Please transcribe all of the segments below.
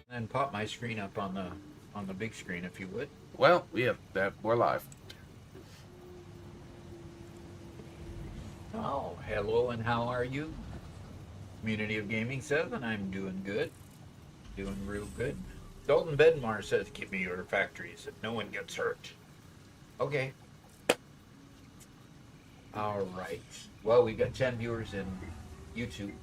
And pop my screen up on the big screen if you would. Well, we have that. We're live. Oh, hello and how are you? Community of Gaming says, and I'm doing good. Doing real good. Dalton Bedmar says, give me your factories so no one gets hurt. Okay. All right. Well, we've got 10 viewers in YouTube.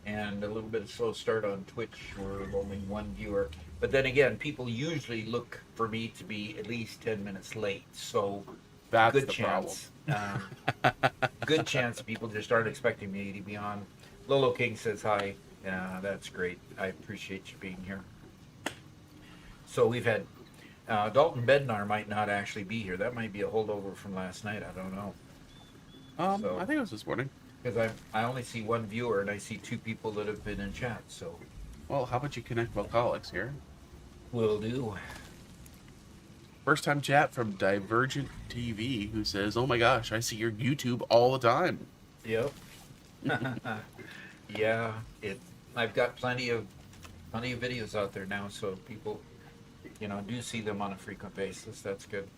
And a little bit of slow start on Twitch. We're only one viewer. But then again, people usually look for me to be at least 10 minutes late. So that's good the chance. Good chance people just aren't expecting me to be on. Lolo King says hi. Yeah, that's great. I appreciate you being here. So we've had Dalton Bednar might not actually be here. That might be a holdover from last night. I don't know. I think it was this morning. Because I only see one viewer and I see two people that have been in chat. So, well, how about you connect Volcolics here? Will do. First time chat from Divergent TV, who says, "Oh my gosh, I see your YouTube all the time." Yep. Yeah, I've got plenty of videos out there now, so people, do see them on a frequent basis. That's good.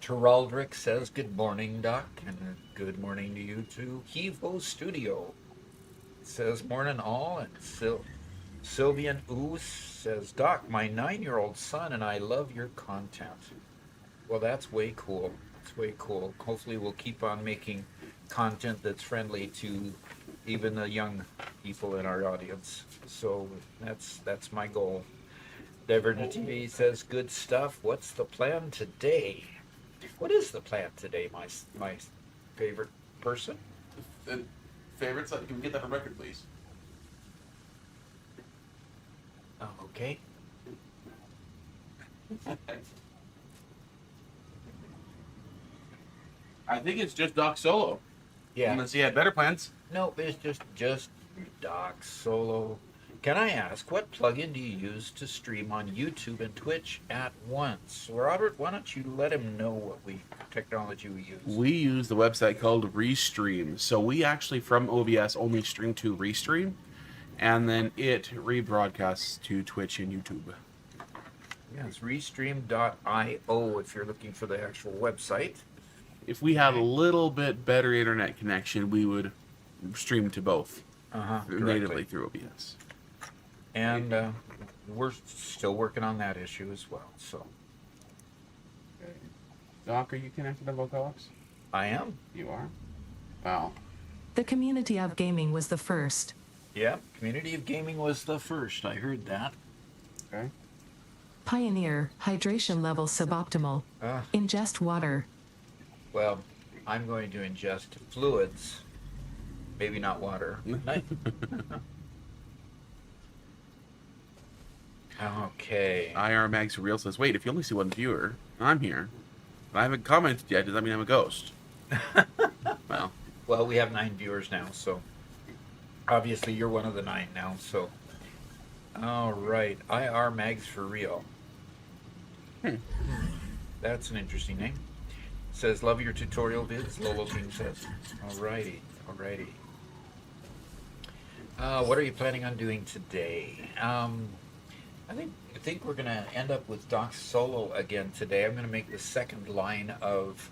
Teraldrick says, good morning, Doc, and good morning to you too. Hevo Studio says, morning all, and Sylvian Oos says, Doc, my 9-year-old son and I love your content. Well, that's way cool. It's way cool. Hopefully we'll keep on making content that's friendly to even the young people in our audience. So that's my goal. Divergent TV says, good stuff. What's the plan today? What is the plan today, my favorite person? The favorites? Can we get that on record, please? Oh, okay. I think it's just Doc Solo. Yeah. Unless he had better plans. No, it's just Doc Solo. Can I ask, what plugin do you use to stream on YouTube and Twitch at once? Robert, why don't you let him know what technology we use? We use the website called Restream. So we actually, from OBS, only stream to Restream, and then it rebroadcasts to Twitch and YouTube. Yes, restream.io if you're looking for the actual website. If we had a little bit better internet connection, we would stream to both natively through OBS. And we're still working on that issue as well. So, Doc, are you connected to Vocalox? I am. You are? Wow. The community of gaming was the first. Yeah, community of gaming was the first. I heard that. Okay. Pioneer, hydration level suboptimal. Ingest water. Well, I'm going to ingest fluids. Maybe not water. Okay. IR Mags Real says, wait, if you only see one viewer, I'm here. I haven't commented yet. Does that mean I'm a ghost? Well, Well, we have 9 viewers now, so obviously you're one of the 9 now. So, all right, IR Mags for real. That's an interesting name. Says love your tutorial vids. Lolo King says. Alrighty, alrighty. What are you planning on doing today? I think we're gonna end up with Doc Solo again today. I'm gonna make the second line of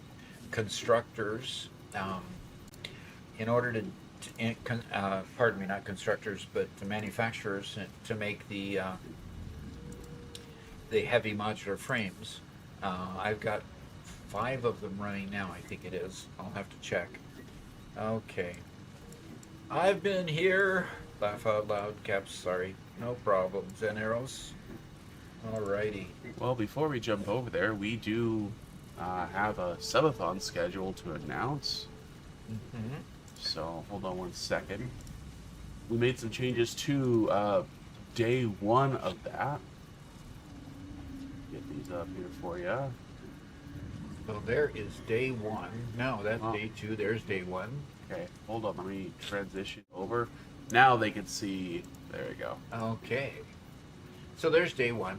constructors in order pardon me, not constructors, but the manufacturers to make the heavy modular frames. I've got 5 of them running now, I think it is. I'll have to check. Okay. I've been here. Laugh out loud, Caps, sorry. No problem. Zeneros. Alrighty. well, before we jump over there, we do have a subathon scheduled to announce. Mm-hmm. So hold on one second. We made some changes to day 1 of that. Get these up here for you. So there is day 1. No, that's day 2. There's day 1. Okay, hold on. Let me transition over. Now they can see. There we go. Okay. So there's day 1.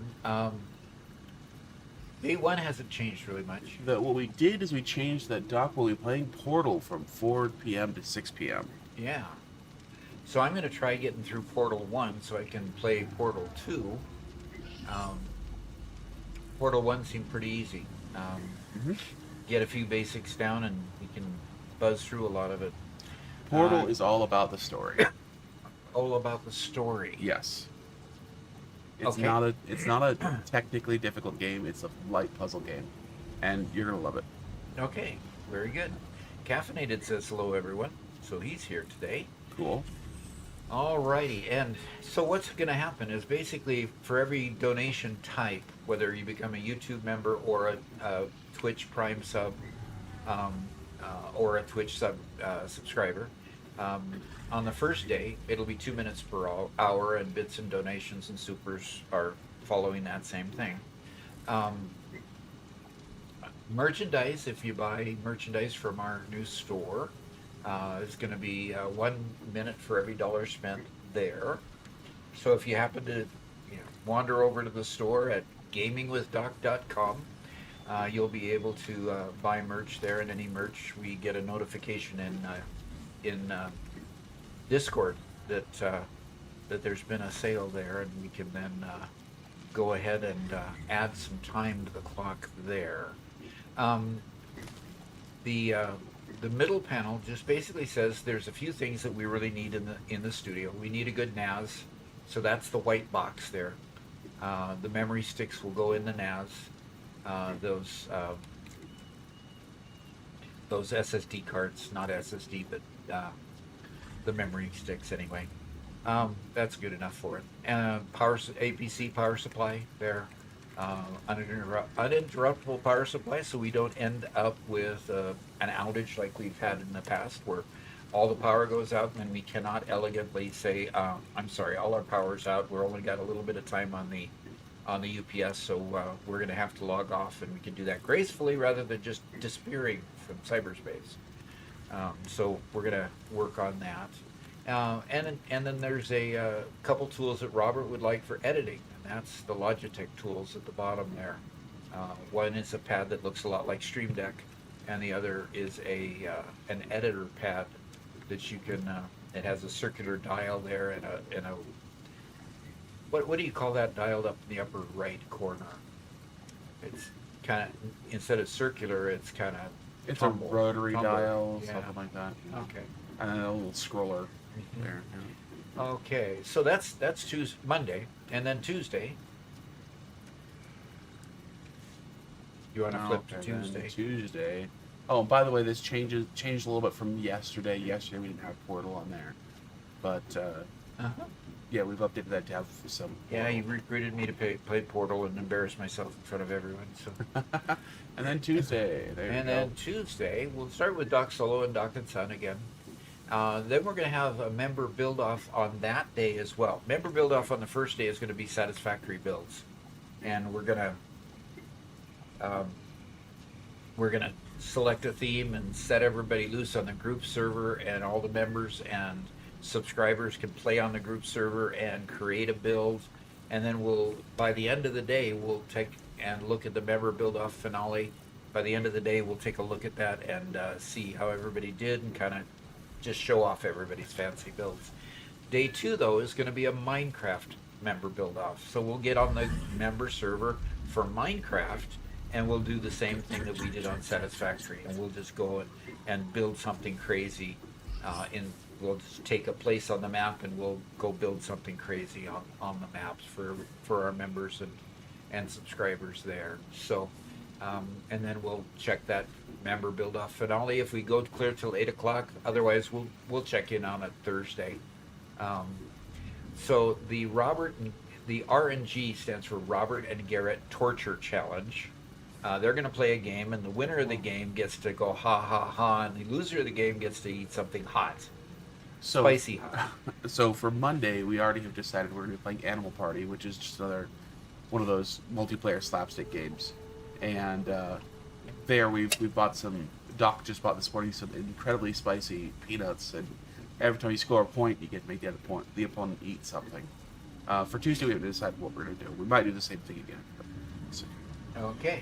Day 1 hasn't changed really much. What we did is we changed that Doc will be playing Portal from 4 p.m. to 6 p.m. Yeah. So I'm going to try getting through Portal 1 so I can play Portal 2. Portal 1 seemed pretty easy. Get a few basics down and we can buzz through a lot of it. Portal is all about the story. All about the story. Yes. It's Okay. not a technically difficult game. It's a light puzzle game, and you're gonna love it. Okay, very good. Caffeinated says hello, everyone. So he's here today. Cool. Alrighty, and so what's going to happen is basically for every donation type, whether you become a YouTube member or a Twitch Prime sub or a Twitch subscriber, on the first day it'll be 2 minutes per hour, and bits and donations and supers are following that same thing. Merchandise, if you buy merchandise from our new store, is going to be 1 minute for every dollar spent there. So if you happen to wander over to the store at gamingwithdoc.com, you'll be able to buy merch there, and any merch we get a notification in Discord that there's been a sale there, and we can then go ahead and add some time to the clock there. The middle panel just basically says there's a few things that we really need in the studio. We need a good NAS, so that's the white box there. The memory sticks will go in the NAS. Those SSD cards, not SSD, but the memory sticks anyway. That's good enough for it. APC power supply there. Uninterruptible power supply, so we don't end up with an outage like we've had in the past, where all the power goes out and then we cannot elegantly say, I'm sorry, all our power's out, we're only got a little bit of time on the UPS, so we're going to have to log off, and we can do that gracefully rather than just disappearing from cyberspace. So we're going to work on that. And then there's a couple tools that Robert would like for editing, and that's the Logitech tools at the bottom there. One is a pad that looks a lot like Stream Deck, and the other is an editor pad that you can. It has a circular dial there and a what do you call that dialed up in the upper right corner? It's kind of, instead of circular, it's kind of It's a rotary dial, something like that. Okay. And then a little scroller there. Yeah. Okay, so that's Tuesday, Monday, and then Tuesday. You want to flip to then Tuesday? Tuesday. Oh, and by the way, this changed a little bit from yesterday. Yesterday we didn't have Portal on there, but yeah, we've updated that to have some. Yeah, Portal. you recruited me to play Portal and embarrass myself in front of everyone. So. And then Tuesday. There you go. And then Tuesday, we'll start with Doc Solo and Doc and Son again. Then we're going to have a member build off on that day as well. Member build off on the first day is going to be Satisfactory builds, and um, we're going to select a theme and set everybody loose on the group server, and all the members and subscribers can play on the group server and create a build. And then by the end of the day, we'll take and look at the member build off finale. By the end of the day, we'll take a look at that and see how everybody did and kind of just show off everybody's fancy builds. Day 2, though, is going to be a Minecraft member build off. So we'll get on the member server for Minecraft, and we'll do the same thing that we did on Satisfactory, and we'll just go and build something crazy. We'll just take a place on the map, and we'll go build something crazy on the maps for our members and subscribers there. So, and then we'll check that member build off finale if we go clear till 8 o'clock. Otherwise, we'll check in on it Thursday. So the RNG stands for Robert and Garrett Torture Challenge. They're going to play a game, and the winner of the game gets to go ha ha ha, and the loser of the game gets to eat something hot. Spicy hot. So for Monday, we already have decided we're going to be playing Animal Party, which is just another one of those multiplayer slapstick games. And there we've bought some. Doc just bought this morning some incredibly spicy peanuts, and every time you score a point, you get to make the opponent eat something. For Tuesday, we have to decide what we're going to do. We might do the same thing again. Okay.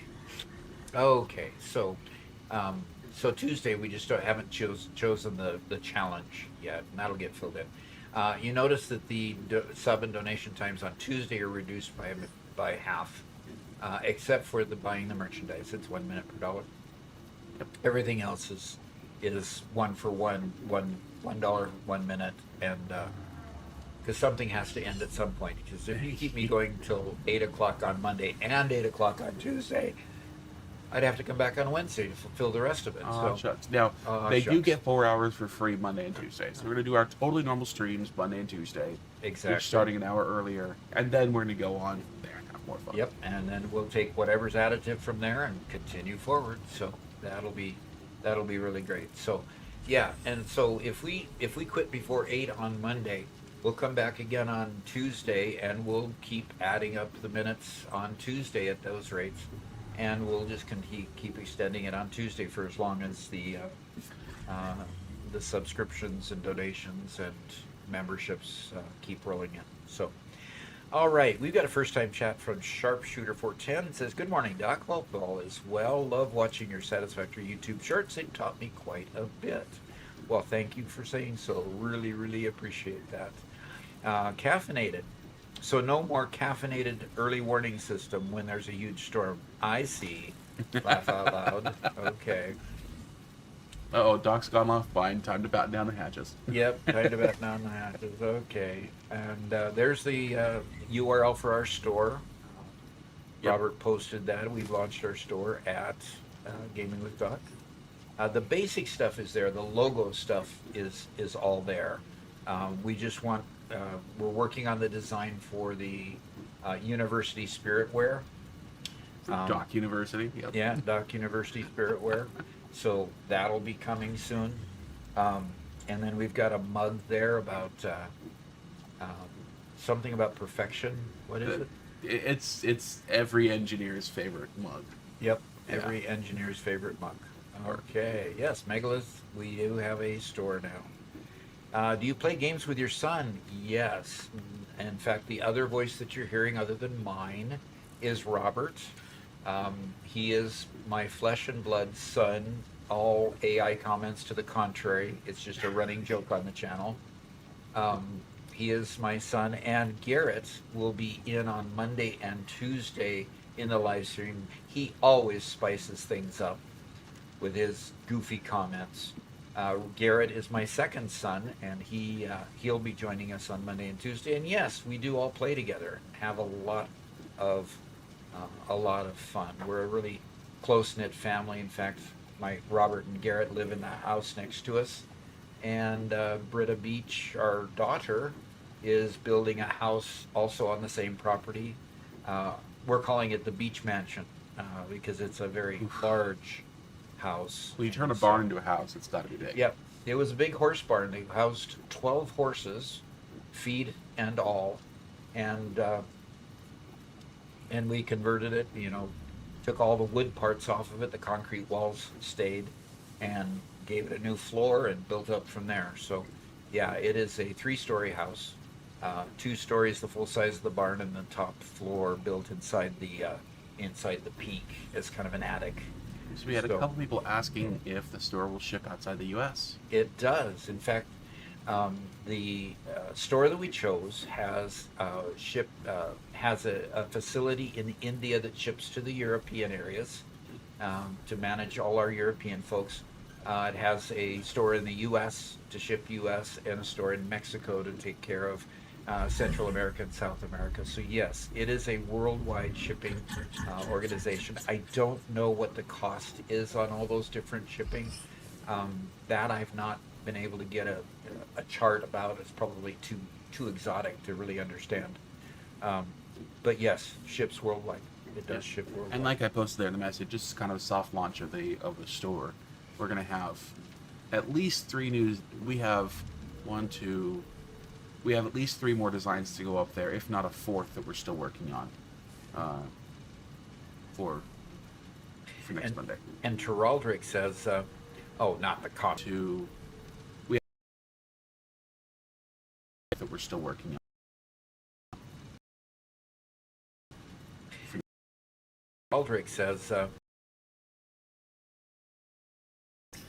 So Tuesday we just haven't chosen the challenge yet, and that'll get filled in. You notice that the sub and donation times on Tuesday are reduced by half, except for the buying the merchandise. It's 1 minute per dollar. Yep. Everything else is one for $1 1 minute, and because something has to end at some point. Because if you keep me going till 8 o'clock on Monday and 8 o'clock on Tuesday, I'd have to come back on Wednesday to fulfill the rest of it. Shucks. Now, they do get 4 hours for free Monday and Tuesday. So we're going to do our totally normal streams Monday and Tuesday. Exactly. Each starting an hour earlier. And then we're going to go on from there and have more fun. Yep, and then we'll take whatever's additive from there and continue forward. So that'll be really great. So, yeah, and so if we quit before 8 on Monday, we'll come back again on Tuesday, and we'll keep adding up the minutes on Tuesday at those rates. And we'll just keep extending it on Tuesday for as long as the subscriptions and donations and memberships keep rolling in. So, all right, we've got a first-time chat from Sharpshooter410. It says, "Good morning, Doc. Hope all is well. Love watching your Satisfactory YouTube shorts. It taught me quite a bit." Well, thank you for saying so. Really, really appreciate that. Caffeinated. So no more caffeinated early warning system when there's a huge storm. I see. Laugh out loud. Okay. Uh-oh, Doc's gone offline. Time to batten down the hatches. Yep, time to batten down the hatches. Okay. And there's the URL for our store. Yep. Robert posted that. We've launched our store at Gaming with Doc. The basic stuff is there. The logo stuff is all there. We just want... we're working on the design for the University Spiritware. Doc University. Yep. Yeah, Doc University Spiritware. So that'll be coming soon. And then we've got a mug there about something about perfection. What is it? It's every engineer's favorite mug. Yep, every engineer's favorite mug. Okay, yes, Megalith, we do have a store now. Do you play games with your son? Yes. In fact, the other voice that you're hearing other than mine is Robert. He is my flesh and blood son. All AI comments to the contrary. It's just a running joke on the channel. He is my son, and Garrett will be in on Monday and Tuesday in the live stream. He always spices things up with his goofy comments. Garrett is my second son, and he'll be joining us on Monday and Tuesday. And yes, we do all play together, have a lot of fun. We're a really close-knit family. In fact, my Robert and Garrett live in the house next to us, and Britta Beach, our daughter, is building a house also on the same property. We're calling it the Beach Mansion because it's a very large house. Well, you turn a barn into a house, it's got to be big. Yep, It was a big horse barn. They housed 12 horses, feed and all, and we converted it. Took all the wood parts off of it. The concrete walls stayed, and gave it a new floor and built up from there. So, yeah, it is a 3-story house. 2 stories the full size of the barn, and the top floor built inside the peak as kind of an attic. So we had a couple people asking if the store will ship outside the U.S. It does. In fact, the store that we chose has a facility in India that ships to the European areas to manage all our European folks. It has a store in the U.S. to ship U.S. and a store in Mexico to take care of Central America and South America. So yes, it is a worldwide shipping organization. I don't know what the cost is on all those different shipping. That I've not been able to get a chart about. It's probably too exotic to really understand. But yes, ships worldwide. It does ship worldwide. And like I posted there in the message, just kind of a soft launch of the store. We're gonna have at least 3 new. We have we have at least 3 more designs to go up there, if not a 4th that we're still working on for next Monday. And Teraldric says, not the con. We have that we're still working on. Teraldric says,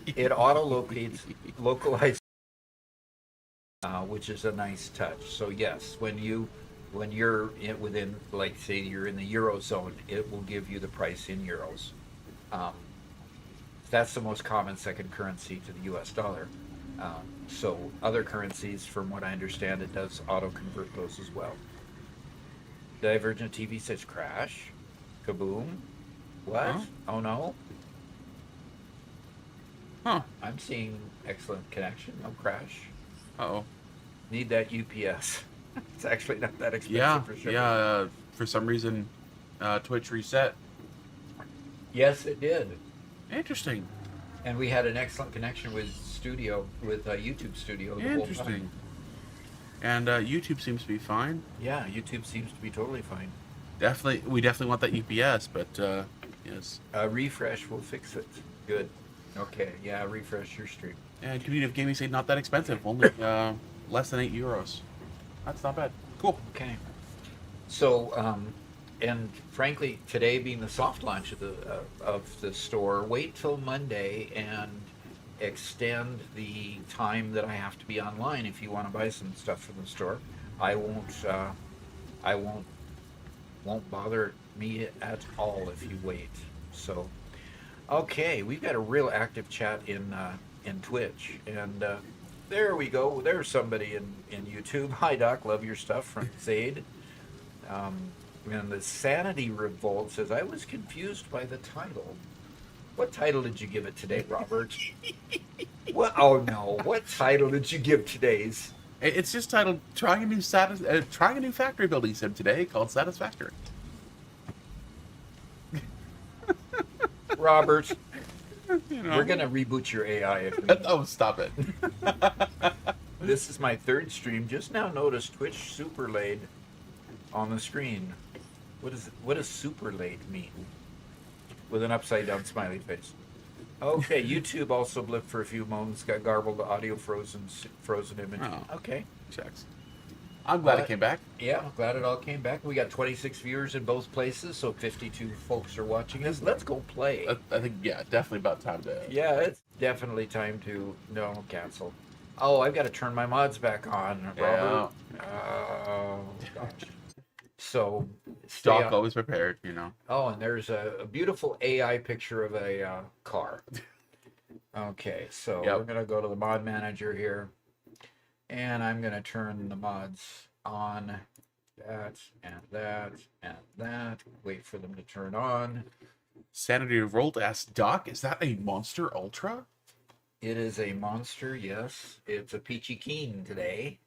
it localizes, which is a nice touch. So yes, when you're within, like, say you're in the Eurozone, it will give you the price in euros. That's the most common second currency to the US dollar. So other currencies, from what I understand, it does auto-convert those as well. Divergent TV says crash. Kaboom. What? Huh? Oh no. Huh. I'm seeing excellent connection. No crash. Uh-oh. Need that UPS. It's actually not that expensive Yeah, for shipping. yeah. For some reason, Twitch reset. Yes, it did. Interesting. And we had an excellent connection with YouTube Studio. The whole Interesting. time. And YouTube seems to be fine. Yeah, YouTube seems to be totally fine. We definitely want that UPS, but yes. Refresh will fix it. Good. Okay, yeah, refresh your stream. And Community of Gaming say not that expensive, only less than €8. That's not bad. Cool. Okay. So, and frankly, today being the soft launch of the store, wait till Monday and extend the time that I have to be online if you want to buy some stuff from the store. I won't bother me at all if you wait. So, okay, we've got a real active chat in Twitch, and there we go. There's somebody in YouTube. Hi, Doc. Love your stuff from Zaid. And the Sanity Revolt says, I was confused by the title. What title did you give it today, Robert? What? Oh no! What title did you give today's? It's just titled "Trying a new factory building sim today called Satisfactory." Robert, You know. we're gonna reboot your AI. If we... Oh, stop it! This is my 3rd stream. Just now noticed Twitch super laid on the screen. What does super laid mean? With an upside down smiley face. Okay, YouTube also blipped for a few moments. Got garbled, audio frozen image. Oh. Okay. Checks. I'm glad it came back. Yeah, I'm glad it all came back. We got 26 viewers in both places, so 52 folks are watching us. Let's go play. I think, yeah, definitely about time to. Yeah, it's definitely time to cancel. Oh, I've got to turn my mods back on, Robert. Oh, gosh. So, Stock always prepared, you know. Oh, and there's a beautiful AI picture of a car. Okay, so Yep. we're going to go to the mod manager here. And I'm going to turn the mods on. That, and that, and that. Wait for them to turn on. Sanity Revolt asks, Doc, is that a Monster Ultra? It is a monster, yes. It's a peachy keen today.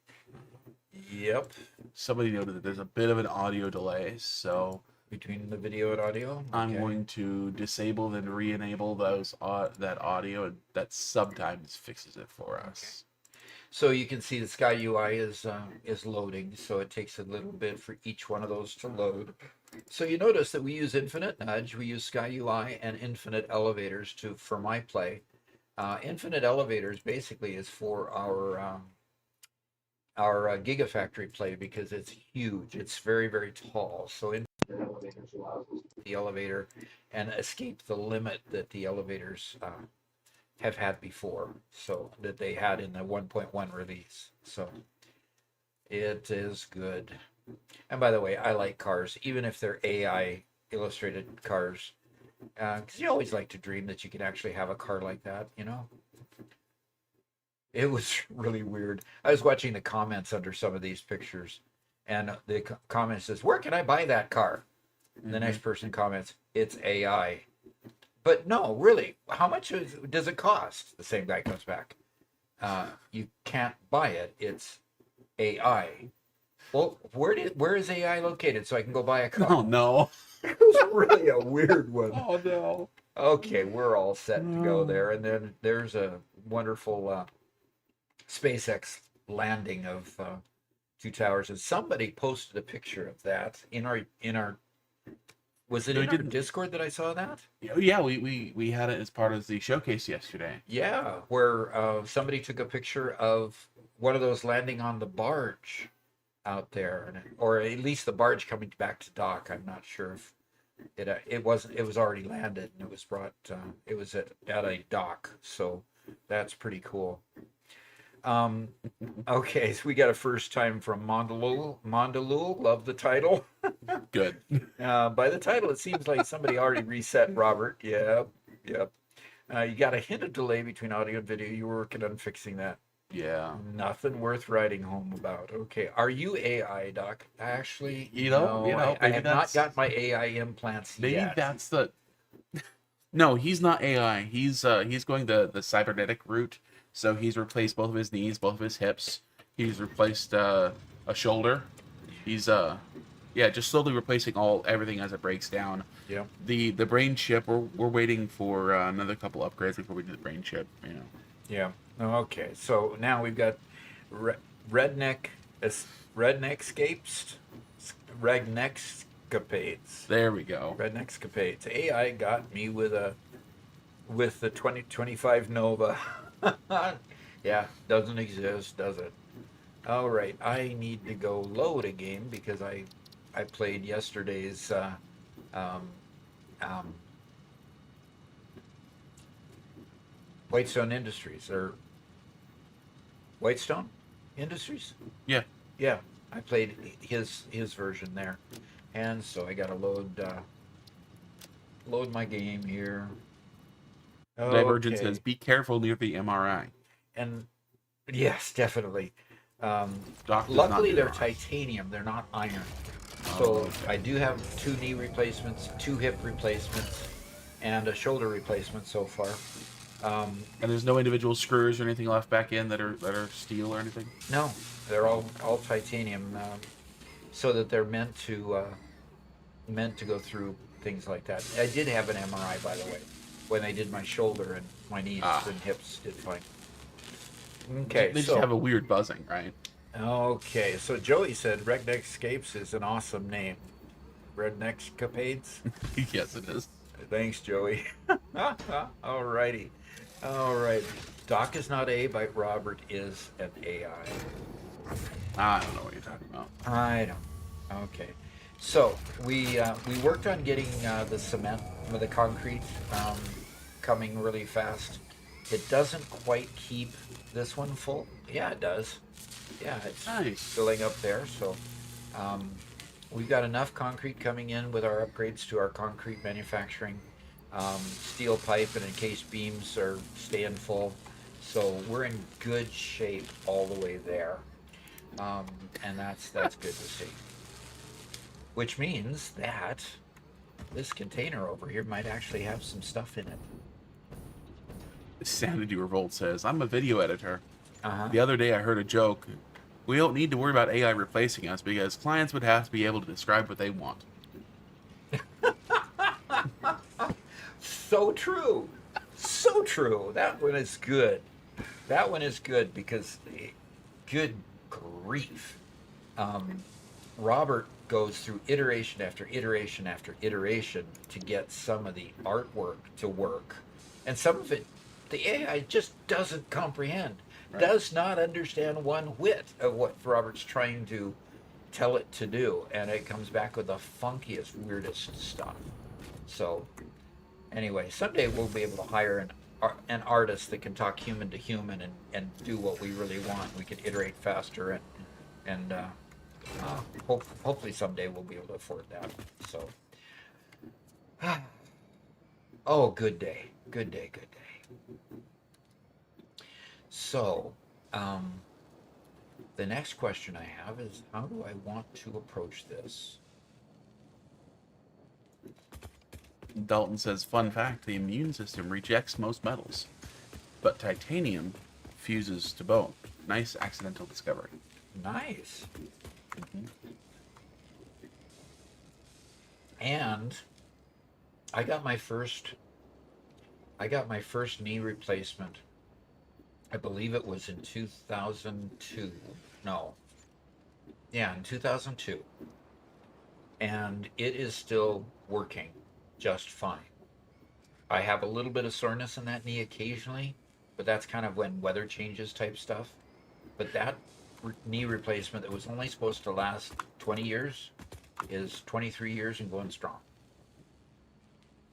Yep. Somebody noted that there's a bit of an audio delay, so between the video and audio? I'm Okay. going to disable and re-enable that audio, and that sometimes fixes it for us. So you can see the Sky UI is loading, so it takes a little bit for each one of those to load. So you notice that we use Infinite Nudge, we use Sky UI and Infinite Elevators for my play. Infinite Elevators basically is for our Gigafactory play because it's huge. It's very, very tall. So Infinite Elevators allows us to the elevator and escape the limit that the elevators have had before, so that they had in the 1.1 release. So it is good. And by the way, I like cars, even if they're AI illustrated cars, because you always like to dream that you can actually have a car like that, you know? It was really weird. I was watching the comments under some of these pictures, and the comment says, "Where can I buy that car?" And the next person comments, "It's AI." But no, really, how much does it cost? The same guy comes back. You can't buy it. It's AI. Well, where is AI located so I can go buy a car? Oh no! It was really a weird one. Oh no! Okay, we're all set to go there, and then there's a wonderful SpaceX landing of two towers, and somebody posted a picture of that in our. Was it in our Discord that I saw that? Yeah, we had it as part of the showcase yesterday. Yeah, where somebody took a picture of one of those landing on the barge out there, or at least the barge coming back to dock. I'm not sure if it wasn't. It was already landed and it was brought. It was at a dock, so that's pretty cool. Okay, so we got a first time from Mondalul. Mondalul, love the title. Good. By the title, it seems like somebody already reset Robert. Yep. You got a hint of delay between audio and video. You were working on fixing that. Yeah. Nothing worth writing home about. Okay, are you AI, Doc? Actually, no, I have not got my AI implants maybe yet. that's the. No, he's not AI. He's going the cybernetic route. So he's replaced both of his knees, both of his hips. He's replaced a shoulder. He's just slowly replacing everything as it breaks down. Yeah. The brain chip, we're waiting for another couple upgrades before we do the brain chip. Yeah. Okay. So now we've got redneckscapes. There we go. Redneckscapades. AI got me with the 2025 Nova. Yeah, doesn't exist, does it? All right, I need to go load a game because I played yesterday's Whitestone Industries or Whitestone Industries. Yeah. Yeah, I played his version there, and so I got to load my game here. Divergent Okay. says, "Be careful near the MRI." And yes, definitely. Doc does Luckily, not do they're MRI. titanium. They're not iron. So I do have 2 knee replacements, 2 hip replacements, and a shoulder replacement so far. And there's no individual screws or anything left back in that are steel or anything. No, they're all titanium, so that they're meant to go through things like that. I did have an MRI, by the way, when they did my shoulder, and my knees and hips did fine. Okay, they just have a weird buzzing, right? Okay, so Joey said Redneckscapes is an awesome name. Redneckscapades? Yes, it is. Thanks, Joey. Alrighty. Alright. Doc is not A, but Robert is an AI. I don't know what you're talking about. I don't. Okay. So, we worked on getting the cement, the concrete, coming really fast. It doesn't quite keep this one full. Yeah, it does. Yeah, it's Nice. filling up there. So we've got enough concrete coming in with our upgrades to our concrete manufacturing. Steel pipe and encased beams are staying full. So we're in good shape all the way there. And that's good to see. Which means that this container over here might actually have some stuff in it. Sanity Revolt says, "I'm a video editor. Uh-huh. The other day I heard a joke. We don't need to worry about AI replacing us because clients would have to be able to describe what they want." So true. So true. That one is good. That one is good because, good grief. Um, Robert goes through iteration after iteration after iteration to get some of the artwork to work. And some of it, the AI just doesn't comprehend, Right. does not understand one whit of what Robert's trying to tell it to do. And it comes back with the funkiest, weirdest stuff. So, anyway, someday we'll be able to hire an artist that can talk human to human and do what we really want. We can iterate faster and hopefully someday we'll be able to afford that. So, oh, good day, good day, good day. So, the next question I have is, how do I want to approach this? Dalton says, fun fact, the immune system rejects most metals, but titanium fuses to bone. Nice accidental discovery. Nice. And I got my first knee replacement. I believe it was in 2002. No. Yeah, in 2002. And it is still working just fine. I have a little bit of soreness in that knee occasionally, but that's kind of when weather changes type stuff. But that knee replacement that was only supposed to last 20 years is 23 years and going strong.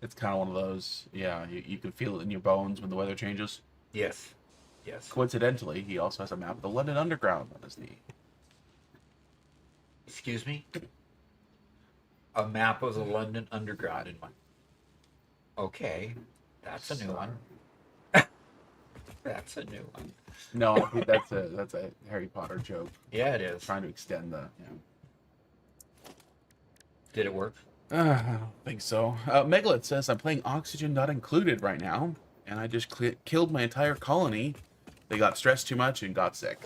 It's kind of one of those, yeah, you can feel it in your bones when the weather changes. Yes. Yes. Coincidentally, he also has a map of the London Underground on his knee. Excuse me? A map of the London Underground in my... Okay. That's a new one. That's a new one. No, I think that's a Harry Potter joke. Yeah, it is. Trying to extend the, Did it work? I don't think so. Megalith says, I'm playing Oxygen Not Included right now, and I just killed my entire colony. They got stressed too much and got sick.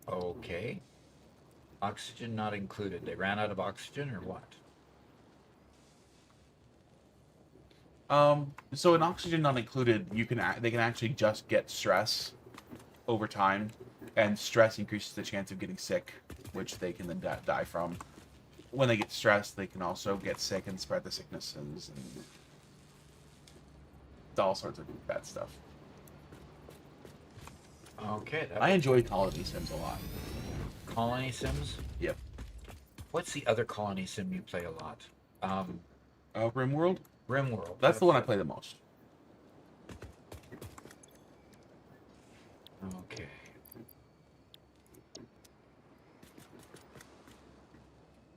Okay. Oxygen not included. They ran out of oxygen or what? So in Oxygen Not Included, they can actually just get stress over time, and stress increases the chance of getting sick, which they can then die from. When they get stressed, they can also get sick and spread the sicknesses and all sorts of bad stuff. Okay. I enjoy Colony Sims a lot. Colony Sims? Yep. What's the other Colony Sim you play a lot? RimWorld? RimWorld. That's the one I play the most. Okay.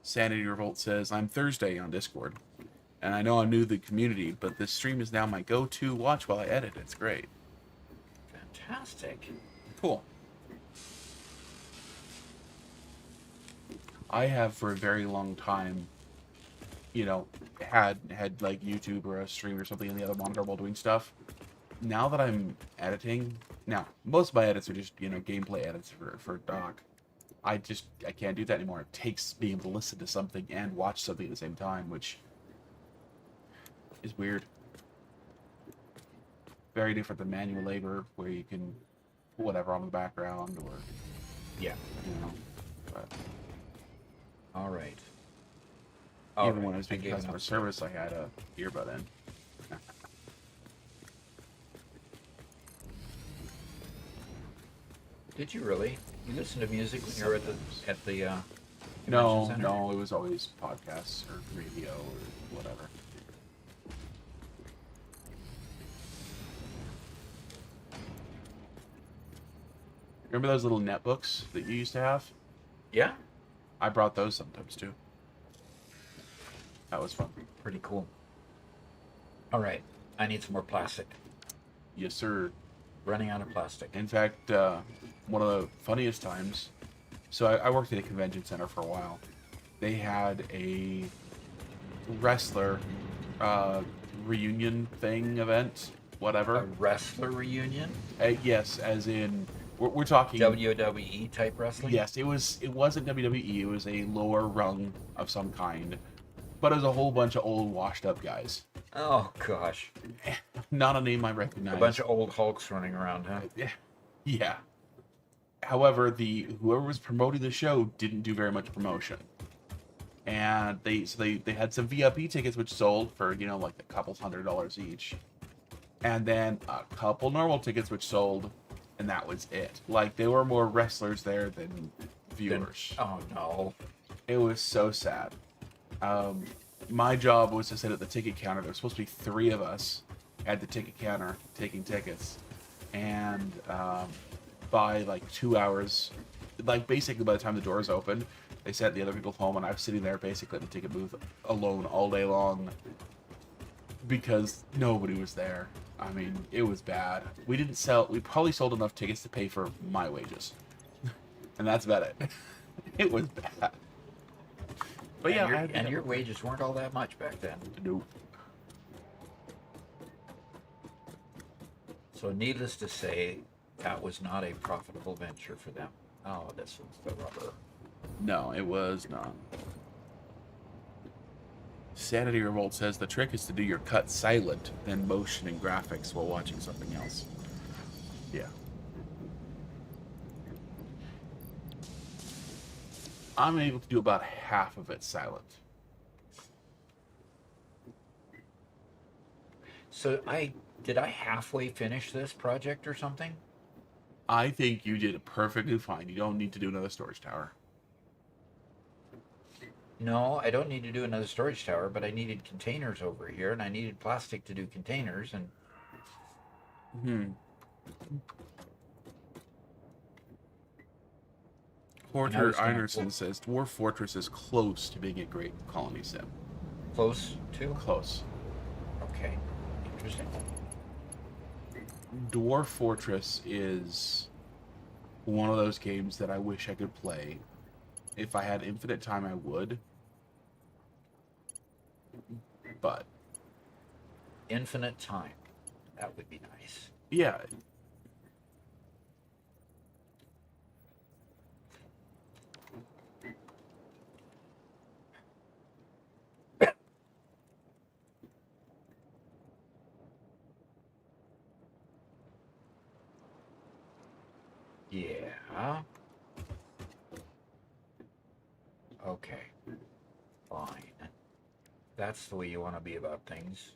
Sanity Revolt says, I'm Thursday on Discord, and I know I'm new to the community, but this stream is now my go-to watch while I edit. It's great. Fantastic. Cool. I have for a very long time, had like YouTube or a stream or something in the other monitor while doing stuff. Now that I'm editing, most of my edits are just, gameplay edits for Doc. I can't do that anymore. It takes being able to listen to something and watch something at the same time, which is weird. Very different than manual labor, where you can put whatever on the background or, Yeah. but All right. even when I was doing customer service, I had a earbud in. Did you really? You listen to music when you're at the No, convention center? no, it was always podcasts or radio or whatever. Remember those little netbooks that you used to have? Yeah. I brought those sometimes too. That was fun. Pretty cool. All right. I need some more plastic. Yes, sir. Running out of plastic. In fact, one of the funniest times, so I worked at a convention center for a while. They had a wrestler reunion thing event, whatever. A wrestler reunion? Yes, as in we're talking WWE type wrestling? Yes, it wasn't WWE. It was a lower rung of some kind, but it was a whole bunch of old, washed-up guys. Oh gosh. Not a name I recognize. A bunch of old Hulks running around, huh? Yeah. However, whoever was promoting the show didn't do very much promotion, and they had some VIP tickets which sold for like a couple $100 each, and then a couple normal tickets which sold, and that was it. Like, there were more wrestlers there than viewers. Oh no. It was so sad. My job was to sit at the ticket counter. There was supposed to be 3 of us at the ticket counter taking tickets, and by like 2 hours, like basically by the time the doors opened, they sent the other people home, and I was sitting there basically in the ticket booth alone all day long because nobody was there. I mean, it was bad. We probably sold enough tickets to pay for my wages, and that's about it. It was bad. But and your wages weren't all that much back then. Nope. So needless to say, that was not a profitable venture for them. Oh, this one's the rubber. No, it was not. Sanity Revolt says the trick is to do your cut silent, then motion and graphics while watching something else. Yeah. I'm able to do about half of it silent. So did I halfway finish this project or something? I think you did perfectly fine. You don't need to do another storage tower. No, I don't need to do another storage tower, but I needed containers over here, and I needed plastic to do containers, and... Porter Einerson says Dwarf Fortress is close to being a great colony sim. Close to? Close. Okay. Interesting. Dwarf Fortress is one of those games that I wish I could play. If I had infinite time, I would. But Infinite time. That would be nice. yeah. Yeah. Okay. Fine. That's the way you want to be about things.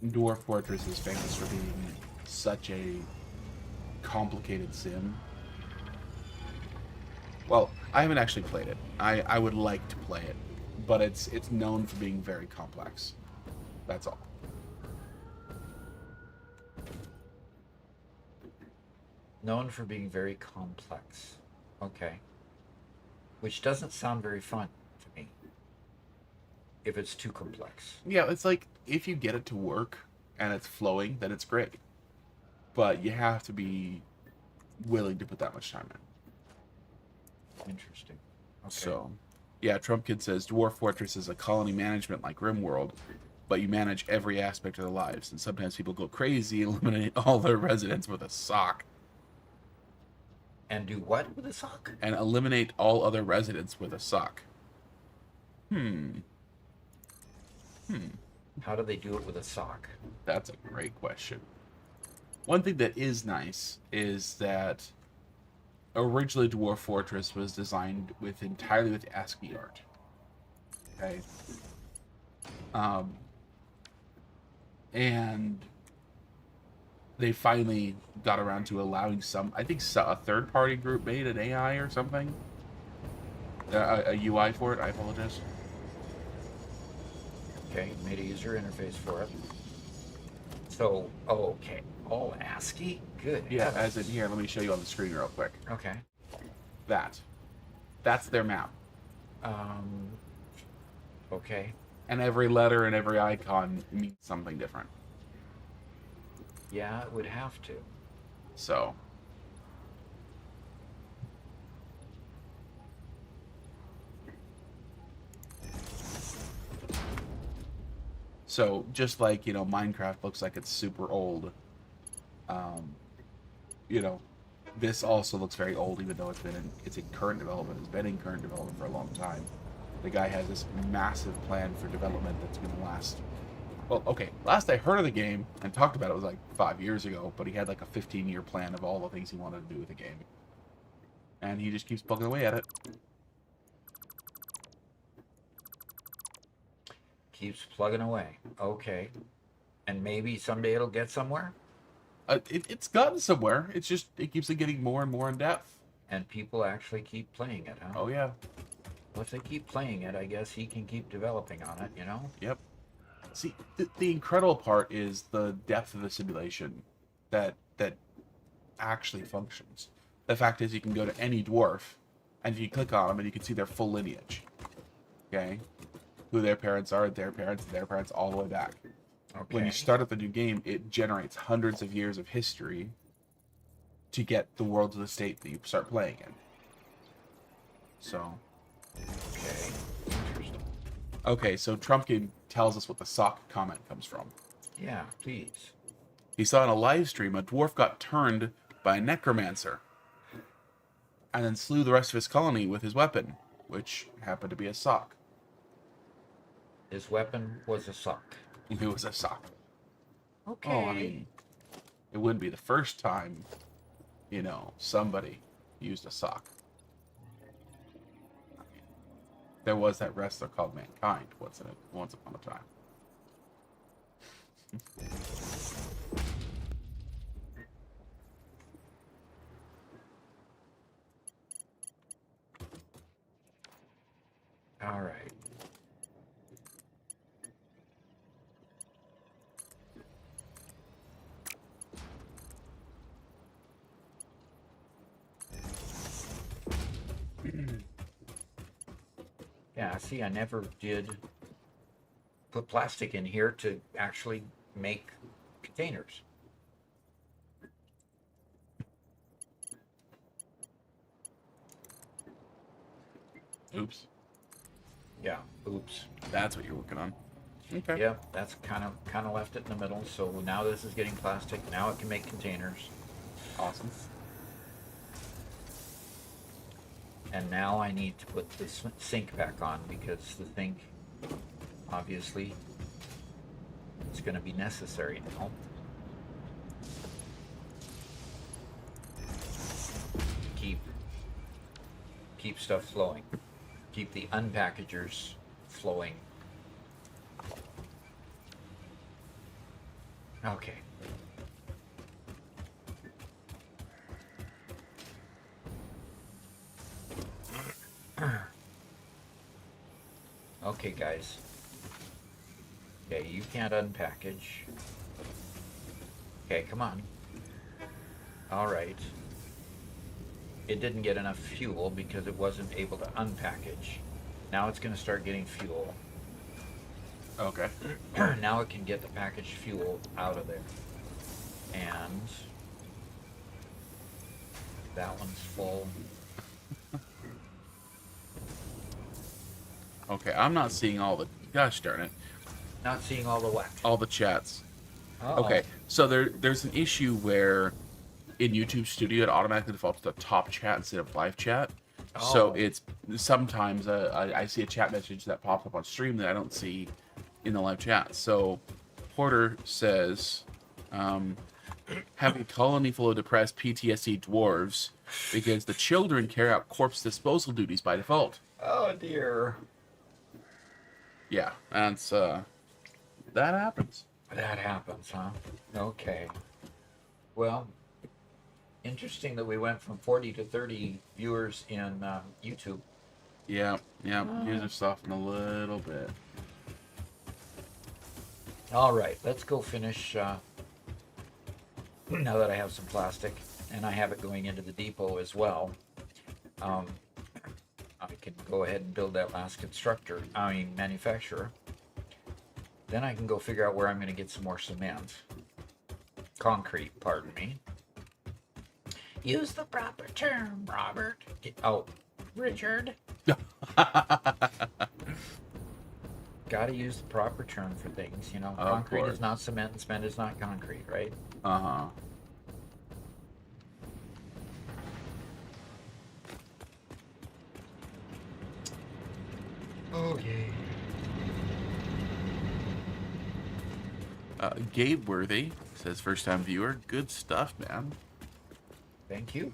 Dwarf Fortress is famous for being such a complicated sim. Well, I haven't actually played it. I would like to play it, but it's known for being very complex. That's all. Known for being very complex. Okay. Which doesn't sound very fun to me. If it's too complex. Yeah, it's like, if you get it to work and it's flowing, then it's great. But you have to be willing to put that much time in. Interesting. Okay. So, yeah, Trumpkin says Dwarf Fortress is a colony management like RimWorld, but you manage every aspect of their lives, and sometimes people go crazy and eliminate all their residents with a sock. And do what with a sock? And eliminate all other residents with a sock. How do they do it with a sock? That's a great question. One thing that is nice is that originally Dwarf Fortress was designed entirely with ASCII art. Okay. And they finally got around to allowing a third-party group made an AI or something. A UI for it, I apologize. Okay, made a user interface for it. So, okay. All ASCII? Good. Yeah, as in here, let me show you on the screen real quick. Okay. That's their map. Okay. And every letter and every icon means something different. Yeah, it would have to. So. So just like, Minecraft looks like it's super old, um, you know, this also looks very old, even though it's in current development. It's been in current development for a long time. The guy has this massive plan for development that's going to last. Well, okay, last I heard of the game and talked about it was like 5 years ago, but he had like a 15-year plan of all the things he wanted to do with the game. And he just keeps plugging away at it. Keeps plugging away. Okay. And maybe someday it'll get somewhere? It's gotten somewhere. It's just, it keeps getting more and more in depth. And people actually keep playing it, huh? Oh, yeah. Well, if they keep playing it, I guess he can keep developing on it, you know? Yep. See, the incredible part is the depth of the simulation that actually functions. The fact is, you can go to any dwarf, and you click on them, and you can see their full lineage. Okay? Who their parents are, their parents, all the way back. Okay. When you start up the new game, it generates hundreds of years of history to get the world to the state that you start playing in. So. Okay. Interesting. Okay, so Trump Game tells us what the sock comment comes from. Yeah, please. He saw in a live stream a dwarf got turned by a necromancer and then slew the rest of his colony with his weapon, which happened to be a sock. His weapon was a sock. It was a sock. Okay. Oh, I mean, it wouldn't be the first time, somebody used a sock. I mean, there was that wrestler called Mankind once upon a time. All right. Yeah, see, I never did put plastic in here to actually make containers. Oops. Yeah, oops. That's what you're working on. Okay. Yeah, that's kind of left it in the middle. So now this is getting plastic. Now it can make containers. Awesome. And now I need to put the sink back on because the sink, obviously, it's going to be necessary now. Keep stuff flowing. Keep the unpackagers flowing. Okay. Okay, guys. Okay, you can't unpackage. Okay, come on. All right. It didn't get enough fuel because it wasn't able to unpackage. Now it's going to start getting fuel. Okay. Now it can get the packaged fuel out of there. And that one's full. Okay, I'm not seeing all the... Gosh darn it. Not seeing all the what? All the chats. Uh-oh. Okay, so there's an issue where in YouTube Studio it automatically defaults to the top chat instead of live chat. Oh. So it's sometimes I see a chat message that pops up on stream that I don't see in the live chat. So Porter says, having a colony full of depressed PTSD dwarves because the children carry out corpse disposal duties by default. Oh dear. Yeah, that's that happens. That happens, huh? Okay. Well, interesting that we went from 40 to 30 viewers in YouTube. Yeah, user softened a little bit. All right, let's go finish. Now that I have some plastic and I have it going into the depot as well, I can go ahead and build that last manufacturer. Then I can go figure out where I'm going to get some more cement. Concrete, pardon me. Use the proper term, Robert. Richard. gotta use the proper term for things. You know, Of concrete course. is not cement, and cement is not concrete, right? Uh-huh. Okay. Gabe Worthy says, first time viewer. Good stuff, man. Thank you.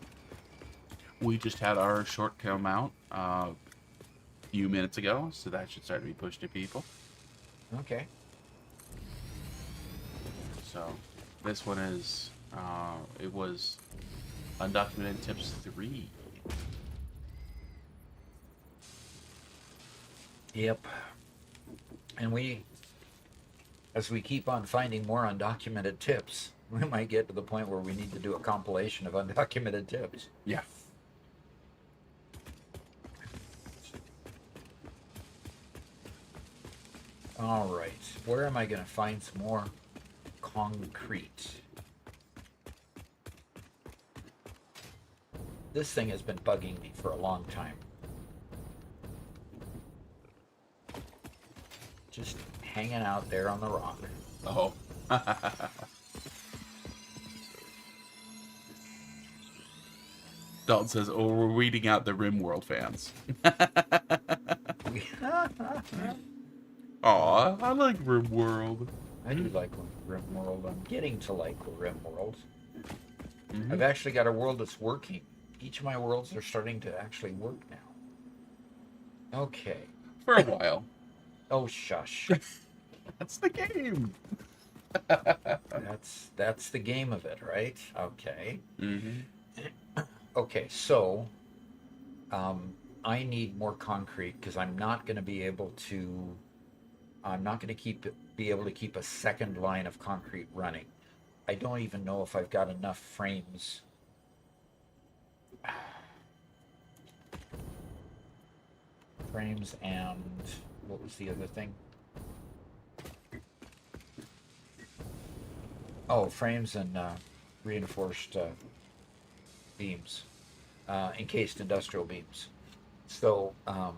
We just had our short come out a few minutes ago, so that should start to be pushed to people. Okay. So this one is, it was Undocumented Tips 3. Yep. And as we keep on finding more undocumented tips, we might get to the point where we need to do a compilation of undocumented tips. Yeah. All right. Where am I going to find some more concrete? This thing has been bugging me for a long time. Just hanging out there on the rock. Oh. Dalton says, oh, we're weeding out the RimWorld fans. Aw, I like RimWorld. I do like RimWorld. I'm getting to like RimWorld. Mm-hmm. I've actually got a world that's working. Each of my worlds are starting to actually work now. Okay. For a while. Oh, shush. That's the game. That's the game of it, right? Okay. Mm-hmm. Okay, so I need more concrete because I'm not going to be able to. I'm not going to be able to keep a second line of concrete running. I don't even know if I've got enough frames. Frames and what was the other thing? Oh, frames and reinforced beams, encased industrial beams. So I'm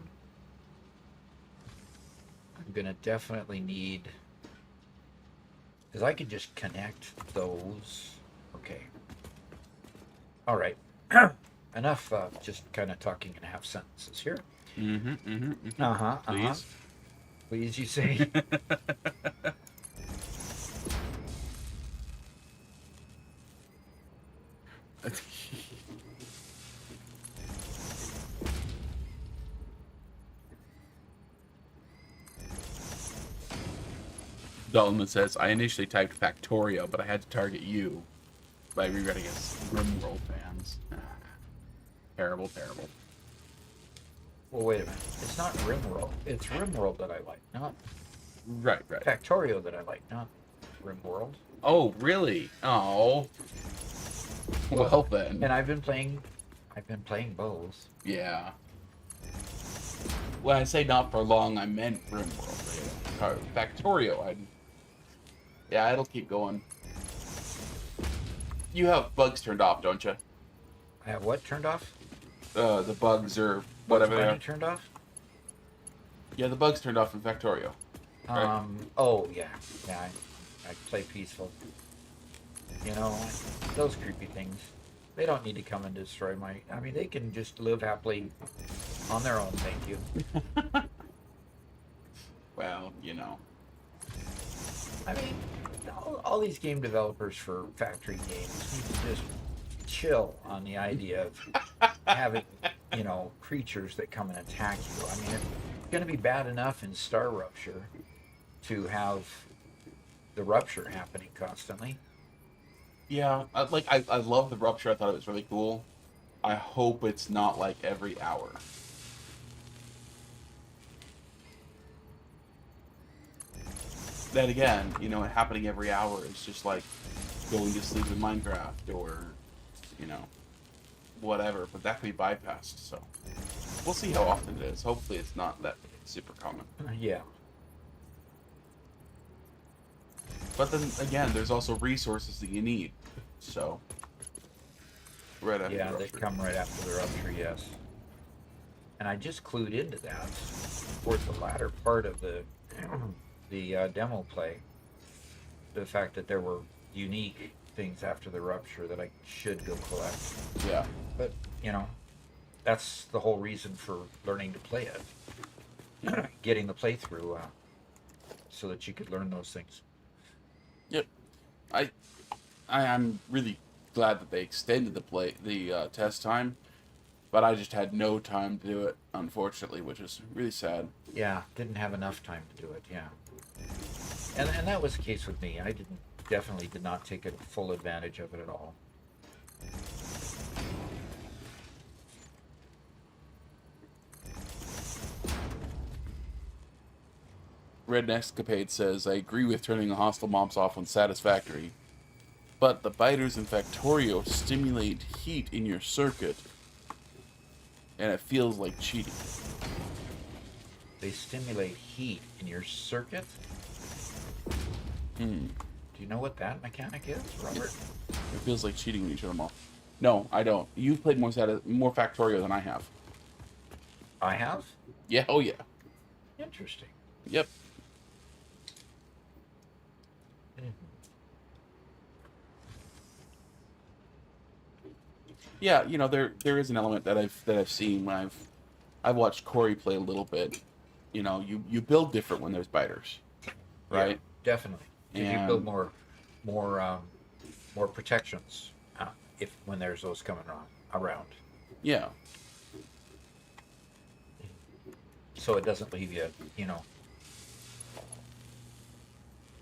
gonna definitely need, because I could just connect those. Okay. All right. Enough just kind of talking in half sentences here. Mm-hmm, mm-hmm, mm-hmm. Uh-huh. Please. Please, you say. Dalton says, I initially typed Factorio, but I had to target you by rewriting as RimWorld fans. Terrible, terrible. Well, wait a minute. It's not RimWorld. It's RimWorld that I like, not Right. Factorio that I like, not RimWorld. Oh, really? Oh. Well then. And I've been playing both. Yeah. When I say not for long, I meant RimWorld. Factorio, yeah, it'll keep going. You have bugs turned off, don't you? I have what turned off? The bugs or whatever they are. Turned off? Yeah, the bugs turned off in Factorio. Right. Oh yeah. Yeah, I play peaceful. You know, those creepy things. They don't need to come and destroy I mean, they can just live happily on their own, thank you. Well, you know. I mean, all these game developers for factory games need to just chill on the idea of having, creatures that come and attack you. I mean, it's going to be bad enough in Star Rupture to have the rupture happening constantly. Yeah, I love the Rupture. I thought it was really cool. I hope it's not like every hour. Then again, happening every hour is just like going to sleep in Minecraft or, whatever. But that can be bypassed, so we'll see how often it is. Hopefully it's not that super common. Yeah. But then again, there's also resources that you need. So right after Yeah, the they Rupture. come right after the rupture, yes. And I just clued into that towards the latter part of the the demo play, the fact that there were unique things after the rupture that I should go collect. Yeah. But, you know, that's the whole reason for learning to play it. Getting the playthrough so that you could learn those things. Yep. I'm really glad that they extended the test time, but I just had no time to do it, unfortunately, which is really sad. Yeah, didn't have enough time to do it, yeah. And that was the case with me. I definitely did not take full advantage of it at all. Red Escapade says, I agree with turning the hostile mobs off on Satisfactory, but the biters in Factorio stimulate heat in your circuit, and it feels like cheating. They stimulate heat in your circuit? Hmm. Do you know what that mechanic is, Robert? It feels like cheating when you turn them off. No, I don't. You've played more Factorio than I have. I have? Yeah, oh yeah. Interesting. Yep. Mhm. Yeah, you know, there is an element that I've seen when I've watched Corey play a little bit. You know, you build different when there's biters, right? Yeah, definitely. Because you build more protections when there's those coming around. Yeah. So it doesn't leave you,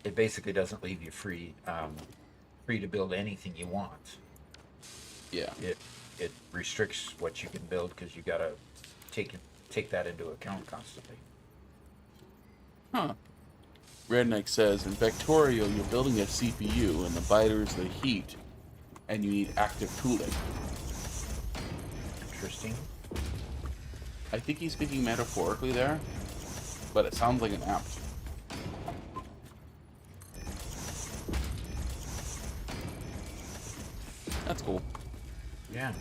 it basically doesn't leave you free to build anything you want. Yeah. It restricts what you can build because you gotta take that into account constantly. Huh. Redneck says, in Factorio, you're building a CPU, and the biter is the heat, and you need active cooling. Interesting. I think he's speaking metaphorically there, but it sounds like an apt. That's cool. Yeah.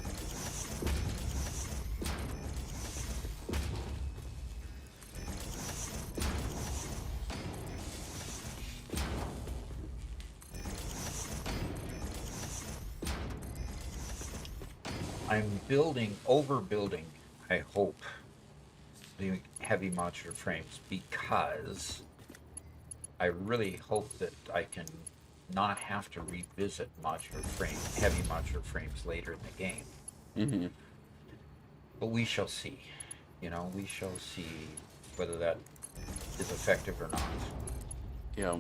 I'm overbuilding, I hope, the heavy modular frames because I really hope that I can not have to revisit heavy modular frames later in the game. Mm-hmm. But we shall see. We shall see whether that is effective or not. Yeah.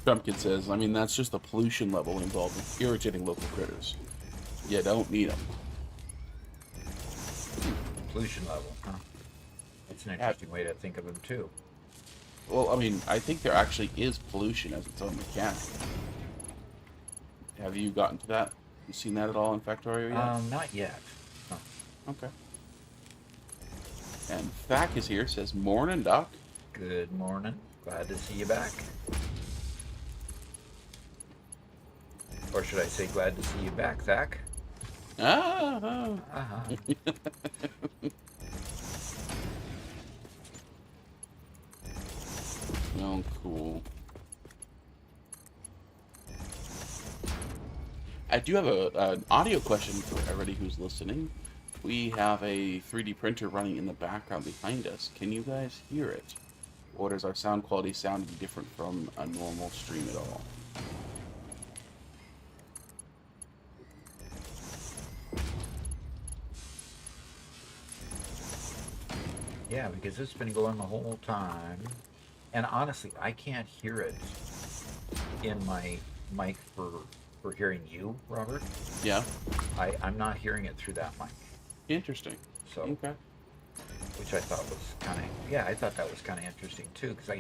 Trumpkin says, I mean, that's just the pollution level involved with irritating local critters. You don't need them. Pollution level, huh? That's an interesting way to think of them, too. Well, I mean, I think there actually is pollution as its own mechanic. Have you gotten to that? You seen that at all in Factorio yet? Not yet. No. Okay. And Thack is here, says, morning, Doc. Good morning. Glad to see you back. Or should I say glad to see you back, Thack? Ah! Uh-huh. Oh, cool. I do have an audio question for everybody who's listening. We have a 3D printer running in the background behind us. Can you guys hear it? Or does our sound quality sound different from a normal stream at all? Yeah, because it's been going the whole time. And honestly, I can't hear it in my mic for hearing you, Robert. Yeah. I'm not hearing it through that mic. Interesting. So, Okay. which I thought was I thought that was kind of interesting too, because I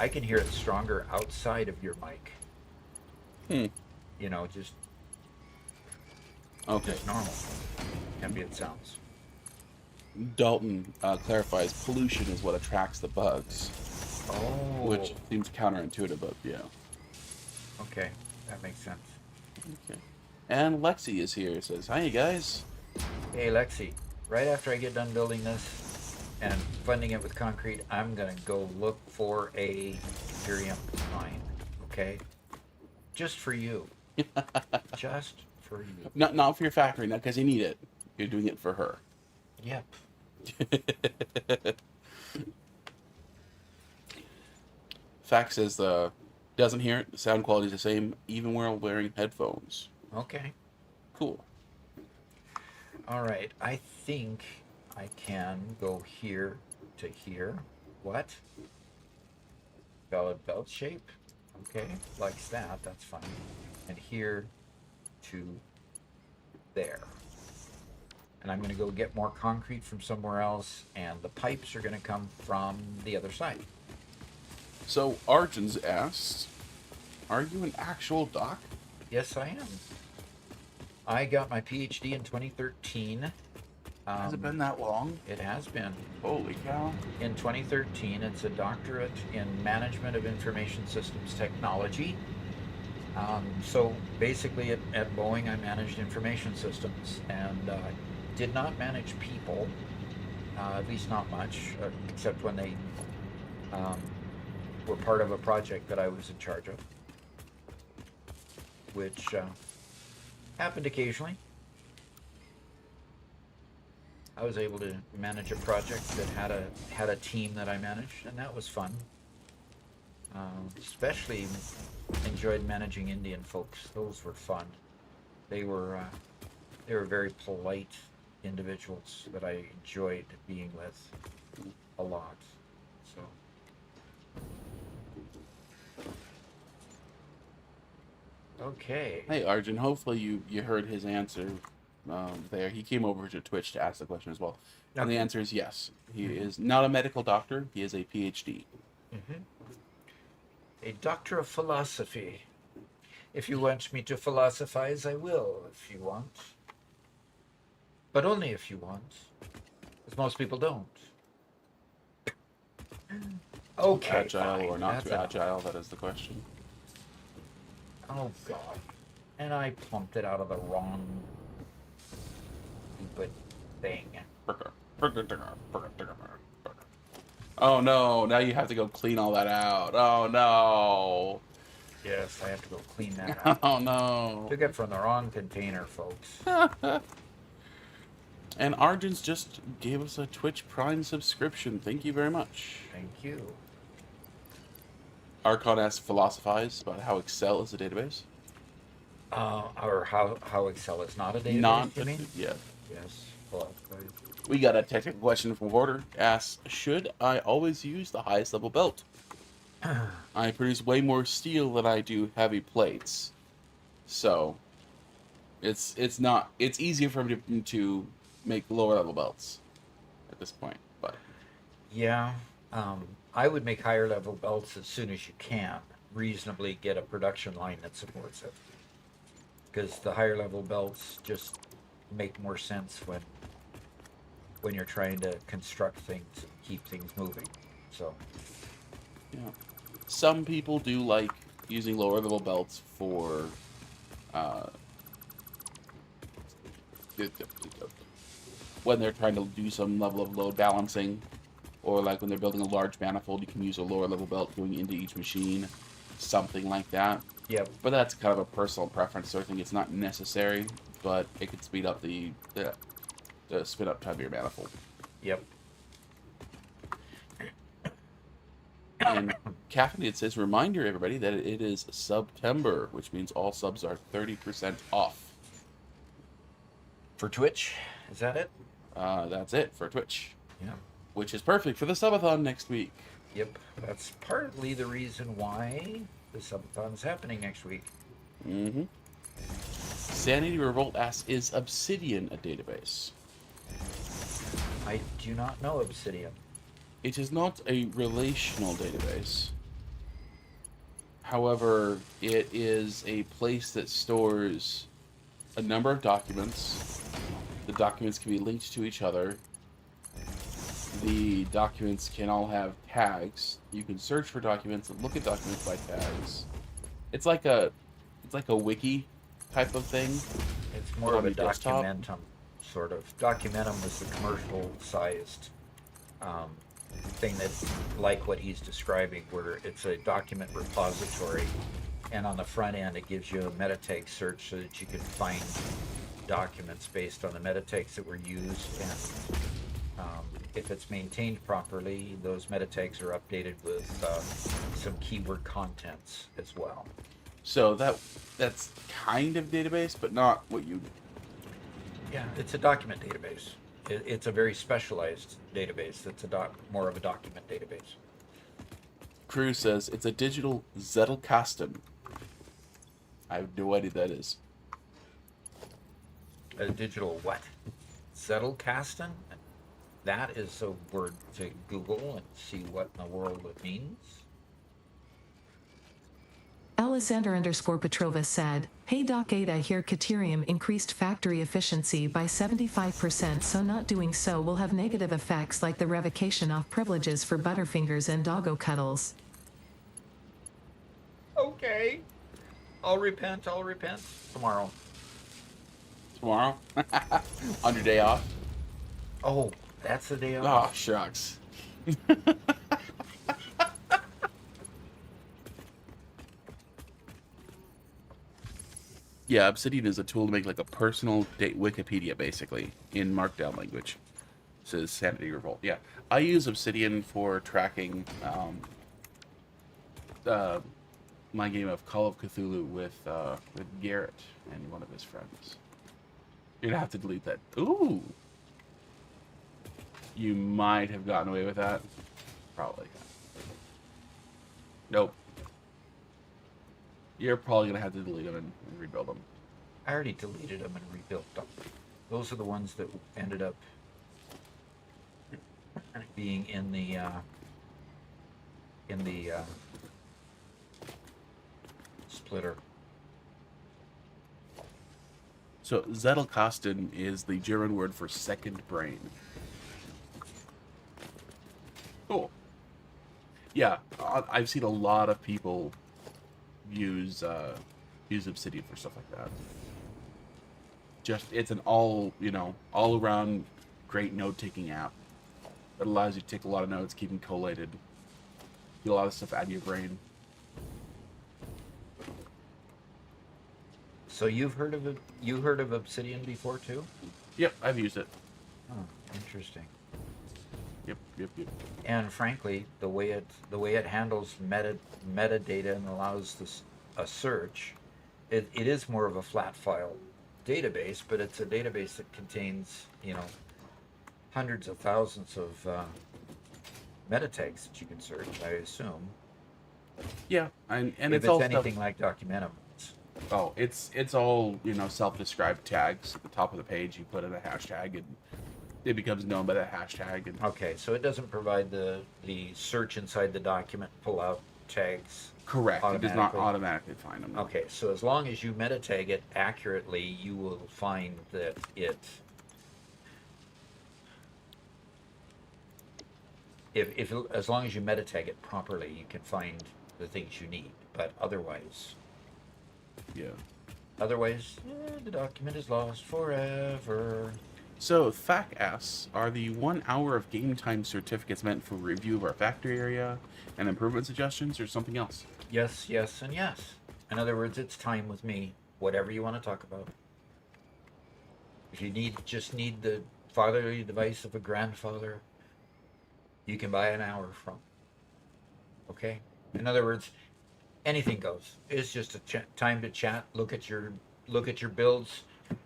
can hear it stronger outside of your mic. Just Okay. normal ambient sounds. Dalton clarifies pollution is what attracts the bugs, Oh. which seems counterintuitive, but yeah. Okay, that makes sense. Okay. And Lexi is here. Says, "Hi, you guys." Hey, Lexi. Right after I get done building this, and funding it with concrete, I'm gonna go look for a Ethereum mine. Okay, just for you. Just for you. Not for your factory, not because you need it. You're doing it for her. Yep. Fact says doesn't hear it. The sound quality is the same, even while wearing headphones. Okay. Cool. All right. I think I can go here to here. What? Valid belt shape. Okay. Likes that. That's fine. And here to there. And I'm going to go get more concrete from somewhere else, and the pipes are going to come from the other side. So Arjun's asked, "Are you an actual doc?" Yes, I am. I got my PhD in 2013. Has it been that long? It has been. Holy cow. In 2013, it's a doctorate in Management of Information Systems Technology. So basically at Boeing, I managed information systems and did not manage people, at least not much, except when they were part of a project that I was in charge of, which happened occasionally. I was able to manage a project that had a team that I managed, and that was fun. Especially enjoyed managing Indian folks. Those were fun. They were very polite individuals that I enjoyed being with a lot. So. Okay. Hey Arjun, hopefully you heard his answer there. He came over to Twitch to ask the question as well. And the answer is yes. He is not a medical doctor. He is a PhD. Mm-hmm. A doctor of philosophy. If you want me to philosophize, I will, if you want. But only if you want. Because most people don't. Okay. Agile fine. or not That's too enough. agile, that is the question. Oh, God. And I pumped it out of the wrong stupid thing. Oh no, now you have to go clean all that out. Oh no. Yes, I have to go clean that up. Oh no. Took it from the wrong container, folks. And Arjun's just gave us a Twitch Prime subscription. Thank you very much. Thank you. Archon asks philosophize about how Excel is a database. Or how Excel is not a database, Not you mean? yeah. Yes. Well, We got a technical question from Porter. Asks, should I always use the highest level belt? I produce way more steel than I do heavy plates. So it's easier for me to make lower level belts at this point. But yeah, I would make higher level belts as soon as you can reasonably get a production line that supports it. Because the higher level belts just make more sense when you're trying to construct things and keep things moving. So yeah. Some people do like using lower level belts for when they're trying to do some level of load balancing, or like when they're building a large manifold, you can use a lower level belt going into each machine, something like that. yep. But that's kind of a personal preference, so I think it's not necessary, but it could speed up the spin up time of your manifold. Yep. And Caffeinated says, reminder everybody that it is September, which means all subs are 30% off. For Twitch, is that it? That's it for Twitch, Yeah. which is perfect for the subathon next week. Yep. That's partly the reason why the subathon is happening next week. Mm-hmm. Sanity Revolt asks, is Obsidian a database? I do not know Obsidian. It is not a relational database. However, it is a place that stores a number of documents. The documents can be linked to each other. The documents can all have tags. You can search for documents and look at documents by tags. It's like a wiki type of thing. It's more But of on a your desktop? documentum, sort of. Documentum was the commercial-sized thing that's like what he's describing, where it's a document repository, and on the front end it gives you a meta tag search so that you can find documents based on the meta tags that were used, and if it's maintained properly, those meta tags are updated with some keyword contents as well. So that's kind of database, but not what you. Yeah, it's a document database. It's a very specialized database. It's more of a document database. Crew says it's a digital Zettelkasten. I have no idea what that is. A digital what? Zettelkasten? That is a word to Google and see what in the world it means. Alexander_Petrova said, "Hey Doc 8, I hear Caterium increased factory efficiency by 75%, so not doing so will have negative effects like the revocation of privileges for Butterfingers and Doggo Cuddles." Okay. I'll repent tomorrow. Tomorrow? On your day off? Oh, that's the day off? Oh, shucks. Yeah, Obsidian is a tool to make like a personal Wikipedia, basically, in Markdown language. Says Sanity Revolt. Yeah, I use Obsidian for tracking my game of Call of Cthulhu with Garrett and one of his friends. You're gonna have to delete that. Ooh, you might have gotten away with that. Probably. Nope. You're probably gonna have to delete them and rebuild them. I already deleted them and rebuilt them. Those are the ones that ended up being in the splitter. So Zettelkasten is the German word for second brain. Cool. Yeah, I've seen a lot of people use Obsidian for stuff like that. It's an all around great note-taking app that allows you to take a lot of notes, keep them collated, get a lot of stuff out of your brain. So you've heard of it? You heard of Obsidian before too? Yep, I've used it. Oh, interesting. Yep. And frankly, the way it handles metadata and allows a search, it is more of a flat file database, but it's a database that contains hundreds of thousands of meta tags that you can search, I assume. Yeah, and if it's all anything stuff. like Documentum. Oh, it's all self-described tags at the top of the page. You put in a hashtag and it becomes known by that hashtag. And okay, so it doesn't provide the search inside the document, pull out tags. Correct. It does not automatically find them. Okay, so as long as you meta tag it accurately, you will find that as long as you meta tag it properly, you can find the things you need. But otherwise, the document is lost forever. So, Thack asks, are the 1 hour of game time certificates meant for review of our factory area and improvement suggestions, or something else? Yes, and yes. In other words, it's time with me. Whatever you want to talk about. If you just need the fatherly advice of a grandfather, you can buy an hour from. Okay? In other words, anything goes. It's just a time to chat, look at your builds.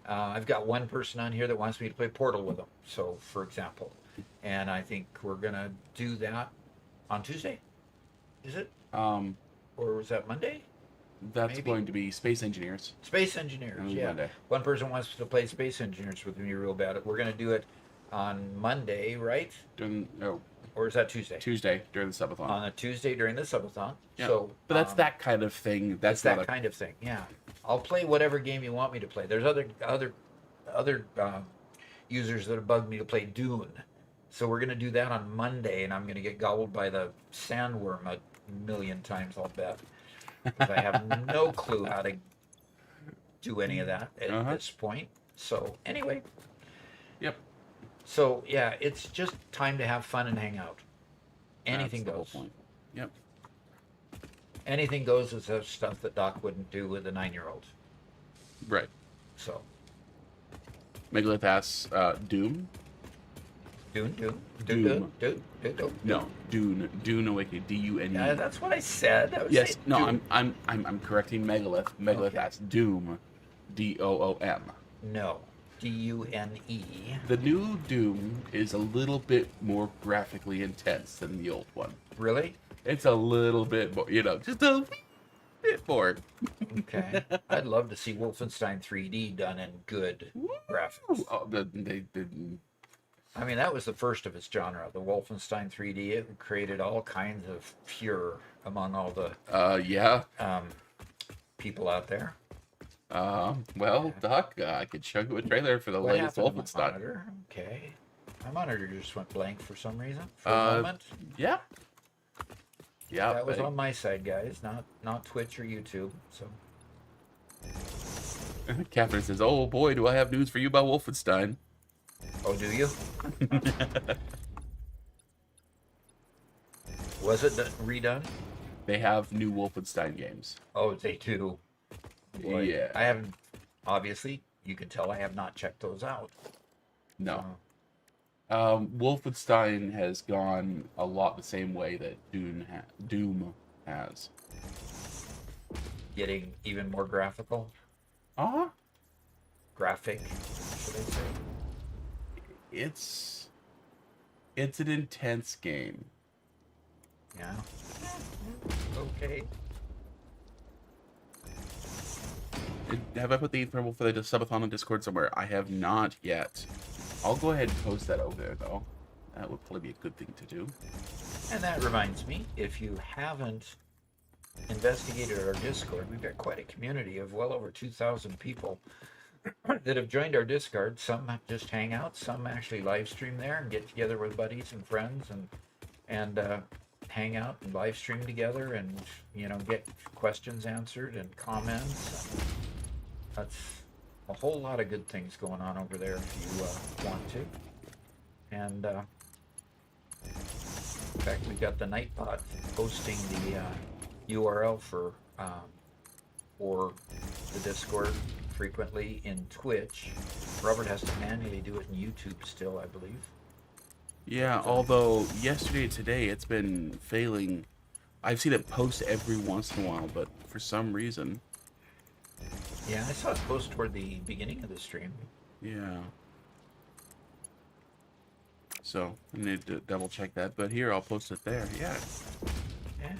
I've got one person on here that wants me to play Portal with them. So, for example, and I think we're gonna do that on Tuesday. Is it? Or was that Monday? That's Maybe. going to be Space Engineers. Space Engineers, yeah. Monday. One person wants to play Space Engineers with me real bad. We're gonna do it on Monday, right? Or is that Tuesday? Tuesday during the subathon. On a Tuesday during the subathon. Yeah. So, but that's that kind of thing. That's that kind of thing. Yeah, I'll play whatever game you want me to play. There's other users that have bugged me to play Dune, so we're gonna do that on Monday, and I'm gonna get gobbled by the sandworm a million times, I'll bet. Because I have no clue how to do any of that at this point. So anyway. Yep. So yeah, it's just time to have fun and hang out. Anything That's the whole goes. point. Yep. Anything goes is stuff that Doc wouldn't do with a 9-year-old. Right. So Megalith asks, Doom? Doom. No, Dune. Dune Awakening. D-U-N-E. That's what I said. I was Yes. saying No, Doom. I'm correcting Megalith. Megalith Okay. asks Doom. D-O-O-M. No. D-U-N-E. The new Doom is a little bit more graphically intense than the old one. Really? It's a little bit more, just a wee bit more. Okay. I'd love to see Wolfenstein 3D done in good graphics. Oh, they I mean, that was the first of its genre, the Wolfenstein 3D. It created all kinds of furor among all the yeah. people out there. Well, Doc, I could show you a trailer for the What latest happened to my Wolfenstein. monitor? Okay. My monitor just went blank for some reason. For a moment. Yeah. Yeah. That was but- on my side, guys, not Twitch or YouTube. So Catherine says, "Oh boy, do I have news for you about Wolfenstein." oh, do you? Was it redone? They have new Wolfenstein games. Oh, they do. Boy, Yeah. I haven't. Obviously, you can tell I have not checked those out. No. So, Wolfenstein has gone a lot the same way that Doom has. getting even more graphical, Uh-huh. graphic, should I say? It's an intense game. Yeah. Okay. Have I put the thermal for the subathon on Discord somewhere? I have not yet. I'll go ahead and post that over there, though. That would probably be a good thing to do. And that reminds me, if you haven't investigated our Discord, we've got quite a community of well over 2,000 people that have joined our Discord. Some just hang out, some actually live stream there and get together with buddies and friends and hang out and live stream together and get questions answered and comments. That's a whole lot of good things going on over there if you want to. And in fact, we've got the Nightbot posting the URL for the Discord frequently in Twitch. Robert has to manually do it in YouTube still, I believe. Yeah, although yesterday, today, it's been failing. I've seen it post every once in a while, but for some reason, Yeah, I saw it post toward the beginning of the stream. yeah. So I need to double check that, but here I'll post it there. Yeah. Yeah.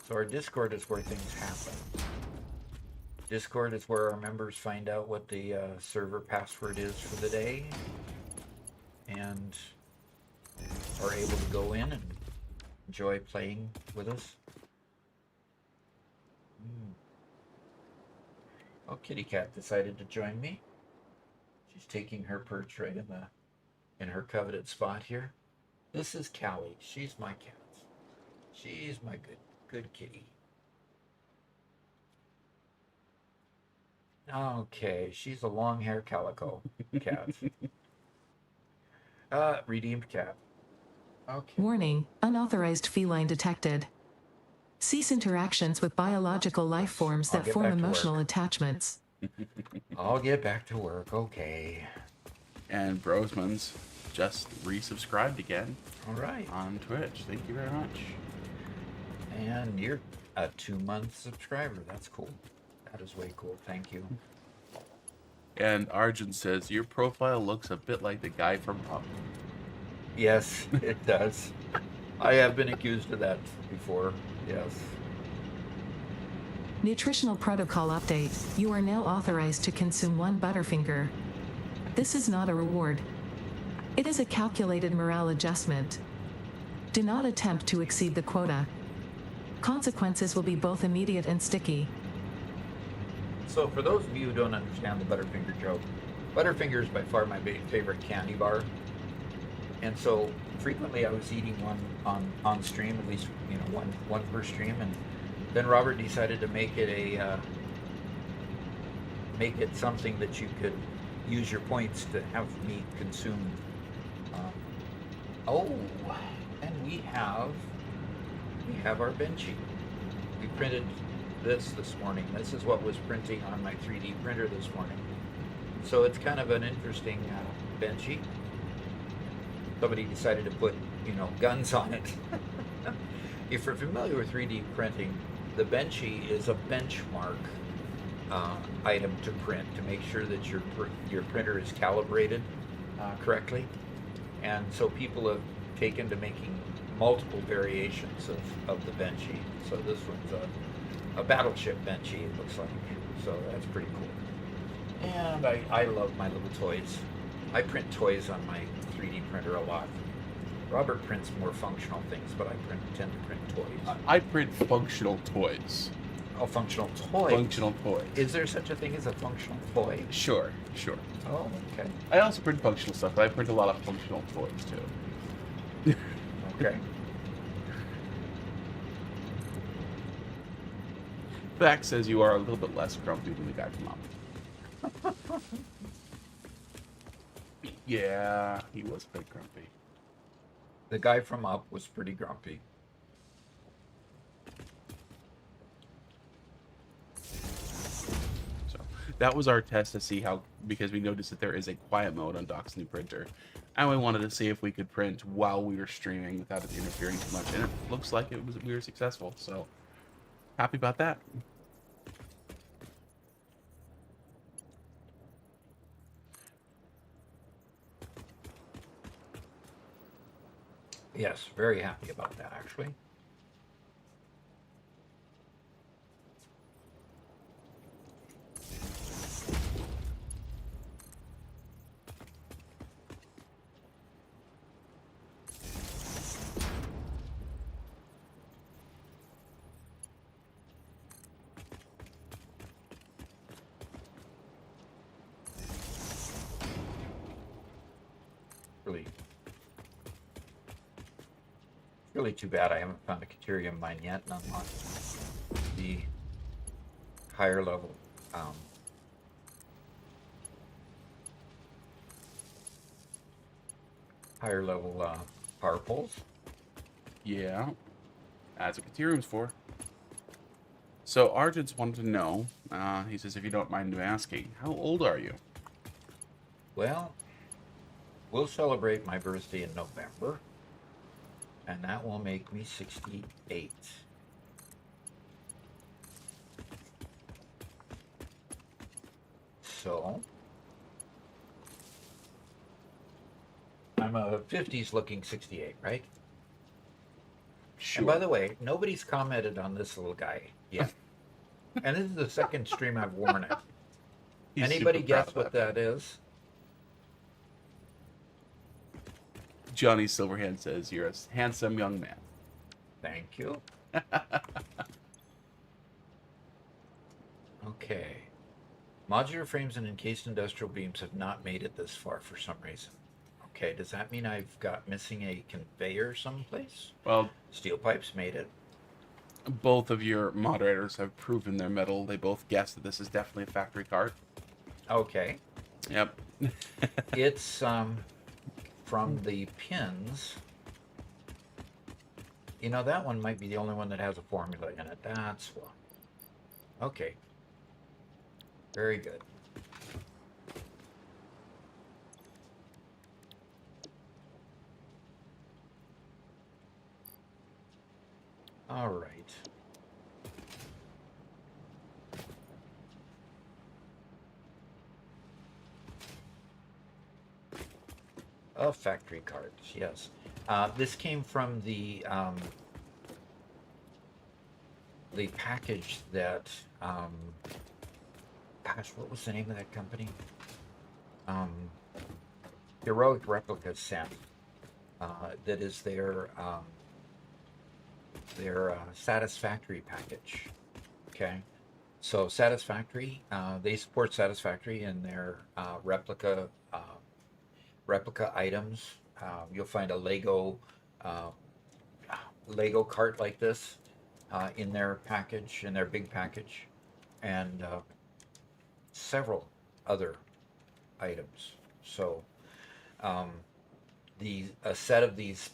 So our Discord is where things happen. Discord is where our members find out what the server password is for the day and are able to go in and enjoy playing with us. Oh, Kitty Cat decided to join me. She's taking her perch right in her coveted spot here. This is Callie. She's my cat. She's my good kitty. Okay, she's a long hair calico cat. Redeemed cat. Okay. Warning, unauthorized feline detected. Cease interactions with biological life forms I'll that get form back to emotional work. attachments. I'll get back to work. Okay. And Brosman's just resubscribed again All right. on Twitch. Thank you very much. And you're a 2-month subscriber. That's cool. That is way cool. Thank you. And Arjun says, your profile looks a bit like the guy from Up. Yes, it does. I have been accused of that before. Yes. Nutritional protocol update. You are now authorized to consume 1 Butterfinger. This is not a reward. It is a calculated morale adjustment. Do not attempt to exceed the quota. Consequences will be both immediate and sticky. So for those of you who don't understand the Butterfinger joke, Butterfinger is by far my favorite candy bar. And so frequently I was eating one on stream, at least one per stream, and then Robert decided to make it something that you could use your points to have meat consumed. Um, oh, and we have our benchy. We printed this morning. This is what was printing on my 3D printer this morning. So it's kind of an interesting benchy. Somebody decided to put, guns on it. If you're familiar with 3D printing, the benchy is a benchmark item to print to make sure that your printer is calibrated correctly. And so people have taken to making multiple variations of the benchy. So this one's a battleship benchy, it looks like. So that's pretty cool. And I love my little toys. I print toys on my 3D printer a lot. Robert prints more functional things, but I tend to print toys. I print functional toys. Oh, functional toys. Functional toys. Is there such a thing as a functional toy? Sure. Oh, okay. I also print functional stuff, but I print a lot of functional toys too. Okay. Fact says you are a little bit less grumpy than the guy from Up. Yeah, he was pretty grumpy. The guy from Up was pretty grumpy. So that was our test to see how, because we noticed that there is a quiet mode on Doc's new printer, and we wanted to see if we could print while we were streaming without it interfering too much, and it looks like we were successful. So happy about that. Yes, very happy about that, actually. Really too bad I haven't found a Caterium mine yet and unlocked the higher level power poles. Yeah, that's what Caterium's for. So Argent's wanted to know, he says, if you don't mind me asking, how old are you? Well, we'll celebrate my birthday in November, and that will make me 68. So, I'm a 50s looking 68, right? Sure. And by the way, nobody's commented on this little guy yet. And this is the second stream I've worn it. He's Anybody super proud guess of what that is? Johnny Silverhand says, you're a handsome young man. Thank you. Okay. Modular frames and encased industrial beams have not made it this far for some reason. Okay, does that mean I've got missing a conveyor someplace? Well, Steel pipes made it. both of your moderators have proven their mettle. They both guessed that this is definitely a factory card. Okay. Yep. It's from the pins. You know, that one might be the only one that has a formula in it. That's one. Okay. Very good. All right. Factory cards, yes. This came from the package that, gosh, what was the name of that company? Heroic Replica sent. That is their Satisfactory package. Okay, so Satisfactory, they support Satisfactory in their replica items. You'll find a Lego cart like this in their package, in their big package, and several other items. So a set of these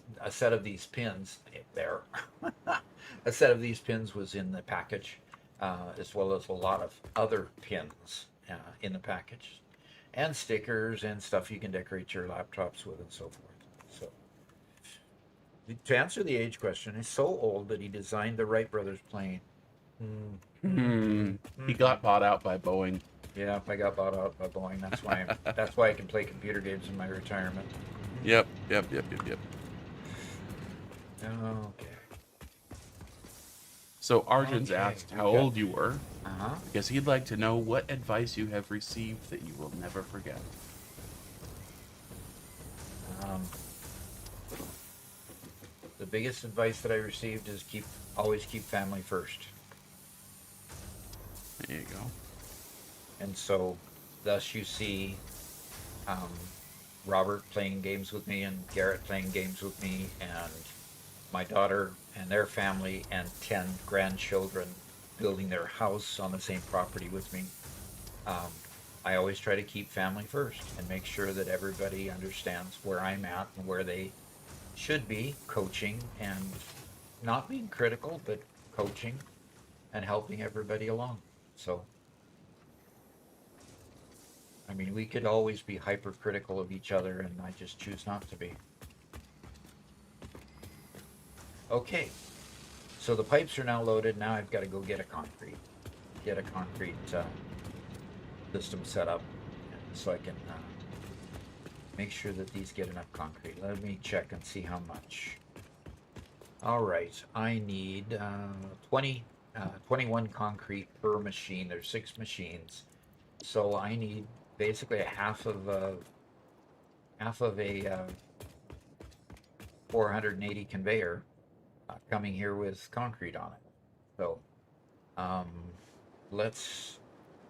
pins there a set of these pins was in the package, as well as a lot of other pins in the package, and stickers and stuff you can decorate your laptops with and so forth. So to answer the age question, he's so old that he designed the Wright brothers plane. He got bought out by Boeing. Yeah, I got bought out by Boeing. That's why I can play computer games in my retirement. Yep. Okay. So Arjun's Okay, asked we how got- old you were, Uh-huh. because he'd like to know what advice you have received that you will never forget. The biggest advice that I received is always keep family first. There you go. And so, thus you see Robert playing games with me and Garrett playing games with me and my daughter and their family and 10 grandchildren building their house on the same property with me. I always try to keep family first and make sure that everybody understands where I'm at and where they should be, coaching and not being critical, but coaching and helping everybody along. So, I mean, we could always be hypercritical of each other, and I just choose not to be. Okay, so the pipes are now loaded. Now I've got to go get a concrete system set up so I can make sure that these get enough concrete. Let me check and see how much. All right, I need 21 concrete per machine. There's 6 machines, so I need basically a half of a 480 conveyor coming here with concrete on it. So let's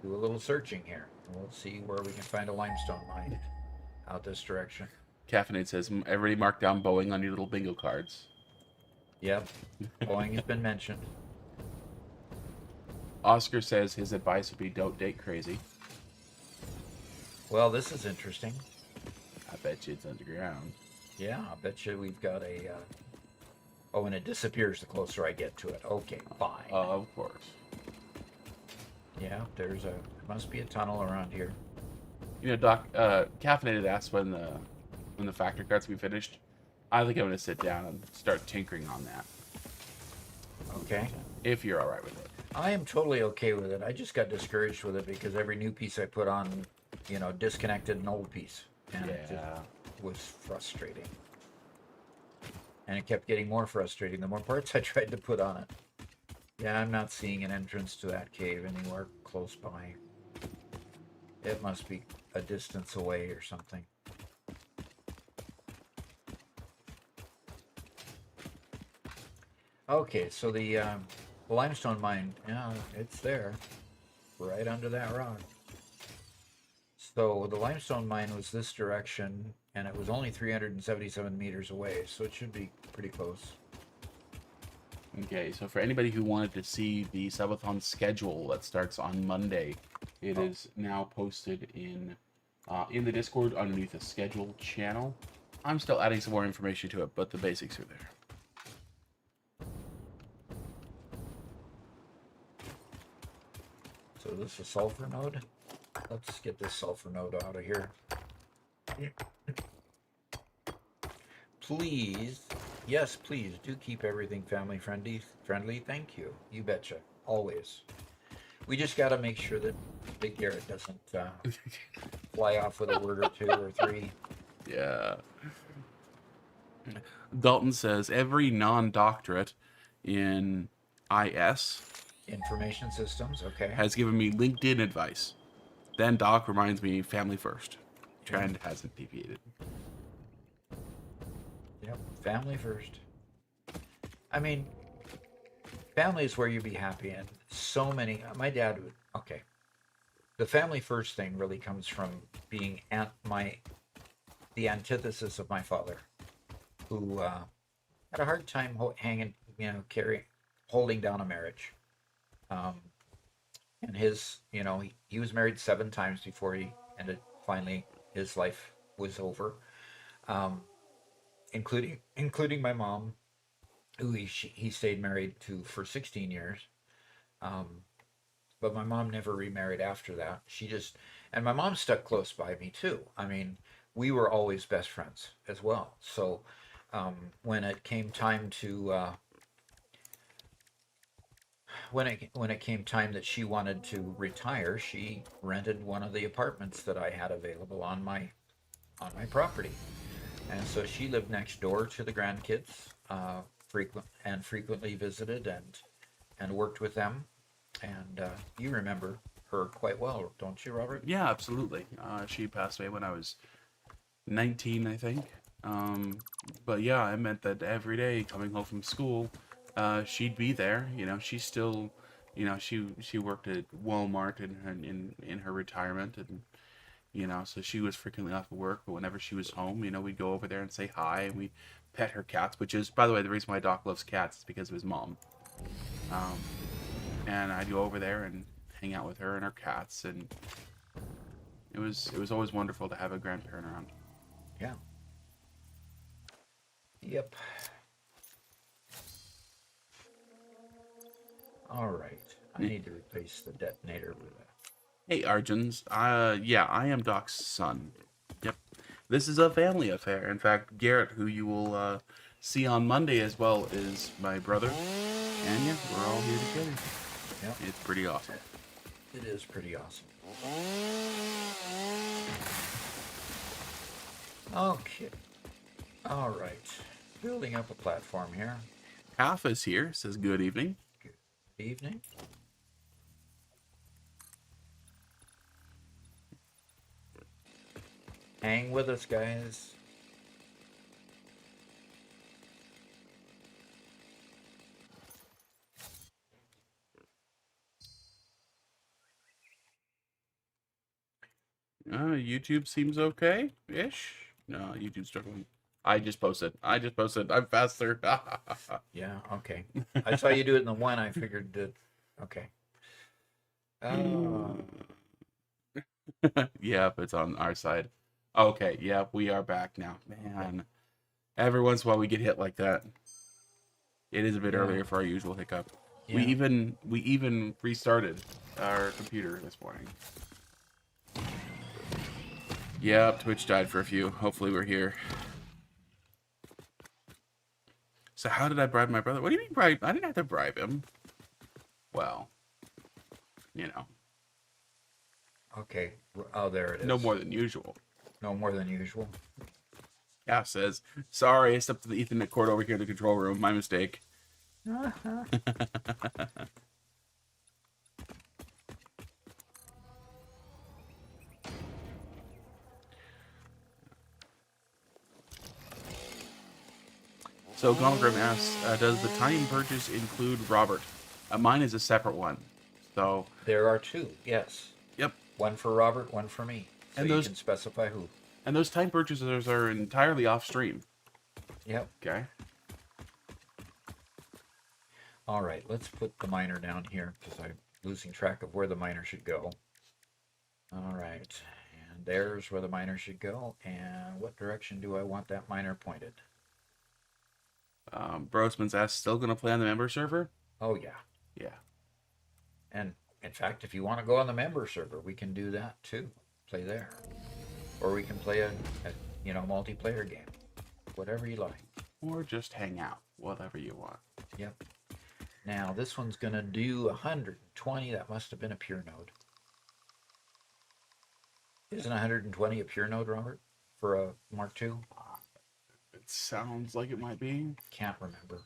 do a little searching here. We'll see where we can find a limestone mine out this direction. Caffeinate says, everybody mark down Boeing on your little bingo cards. Yep, Boeing has been mentioned. Oscar says his advice would be don't date crazy. Well, this is interesting. I bet you it's underground. Yeah, I bet you we've got a... Oh, and it disappears the closer I get to it. Okay, fine. Of course. Yeah, there must be a tunnel around here. You know, Doc, Caffeinated asked when the factory carts will be finished. I think I'm going to sit down and start tinkering on that. Okay. If you're all right with it. I am totally okay with it. I just got discouraged with it because every new piece I put on, disconnected an old piece. And it just was frustrating. And it kept getting more frustrating the more parts I tried to put on it. Yeah, I'm not seeing an entrance to that cave anywhere close by. It must be a distance away or something. Okay, so the limestone mine, yeah, it's there, right under that rock. So the limestone mine was this direction, and it was only 377 meters away, so it should be pretty close. Okay, so for anybody who wanted to see the subathon schedule that starts on Monday, it is now posted in the Discord underneath the schedule channel. I'm still adding some more information to it, but the basics are there. So this is a sulfur node. Let's get this sulfur node out of here. Please, yes, please do keep everything family friendly. Thank you. You betcha. Always. We just got to make sure that Big Garrett doesn't fly off with a word or 2 or 3. Yeah. Dalton says every non-doctorate in IS Information systems, okay. has given me LinkedIn advice. Then Doc reminds me family first. Trend hasn't deviated. Yep, family first. I mean, family is where you be happy, and so many. My dad would. Okay, the family first thing really comes from being the antithesis of my father, who had a hard time holding down a marriage. And his, he was married 7 times before he ended finally his life was over, um, including my mom, who he stayed married to for 16 years. Um, but my mom never remarried after that. And my mom stuck close by me too. I mean, we were always best friends as well. So when it came time to when it came time that she wanted to retire, she rented one of the apartments that I had available on my property, and so she lived next door to the grandkids, frequently visited and worked with them. And you remember her quite well, don't you, Robert? Yeah, absolutely. She passed away when I was 19, I think. But yeah, I meant that every day coming home from school, she'd be there. You know, she still, you know, she worked at Walmart in her retirement, and you know, so she was frequently off of work. But whenever she was home, you know, we'd go over there and say hi, and we pet her cats, which is, by the way, the reason why Doc loves cats is because of his mom. Um, and I'd go over there and hang out with her and her cats, and it was always wonderful to have a grandparent around. Yeah. Yep. All right. I need to replace the detonator with that. Hey, Arjuns. Yeah, I am Doc's son. Yep. This is a family affair. In fact, Garrett, who you will see on Monday as well, is my brother. And yeah, we're all here together. Yep. It's pretty awesome. It is pretty awesome. Okay. All right. Building up a platform here. Half is here, says good evening. Good evening. Hang with us, guys. YouTube seems okay-ish. No, YouTube's struggling. I just posted. I'm faster. Yeah, okay. I saw you do it in the one. I figured that. Okay. Yep, it's on our side. Okay, yep, we are back now. Man, every once in a while we get hit like that. It is a bit earlier for our usual hiccup. Yeah. We even restarted our computer this morning. Yep, Twitch died for a few. Hopefully we're here. So how did I bribe my brother? What do you mean bribe? I didn't have to bribe him. Well, you know. Okay. Oh, there it is. No more than usual. No more than usual. Yeah, says, sorry, I stepped to the Ethernet cord over here in the control room. My mistake. So Gongrim asks, does the time purchase include Robert? Mine is a separate one. So There are two, yes. yep. One for Robert, one for me. So And you those- can specify who. And those time purchases are entirely off stream. Yep. Okay. All right, let's put the miner down here because I'm losing track of where the miner should go. All right, and there's where the miner should go. And what direction do I want that miner pointed? Brosman's asked, still going to play on the member server? Oh, yeah. Yeah. And in fact, if you want to go on the member server, we can do that too. Play there. Or we can play a multiplayer game. Whatever you like. Or just hang out. Whatever you want. Yep. Now, this one's going to do 120. That must have been a pure node. Isn't 120 a pure node, Robert? For a Mark II? It sounds like it might be. Can't remember.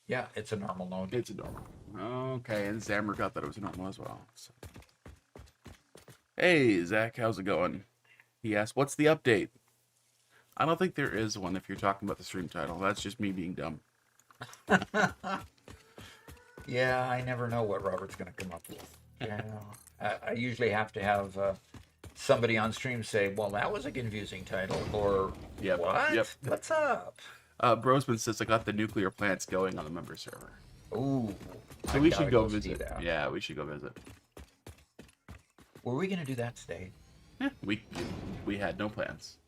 Yeah, it's a normal node. It's a normal. Okay, and Zammer got that it was a normal as well. So. Hey, Zach, how's it going? He asked, what's the update? I don't think there is one if you're talking about the stream title. That's just me being dumb. Yeah, I never know what Robert's going to come up with. Yeah, I usually have to have somebody on stream say, well, that was a confusing title, or Yep, what? yep. What's up? Brosman says I got the nuclear plants going on the member server. Ooh, So I we gotta should go see visit. that. Yeah, we should go visit. Were we gonna do that today? Yeah, we had no plans.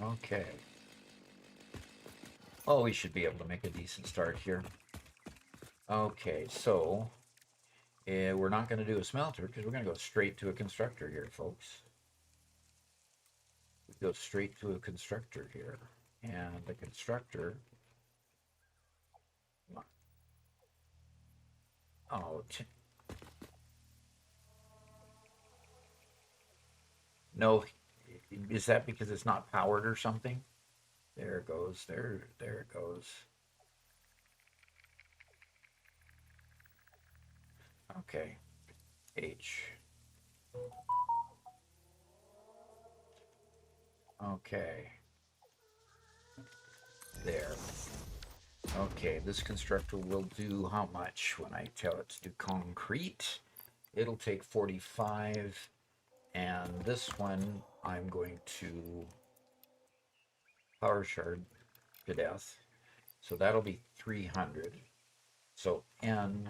Okay. Oh, we should be able to make a decent start here. Okay, so we're not going to do a smelter because we're going to go straight to a constructor here, folks. We go straight to a constructor here, and the constructor. Oh, no, is that because it's not powered or something? There it goes. There it goes. Okay. H. Okay. There. Okay, this constructor will do how much when I tell it to do concrete? It'll take 45, and this one I'm going to power shard to death. So that'll be 300. So N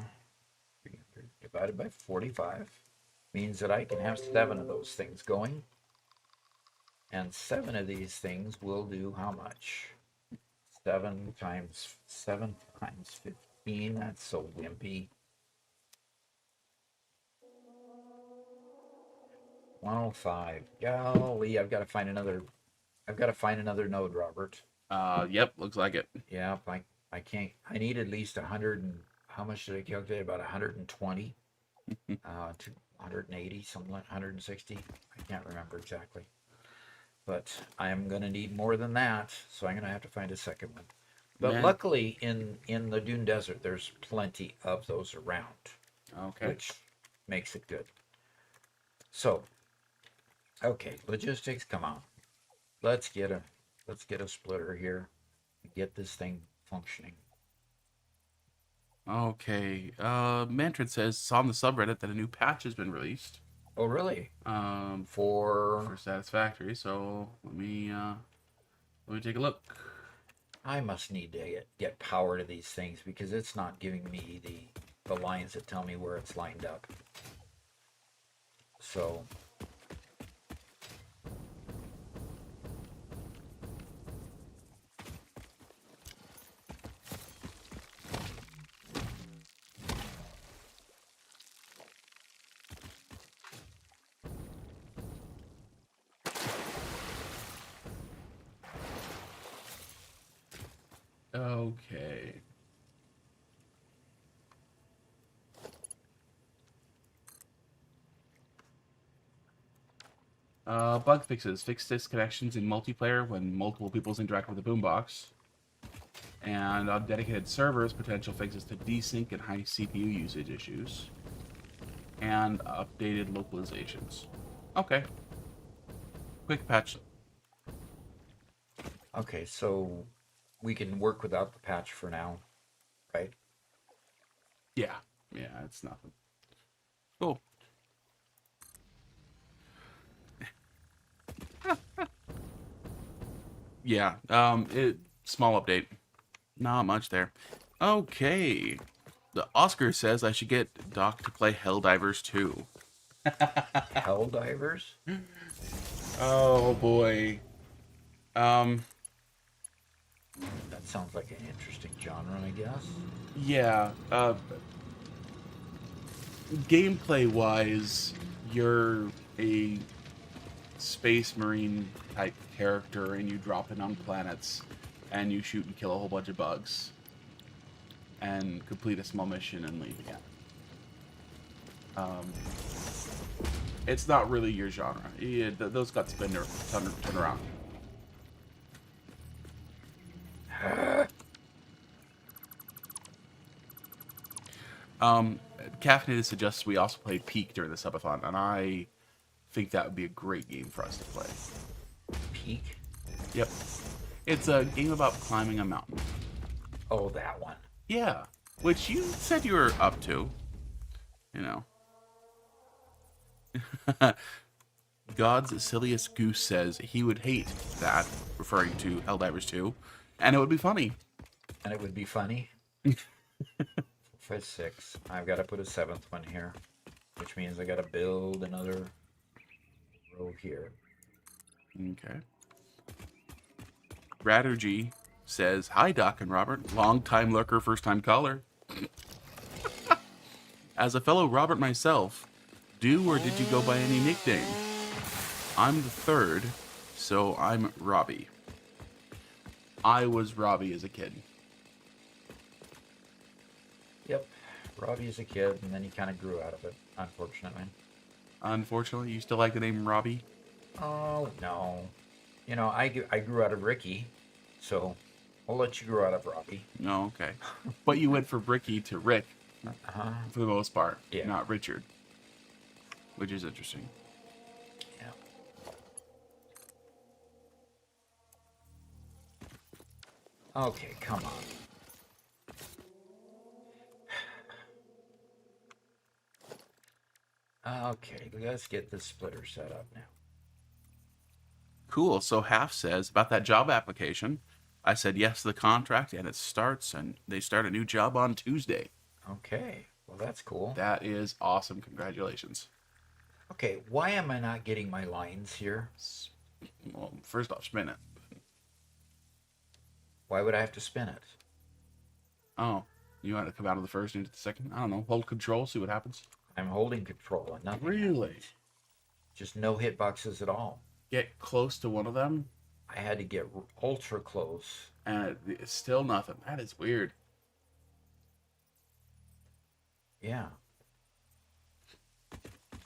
300 divided by 45 means that I can have 7 of those things going. And 7 of these things will do how much? 7 times 15. That's so wimpy. 105. Golly, I've got to find another node, Robert. Yep, looks like it. Yeah, I can't. I need at least 100 and how much did I calculate? About 120 to 180, something like 160. I can't remember exactly. But I'm going to need more than that, so I'm going to have to find a second one. But luckily, in the Dune Desert, there's plenty of those around. Okay. Which makes it good. So, okay, logistics, come on. Let's get a splitter here and get this thing functioning. Okay. Mantrid says it's on the subreddit that a new patch has been released. Oh, really? For Satisfactory. So let me take a look. I must need to get power to these things because it's not giving me the lines that tell me where it's lined up. So Okay. Bug fixes. Fix disconnections in multiplayer when multiple people interact with the boombox. And on dedicated servers, potential fixes to desync and high CPU usage issues. And updated localizations. Okay. Quick patch. okay, so we can work without the patch for now, right? Yeah. Yeah, it's nothing. Cool. Yeah, small update. Not much there. Okay. The Oscar says I should get Doc to play Helldivers 2. Helldivers? Oh boy. That sounds like an interesting genre, I guess. Yeah, gameplay wise, you're a space marine type character and you drop in on planets and you shoot and kill a whole bunch of bugs and complete a small mission and leave again. It's not really your genre. Those got to turn around. Caffeinated suggests we also play Peak during the subathon, and I think that would be a great game for us to play. Peak? Yep. It's a game about climbing a mountain. Oh, that one. Yeah. Which you said you were up to. You know. God's silliest goose says he would hate that, referring to Helldivers 2, and it would be funny. And it would be funny. For 6. I've got to put a 7th one here, which means I got to build another row here. Okay. Rattergy says, "Hi, Doc and Robert. Long-time lurker, first-time caller. As a fellow Robert myself, do or did you go by any nickname? I'm the third, so I'm Robbie. I was Robbie as a kid." Yep. Robbie as a kid, and then he kind of grew out of it, unfortunately. Unfortunately, you still like the name Robbie? Oh, no. You know, I grew out of Ricky, so I'll let you grow out of Robbie. No, okay. But you went from Ricky to Rick, for the most part, Yeah. not Richard. Which is interesting. Yeah. Okay, come on. Okay, let's get this splitter set up now. Cool. So Half says, about that job application, I said yes to the contract, and it starts, and they start a new job on Tuesday. Okay, well that's cool. That is awesome. Congratulations. Okay, why am I not getting my lines here? Well, first off, spin it. Why would I have to spin it? Oh, you want to come out of the first into the second? I don't know. Hold control, see what happens. I'm holding control and nothing. Really? Just no hitboxes at all. Get close to one of them, I had to get ultra close. and it's still nothing. That is weird. Yeah.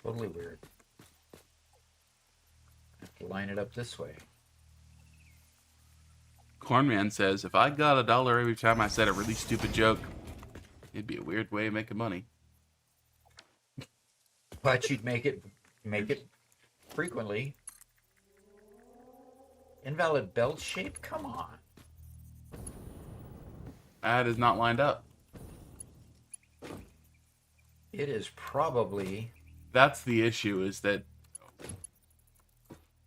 Totally weird. I have to line it up this way. Cornman says, if I got $1 every time I said a really stupid joke, it'd be a weird way of making money. But you'd make it frequently. Invalid belt shape? Come on. That is not lined up. It is probably... That's the issue, is that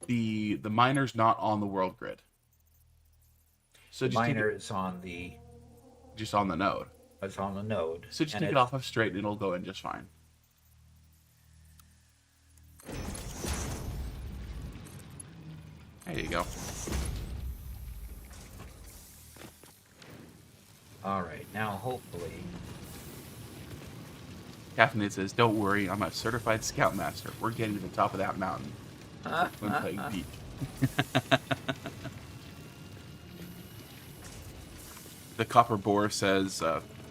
the miner's not on the world grid. So The miner is on the... just on the node. It's on the node. So just and take it it's- off of straight and it'll go in just fine. There you go. Alright, now hopefully... Caffeinated says, don't worry, I'm a certified scoutmaster. We're getting to the top of that mountain when playing Peak. The Copper Boar says,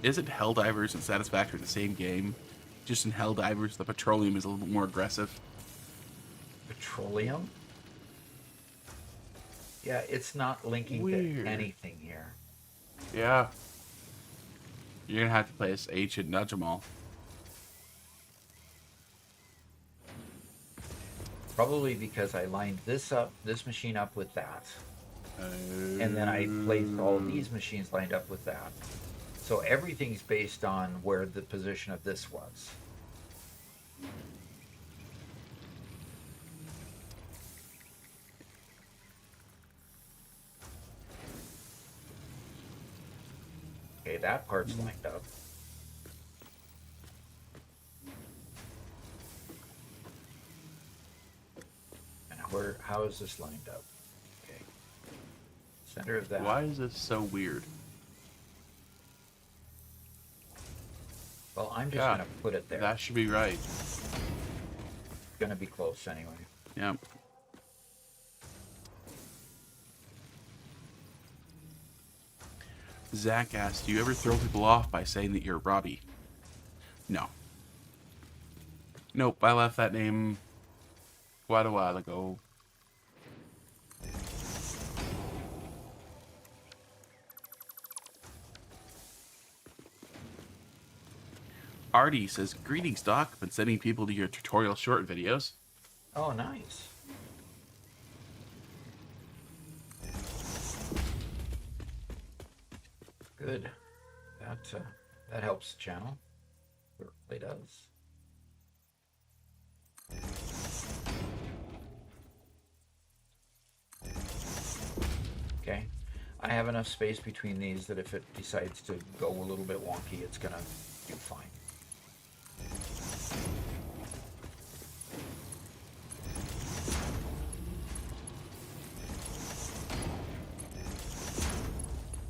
isn't Helldivers and Satisfactory the same game? Just in Helldivers, the petroleum is a little bit more aggressive. Petroleum? Yeah, it's not linking Weird. to anything here. Yeah. You're going to have to play as H and nudge them all. Probably because I lined this machine up with that. And then I placed all these machines lined up with that. So everything's based on where the position of this was. Okay, that part's lined up. And how is this lined up? Okay. Center of that. Why is this so weird? Well, I'm just Yeah, gonna put it there. That should be right. It's gonna be close anyway. Yep. Zach asked, do you ever throw people off by saying that you're Robbie? No. Nope, I left that name quite a while ago. Artie says, "Greetings, Doc. Been sending people to your tutorial short videos." Oh, nice. Good. That helps the channel. It really does. Okay. I have enough space between these that if it decides to go a little bit wonky, it's gonna do fine.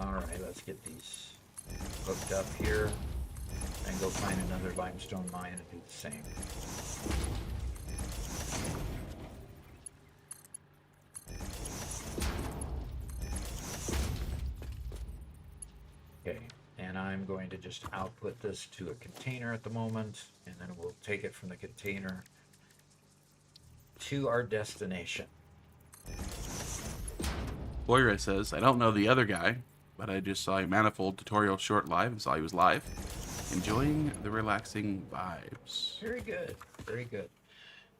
Alright, let's get these hooked up here and go find another limestone mine and do the same. Okay, and I'm going to just output this to a container at the moment, and then we'll take it from the container to our destination. Moira says, "I don't know the other guy, but I just saw a Manifold tutorial short live and saw he was live. Enjoying the relaxing vibes." Very good, very good.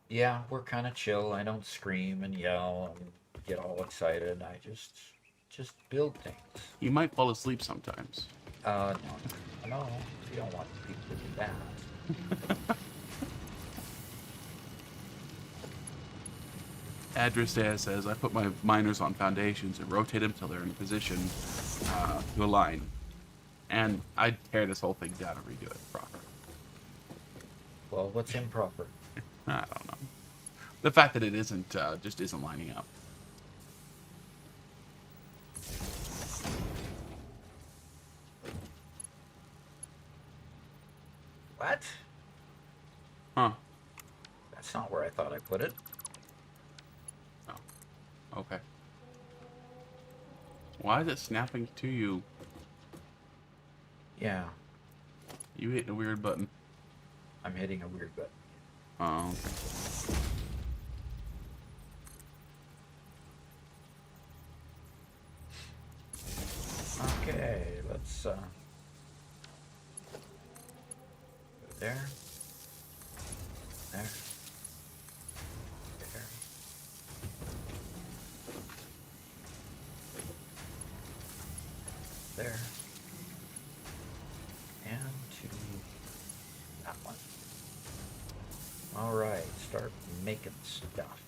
Yeah, we're kind of chill. I don't scream and yell and get all excited. I just build things. You might fall asleep sometimes. No, you don't want people to do that. Adrestea says, "I put my miners on foundations and rotate them till they're in position to align. And I'd tear this whole thing down and redo it proper." Well, what's improper? I don't know. The fact that it isn't, just isn't lining up. What? Huh. That's not where I thought I put it. Oh. Okay. Why is it snapping to you? Yeah, You hitting a weird button. I'm hitting a weird button. Oh. Okay, let's go there. There. There. There. And to that one. Alright, start making stuff.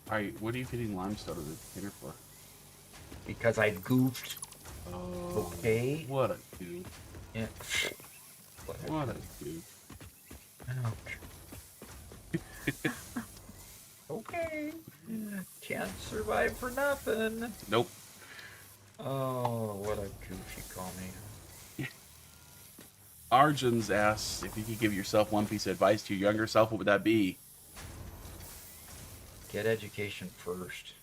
Alright, what are you feeding limestone to the container for? Because I goofed. Oh, Okay. what a goof. Yeah. What a goof. Okay. Can't survive for nothing. Nope. Oh, what a goof you call me. Arjun's asks if you could give yourself one piece of advice to your younger self, what would that be? Get education first.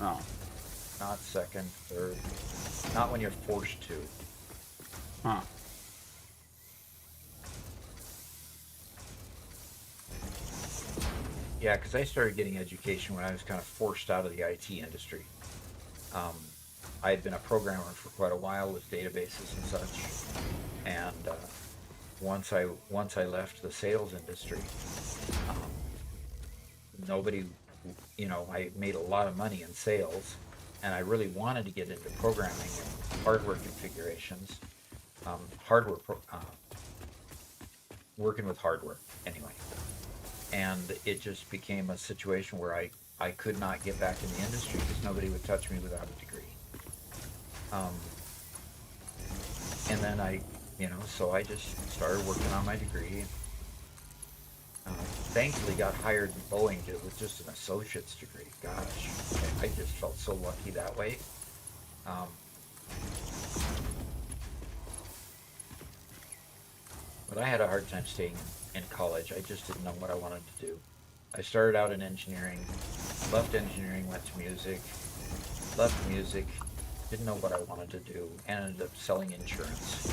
Oh. Not second, third. Not when you're forced to. Huh. Yeah, because I started getting education when I was kind of forced out of the IT industry. I had been a programmer for quite a while with databases and such, and once I left the sales industry, nobody, I made a lot of money in sales, and I really wanted to get into programming and hardware configurations, working with hardware anyway. And it just became a situation where I could not get back in the industry because nobody would touch me without a degree. And then so I just started working on my degree. Thankfully got hired in Boeing with just an associate's degree. Gosh, I just felt so lucky that way. But I had a hard time staying in college. I just didn't know what I wanted to do. I started out in engineering, left engineering, went to music, left music, didn't know what I wanted to do, and ended up selling insurance.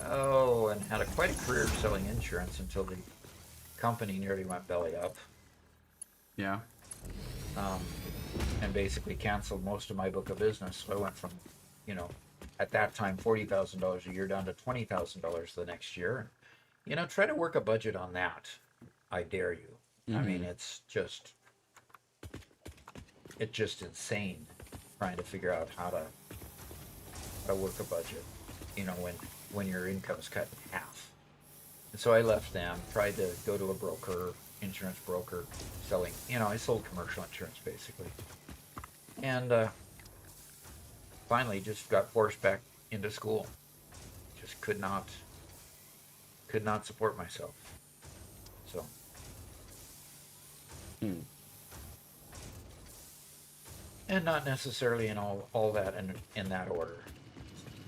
Oh, and had quite a career selling insurance until the company nearly went belly up. Yeah. And basically canceled most of my book of business. So I went from, at that time $40,000 a year down to $20,000 the next year. You know, try to work a budget on that. I dare you. I mean, it's just insane trying to figure out how to work a budget. You know, when your income's cut in half. And so I left them, tried to go to a broker, insurance broker, selling. You know, I sold commercial insurance basically, and finally just got forced back into school. Just could not support myself. So. And not necessarily in all that in that order.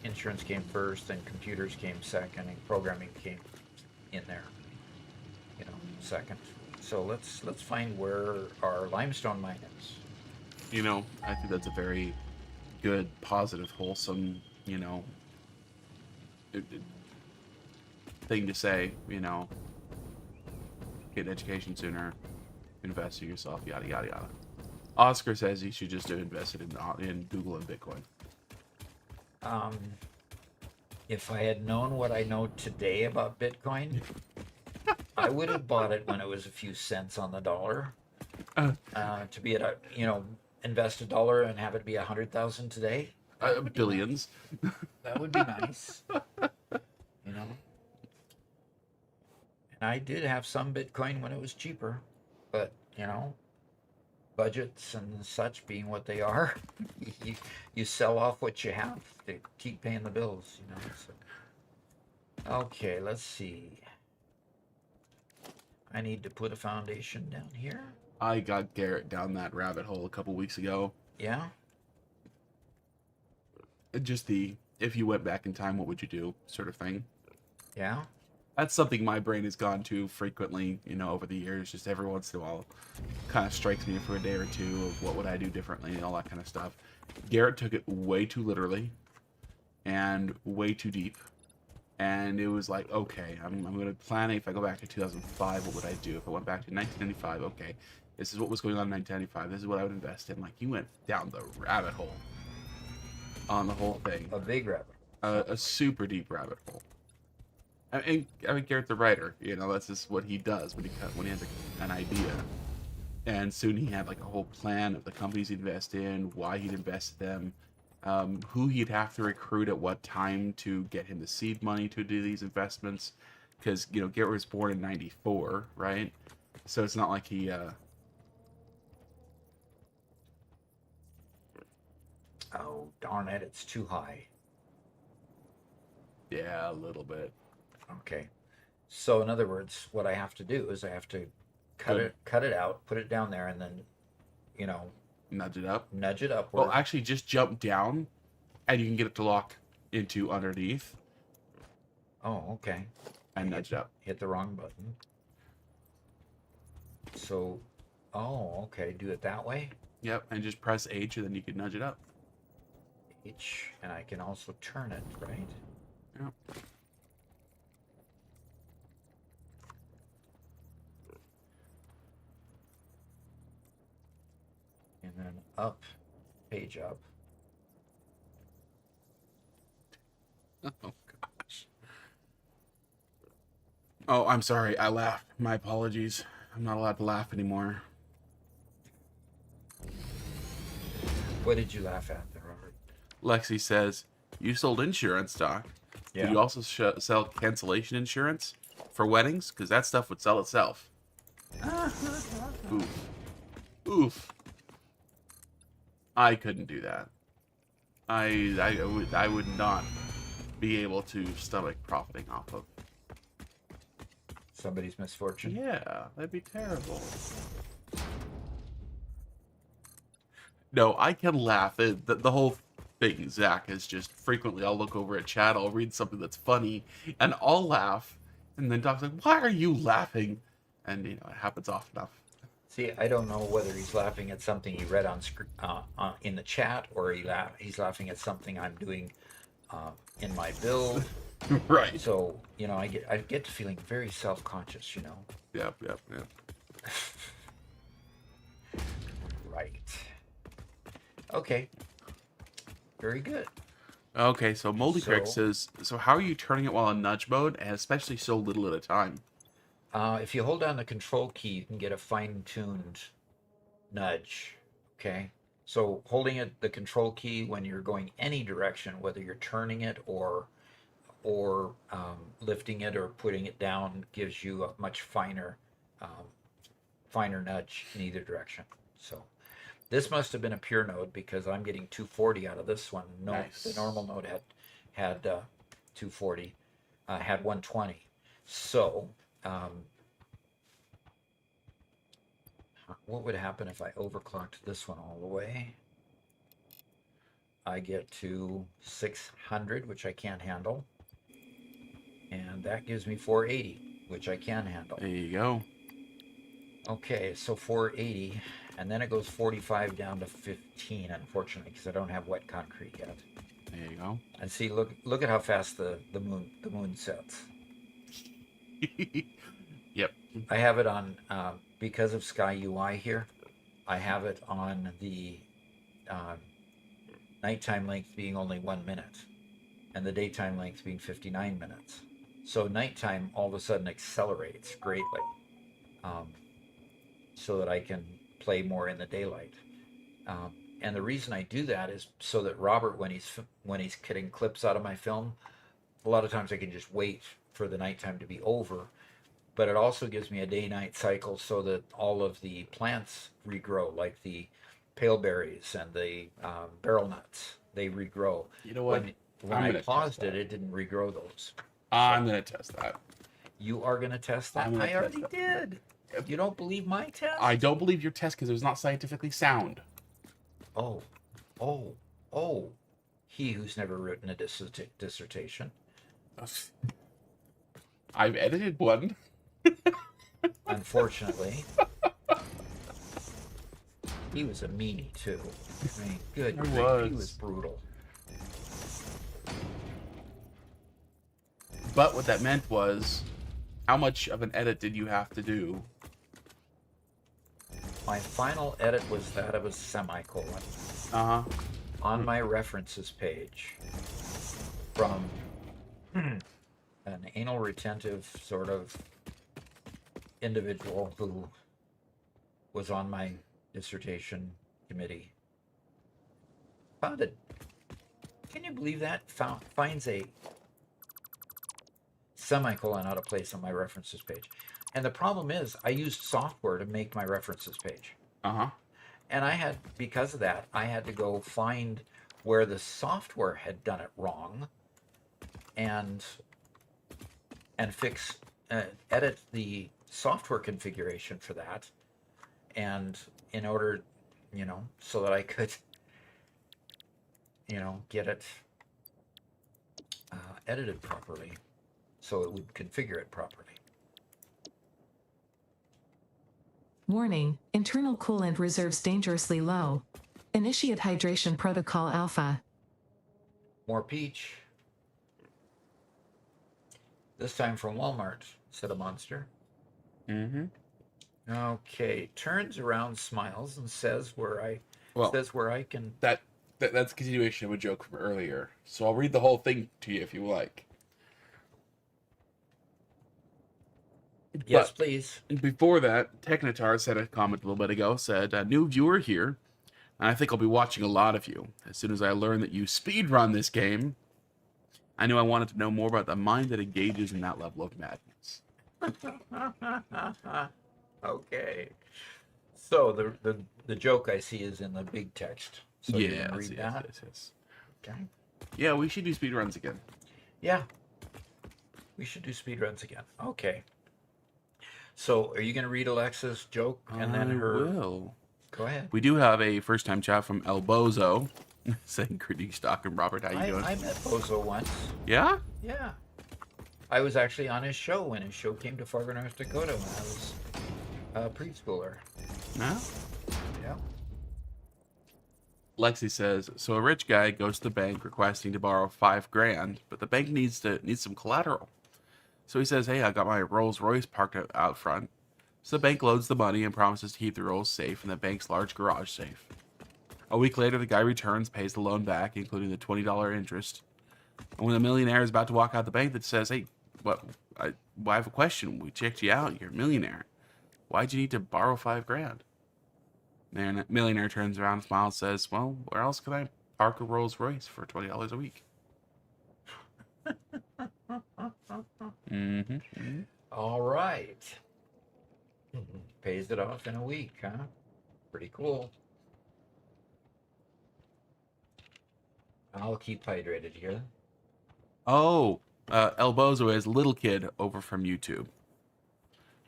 Insurance came first, then computers came second, and programming came in there, you know, second. So let's find where our limestone mine is. You know, I think that's a very good, positive, wholesome, you know, thing to say. You know, get an education sooner, invest in yourself, yada yada yada. Oscar says he should just invest it in Google and Bitcoin. If I had known what I know today about Bitcoin, I would have bought it when it was a few cents on the dollar. To be at a, you know, invest $1 and have it be 100,000 today. Billions. Nice. That would be nice. You know. And I did have some Bitcoin when it was cheaper, but you know, budgets and such being what they are, you sell off what you have to keep paying the bills, you know. So. Okay, let's see. I need to put a foundation down here. I got Garrett down that rabbit hole a couple weeks ago. Yeah? Just the, if you went back in time, what would you do sort of thing. Yeah? That's something my brain has gone to frequently, you know, over the years. Just every once in a while, kind of strikes me for a day or two of what would I do differently and all that kind of stuff. Garrett took it way too literally and way too deep. And it was like, okay, I'm going to plan. If I go back to 2005, what would I do? If I went back to 1995, okay, this is what was going on in 1995. This is what I would invest in. Like, you went down the rabbit hole on the whole thing. A big rabbit hole. A super deep rabbit hole. I mean, Garrett the writer, you know, that's just what he does when he has an idea. And soon he had like a whole plan of the companies he'd invest in, why he'd invest in them, who he'd have to recruit at what time to get him the seed money to do these investments. Because, you know, Garrett was born in 94, right? So it's not like he... Oh, darn it, it's too high. Yeah, a little bit. Okay. So in other words, what I have to do is I have to cut it out, put it down there, and then, you know, nudge it up. Well, actually, just jump down, and you can get it to lock into underneath. Oh, okay. And nudge it up. Hit the wrong button. So, oh, okay. Do it that way. Yep, and just press H, and then you can nudge it up. H, and I can also turn it, right? Yep. And then up, page up. Oh, gosh. Oh, I'm sorry. I laughed. My apologies. I'm not allowed to laugh anymore. What did you laugh at there, Robert? Lexi says, you sold insurance, Doc. Yeah. Did you also sell cancellation insurance for weddings? Because that stuff would sell itself. Oof. Oof. I couldn't do that. I would not be able to stomach profiting off of somebody's misfortune. Yeah, that'd be terrible. No, I can laugh. The whole thing, Zach, is just frequently I'll look over at chat, I'll read something that's funny, and I'll laugh, and then Doc's like, "Why are you laughing?" And you know, it happens often enough. See, I don't know whether he's laughing at something he read on in the chat, or he's laughing at something I'm doing in my build. Right. So you know, I get to feeling very self-conscious. You know. Yep. Right. Okay. Very good. Okay, so Moldy Crick So says, so how are you turning it while in nudge mode, and especially so little at a time? if you hold down the control key, you can get a fine-tuned nudge. Okay. So holding the control key when you're going any direction, whether you're turning it or lifting it or putting it down, gives you a much finer nudge in either direction. So this must have been a pure node because I'm getting 240 out of this one. No, Nice. the normal node had 240, had 120. So what would happen if I overclocked this one all the way? I get to 600, which I can't handle. And that gives me 480, which I can handle. There you go. Okay, so 480, and then it goes 45 down to 15, unfortunately, because I don't have wet concrete yet. There you go. And see, look at how fast the moon sets. Yep. I have it on because of Sky UI here. I have it on the nighttime length being only 1 minute, and the daytime length being 59 minutes. So nighttime all of a sudden accelerates greatly, so that I can play more in the daylight. And the reason I do that is so that Robert, when he's cutting clips out of my film, a lot of times I can just wait for the nighttime to be over. But it also gives me a day-night cycle so that all of the plants regrow, like the pale berries and the barrel nuts. They regrow. You know what? When I paused it, it didn't regrow those. I'm going to test that. You are going to test that? I already did. You don't believe my test? I don't believe your test because it was not scientifically sound. Oh. He who's never written a dissertation. I've edited one. Unfortunately. He was a meanie, too. I mean, good grief, he was brutal. But what that meant was, how much of an edit did you have to do? My final edit was that of a semicolon on my references page from an anal retentive sort of individual who was on my dissertation committee. Found it. Can you believe that? Finds a semicolon out of place on my references page. And the problem is I used software to make my references page. And because of that, I had to go find where the software had done it wrong and fix, edit the software configuration for that. And in order, so that I could, get it edited properly, so it would configure it properly. Warning, internal coolant reserves dangerously low. Initiate hydration protocol alpha. More peach. This time from Walmart, said a monster. Okay, turns around, smiles, and says where I can. That's a continuation of a joke from earlier. So I'll read the whole thing to you if you like. Yes, please. Before that, Technotar said a comment a little bit ago, said, new viewer here, and I think I'll be watching a lot of you. As soon as I learned that you speedrun this game, I knew I wanted to know more about the mind that engages in that level of madness. Okay. So the joke I see is in the big text. So you can read that? Yes. Okay. Yeah, we should do speedruns again. Yeah. We should do speedruns again. Okay. So, are you going to read Alexa's joke and then her? I will. Go ahead. We do have a first-time chat from El Bozo saying, "Critique Stock and Robert, how you doing?" I met Bozo once. Yeah. Yeah. I was actually on his show when his show came to Fargo, North Dakota when I was a preschooler. No. Yeah. Lexi says, so a rich guy goes to the bank requesting to borrow $5,000, but the bank needs some collateral. So he says, hey, I got my Rolls Royce parked out front. So the bank loads the money and promises to keep the Rolls safe in the bank's large garage safe. A week later, the guy returns, pays the loan back, including the $20 interest. And when the millionaire is about to walk out the bank, that says, "Hey, what? I have a question. We checked you out. You're a millionaire. Why'd you need to borrow $5,000?" And the millionaire turns around, smiles, says, "Well, where else can I park a Rolls Royce for $20 a week?" All right. Pays it off in a week, huh? Pretty cool. I'll keep hydrated here. Oh, El Bozo is Little Kid over from YouTube.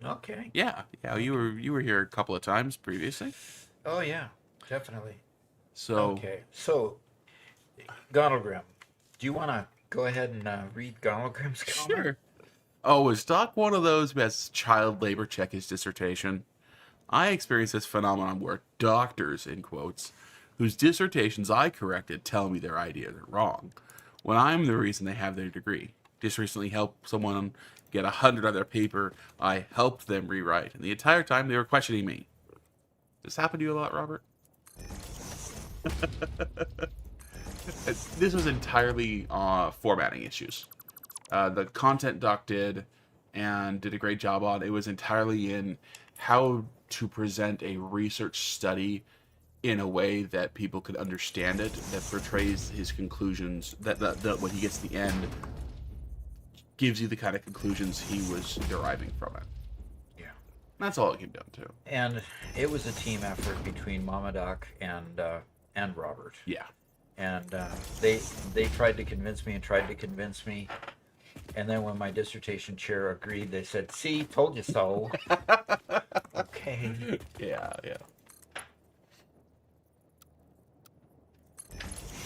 Okay. Yeah, you were here a couple of times previously. Oh yeah, definitely. So Okay. So, Gottlegram, do you want to go ahead and read Gottlegram's comment? sure. Oh, is Doc one of those who has child labor check his dissertation? I experienced this phenomenon where doctors, in quotes, whose dissertations I corrected tell me their ideas are wrong, when I'm the reason they have their degree. Just recently helped someone get 100 on their paper I helped them rewrite, and the entire time they were questioning me. Does this happen to you a lot, Robert? This was entirely formatting issues. The content Doc did and did a great job on. It was entirely in how to present a research study in a way that people could understand it, that portrays his conclusions, that when he gets to the end, gives you the kind of conclusions he was deriving from it. Yeah. That's all it came down to. And it was a team effort between Mama Doc and Robert. Yeah. And they tried to convince me, and then when my dissertation chair agreed, they said, "See, told you so." Okay. Yeah.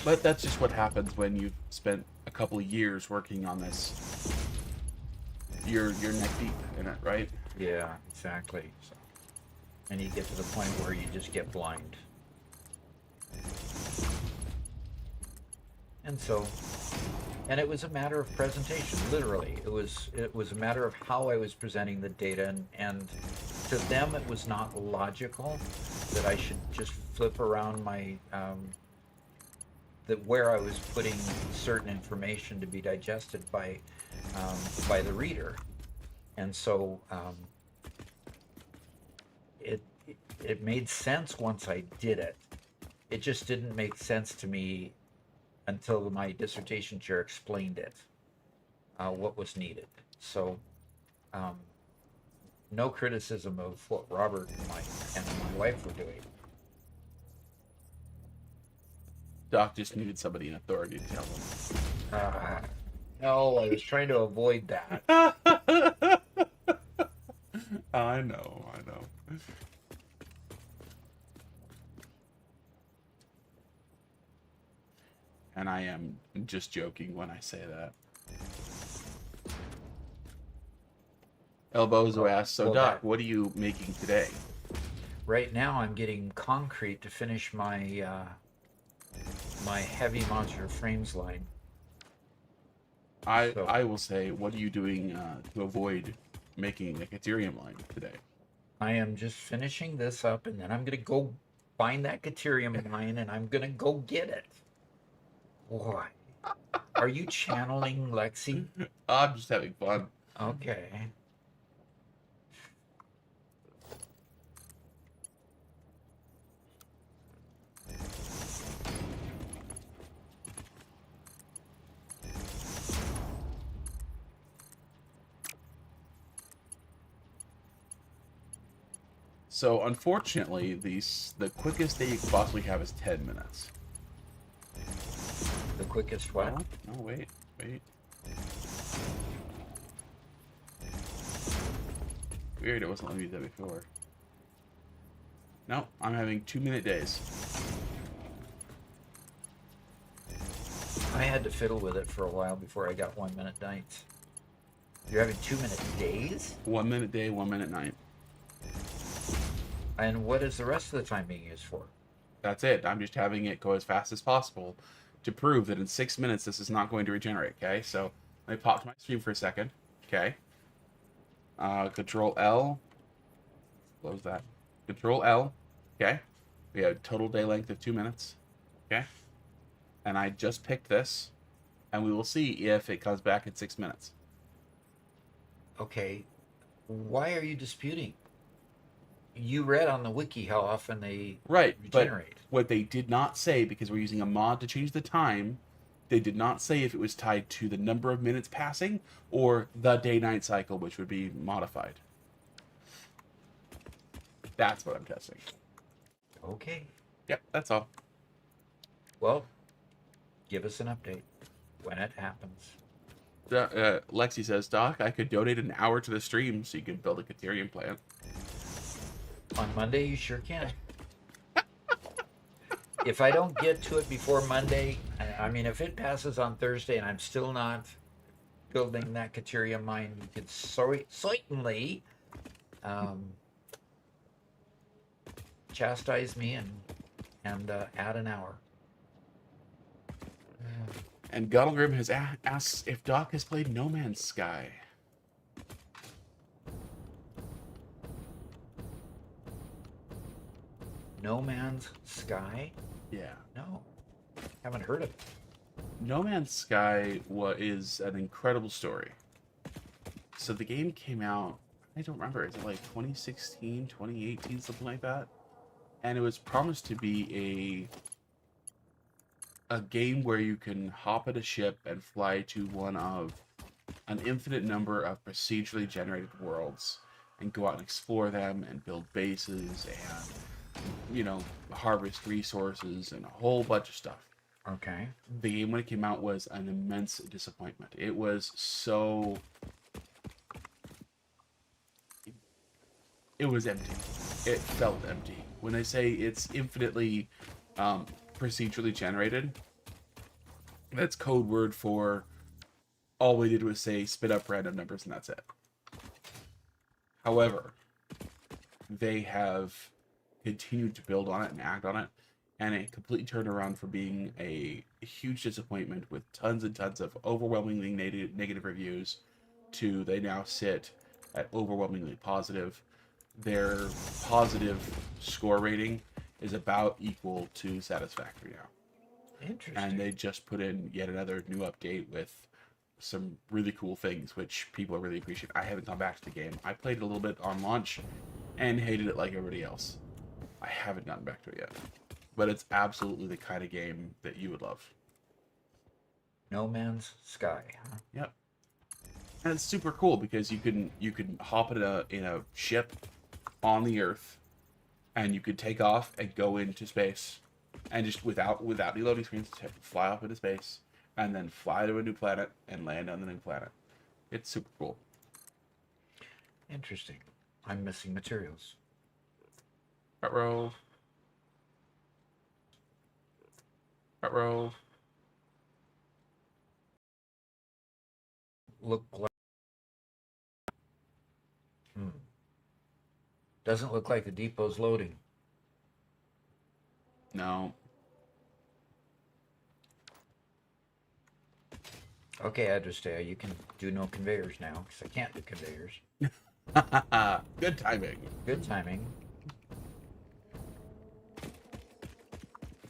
But that's just what happens when you've spent a couple of years working on this. You're neck deep in it, right? Yeah, exactly. And you get to the point where you just get blind. And it was a matter of presentation, literally. It was a matter of how I was presenting the data, and to them it was not logical that I should just flip around my that where I was putting certain information to be digested by the reader. And so it made sense once I did it. It just didn't make sense to me until my dissertation chair explained it, what was needed. So, no criticism of what Robert and my wife were doing. Doc just needed somebody in authority to tell him. No, I was trying to avoid that. I know. And I am just joking when I say that. El Bozo asks, "So Doc, what are you making today?" Right now, I'm getting concrete to finish my my heavy modular frames line. I will say, what are you doing to avoid making a Ethereum line today? I am just finishing this up, and then I'm gonna go find that Ethereum line, and I'm gonna go get it. Boy, are you channeling Lexi? I'm just having fun. Okay. So unfortunately, the quickest day you could possibly have is 10 minutes. The quickest what? No, wait. Weird, it wasn't letting me do that before. No, I'm having 2-minute days. I had to fiddle with it for a while before I got 1-minute nights. You're having 2-minute days? 1-minute day, 1-minute night. And what is the rest of the time being used for? That's it. I'm just having it go as fast as possible to prove that in 6 minutes this is not going to regenerate, okay? So let me pop to my stream for a second, okay? Control L. Close that. Control L, okay? We have a total day length of 2 minutes. Okay? And I just picked this, and we will see if it comes back in 6 minutes. Okay, why are you disputing? You read on the wiki how often they Right, regenerate. but what they did not say, because we're using a mod to change the time, they did not say if it was tied to the number of minutes passing or the day-night cycle, which would be modified. That's what I'm testing. Okay. Yep, that's all. Well, give us an update when it happens. Lexi says, Doc, I could donate an hour to the stream so you can build a Caterium plant. On Monday, you sure can. If I don't get to it before Monday, I mean, if it passes on Thursday and I'm still not building that Caterium mine, you could certainly chastise me and add an hour. And Guttlegrim has asked if Doc has played No Man's Sky. No Man's Sky? Yeah. No, haven't heard of it. No Man's Sky is an incredible story. So the game came out, I don't remember, is it like 2016, 2018, something like that? And it was promised to be a game where you can hop at a ship and fly to one of an infinite number of procedurally generated worlds and go out and explore them and build bases and, harvest resources and a whole bunch of stuff. Okay. The game, when it came out, was an immense disappointment. It was so... It was empty. It felt empty. When I say it's infinitely procedurally generated, that's code word for all we did was say spit up random numbers and that's it. However, they have continued to build on it and act on it, and it completely turned around from being a huge disappointment with tons and tons of overwhelmingly negative reviews to they now sit at overwhelmingly positive. Their positive score rating is about equal to Satisfactory now. Interesting. And they just put in yet another new update with some really cool things, which people really appreciate. I haven't gone back to the game. I played it a little bit on launch and hated it like everybody else. I haven't gotten back to it yet. But it's absolutely the kind of game that you would love. No Man's Sky, huh? Yep. And it's super cool because you can hop in a ship on the Earth, and you could take off and go into space, and just without any loading screens, fly off into space, and then fly to a new planet and land on the new planet. It's super cool. Interesting. I'm missing materials. Row. Look like... Doesn't look like the depot's loading. No. Okay, Adrustea, you can do no conveyors now, because I can't do conveyors. Good timing. Good timing.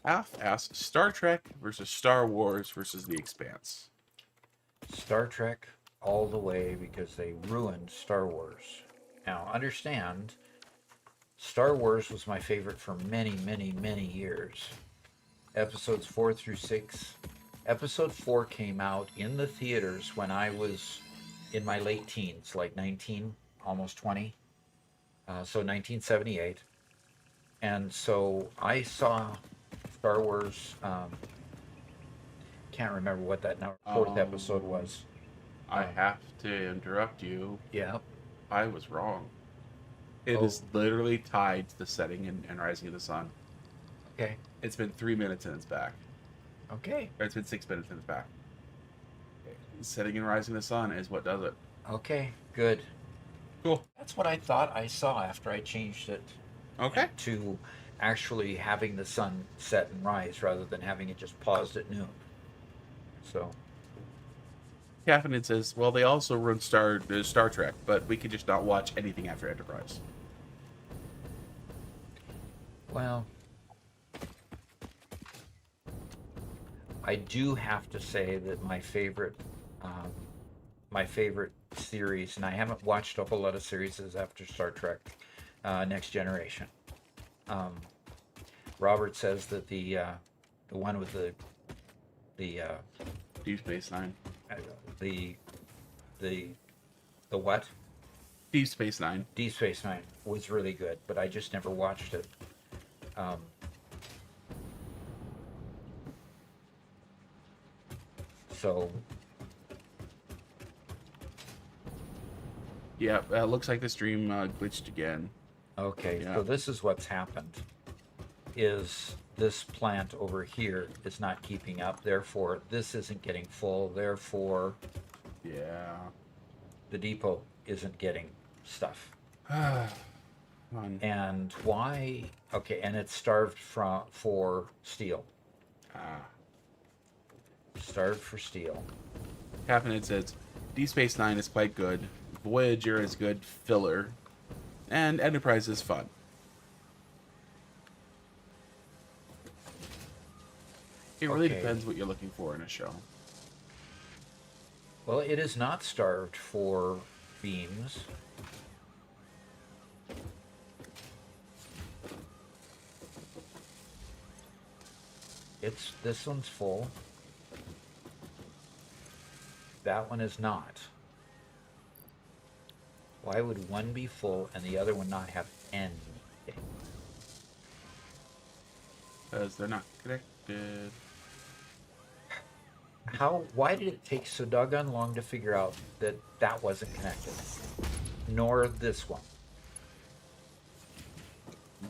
Half asks Star Trek versus Star Wars versus The Expanse. Star Trek all the way, because they ruined Star Wars. Now, understand, Star Wars was my favorite for many, many, many years. Episodes 4 through 6. Episode 4 came out in the theaters when I was in my late teens, like 19, almost 20. So 1978. And so I saw Star Wars, can't remember what that fourth episode was. I have to interrupt you. Yeah. I was wrong. It is literally tied to the setting and rising of the sun. Okay. It's been 3 minutes and it's back. Okay. Or it's been 6 minutes and it's back. Setting and rising of the sun is what does it. Okay, good. Cool. That's what I thought I saw after I changed it. Okay. To actually having the sun set and rise rather than having it just paused at noon. So. Caffeine says, well, they also run Star Trek, but we could just not watch anything after Enterprise. Well, I do have to say that um, my favorite series, and I haven't watched a whole lot of series after Star Trek, Next Generation. Um, Robert says that the one with the Deep Space Nine. the the the what? Deep Space Nine. Deep Space Nine was really good, but I just never watched it. Um, so Yeah, looks like the stream glitched again. okay, Yeah. so this is what's happened. Is this plant over here is not keeping up, therefore this isn't getting full, therefore Yeah. the depot isn't getting stuff. Fun. And why? Okay, and it's starved for steel. Ah. Starved for steel. Caffeinated says, Deep Space Nine is quite good. Voyager is good filler. And Enterprise is fun. It really Okay. depends what you're looking for in a show. Well, it is not starved for beams. This one's full. That one is not. Why would one be full and the other one not have anything? Because they're not connected. Why did it take so doggone long to figure out that that wasn't connected? Nor this one.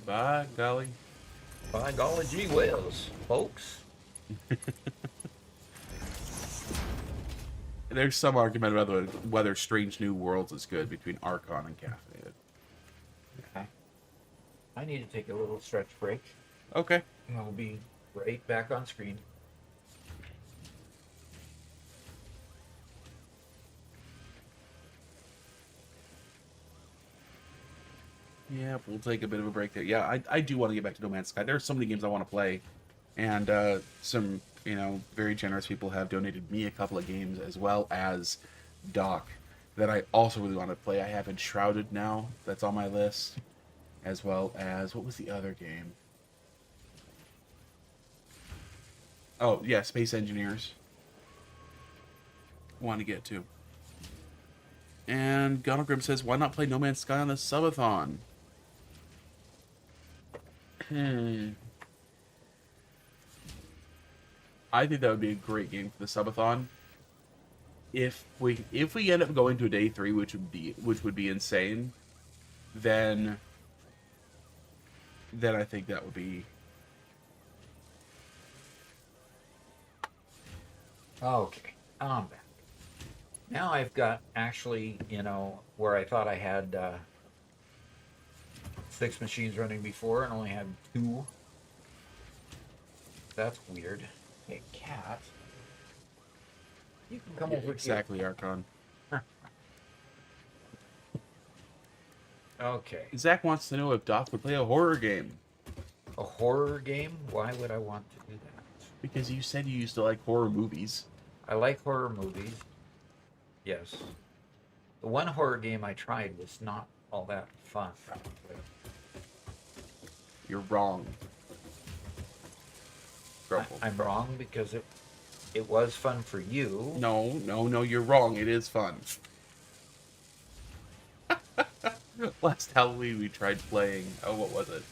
By golly. By golly gee whiz, folks. There's some argument about whether Strange New Worlds is good between Archon and Caffeinated. Okay. I need to take a little stretch break. Okay. And I'll be right back on screen. Yeah, we'll take a bit of a break there. Yeah, I do want to get back to No Man's Sky. There are so many games I want to play. And some, very generous people have donated me a couple of games as well as Doc that I also really want to play. I have Enshrouded now. That's on my list. As well as, what was the other game? Oh, yeah, Space Engineers. Want to get to. And Gonogrim says, why not play No Man's Sky on the subathon? I think that would be a great game for the subathon. If we end up going to a day 3, which would be insane, then I think that would be. Okay, I'm back. Now I've got actually, where I thought I had 6 machines running before and only had 2. That's weird. Hey, cat. You can come over Exactly, Archon. here. Okay. Zach wants to know if Doc would play a horror game. A horror game? Why would I want to do that? Because you said you used to like horror movies. I like horror movies. Yes. The one horror game I tried was not all that fun. You're wrong. Trouble. I'm wrong because it was fun for you. No, you're wrong. It is fun. Last Halloween we tried playing. Oh, what was it?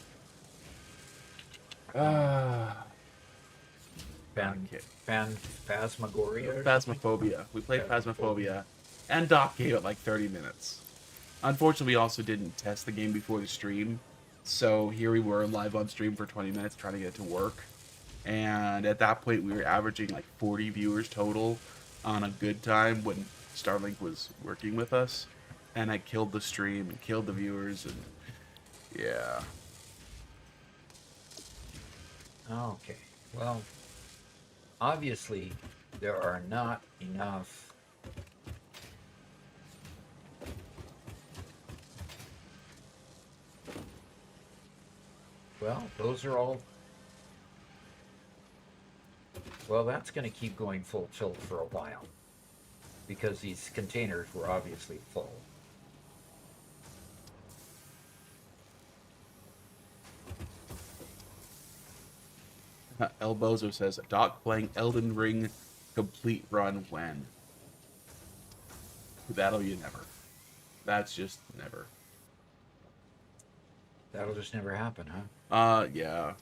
Phasmagoria? Phasmophobia. We played Phasmophobia, and Doc gave it like 30 minutes. Unfortunately, we also didn't test the game before the stream, so here we were live on stream for 20 minutes trying to get it to work. And at that point, we were averaging like 40 viewers total on a good time when Starlink was working with us. And I killed the stream and killed the viewers, and yeah. Okay. Well, obviously, there are not enough. Well, those are all. Well, that's going to keep going full tilt for a while because these containers were obviously full. El Bozo says, Doc playing Elden Ring complete run when? That'll be never. That's just never. That'll just never happen, huh? Yeah.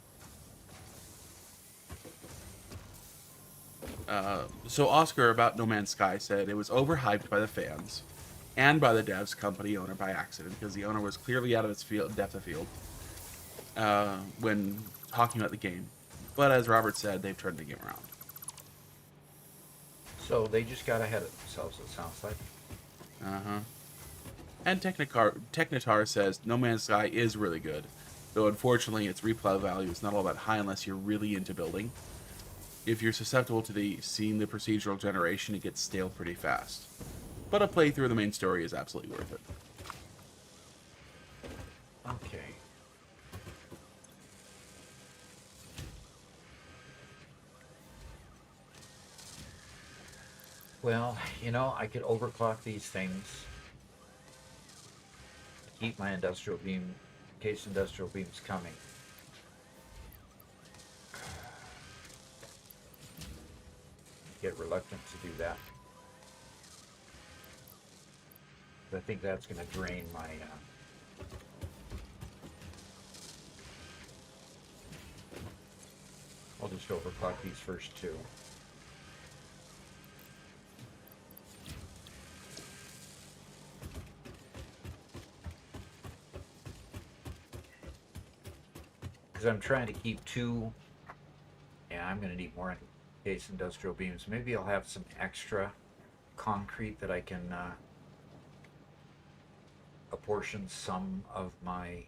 So Oscar about No Man's Sky said it was overhyped by the fans and by the devs company owner by accident because the owner was clearly out of its depth of field when talking about the game. But as Robert said, they've turned the game around. So they just got ahead of themselves, it sounds like. Uh-huh. And Technitar says No Man's Sky is really good, though unfortunately its replay value is not all that high unless you're really into building. If you're susceptible to seeing the procedural generation, it gets stale pretty fast. But a playthrough of the main story is absolutely worth it. Okay. Well, you know, I could overclock these things. Keep my industrial beam, in case industrial beam's coming. Get reluctant to do that. I think that's going to drain my I'll just overclock these first two. Because I'm trying to keep two. Yeah, I'm going to need more in case industrial beams. Maybe I'll have some extra concrete that I can apportion some of my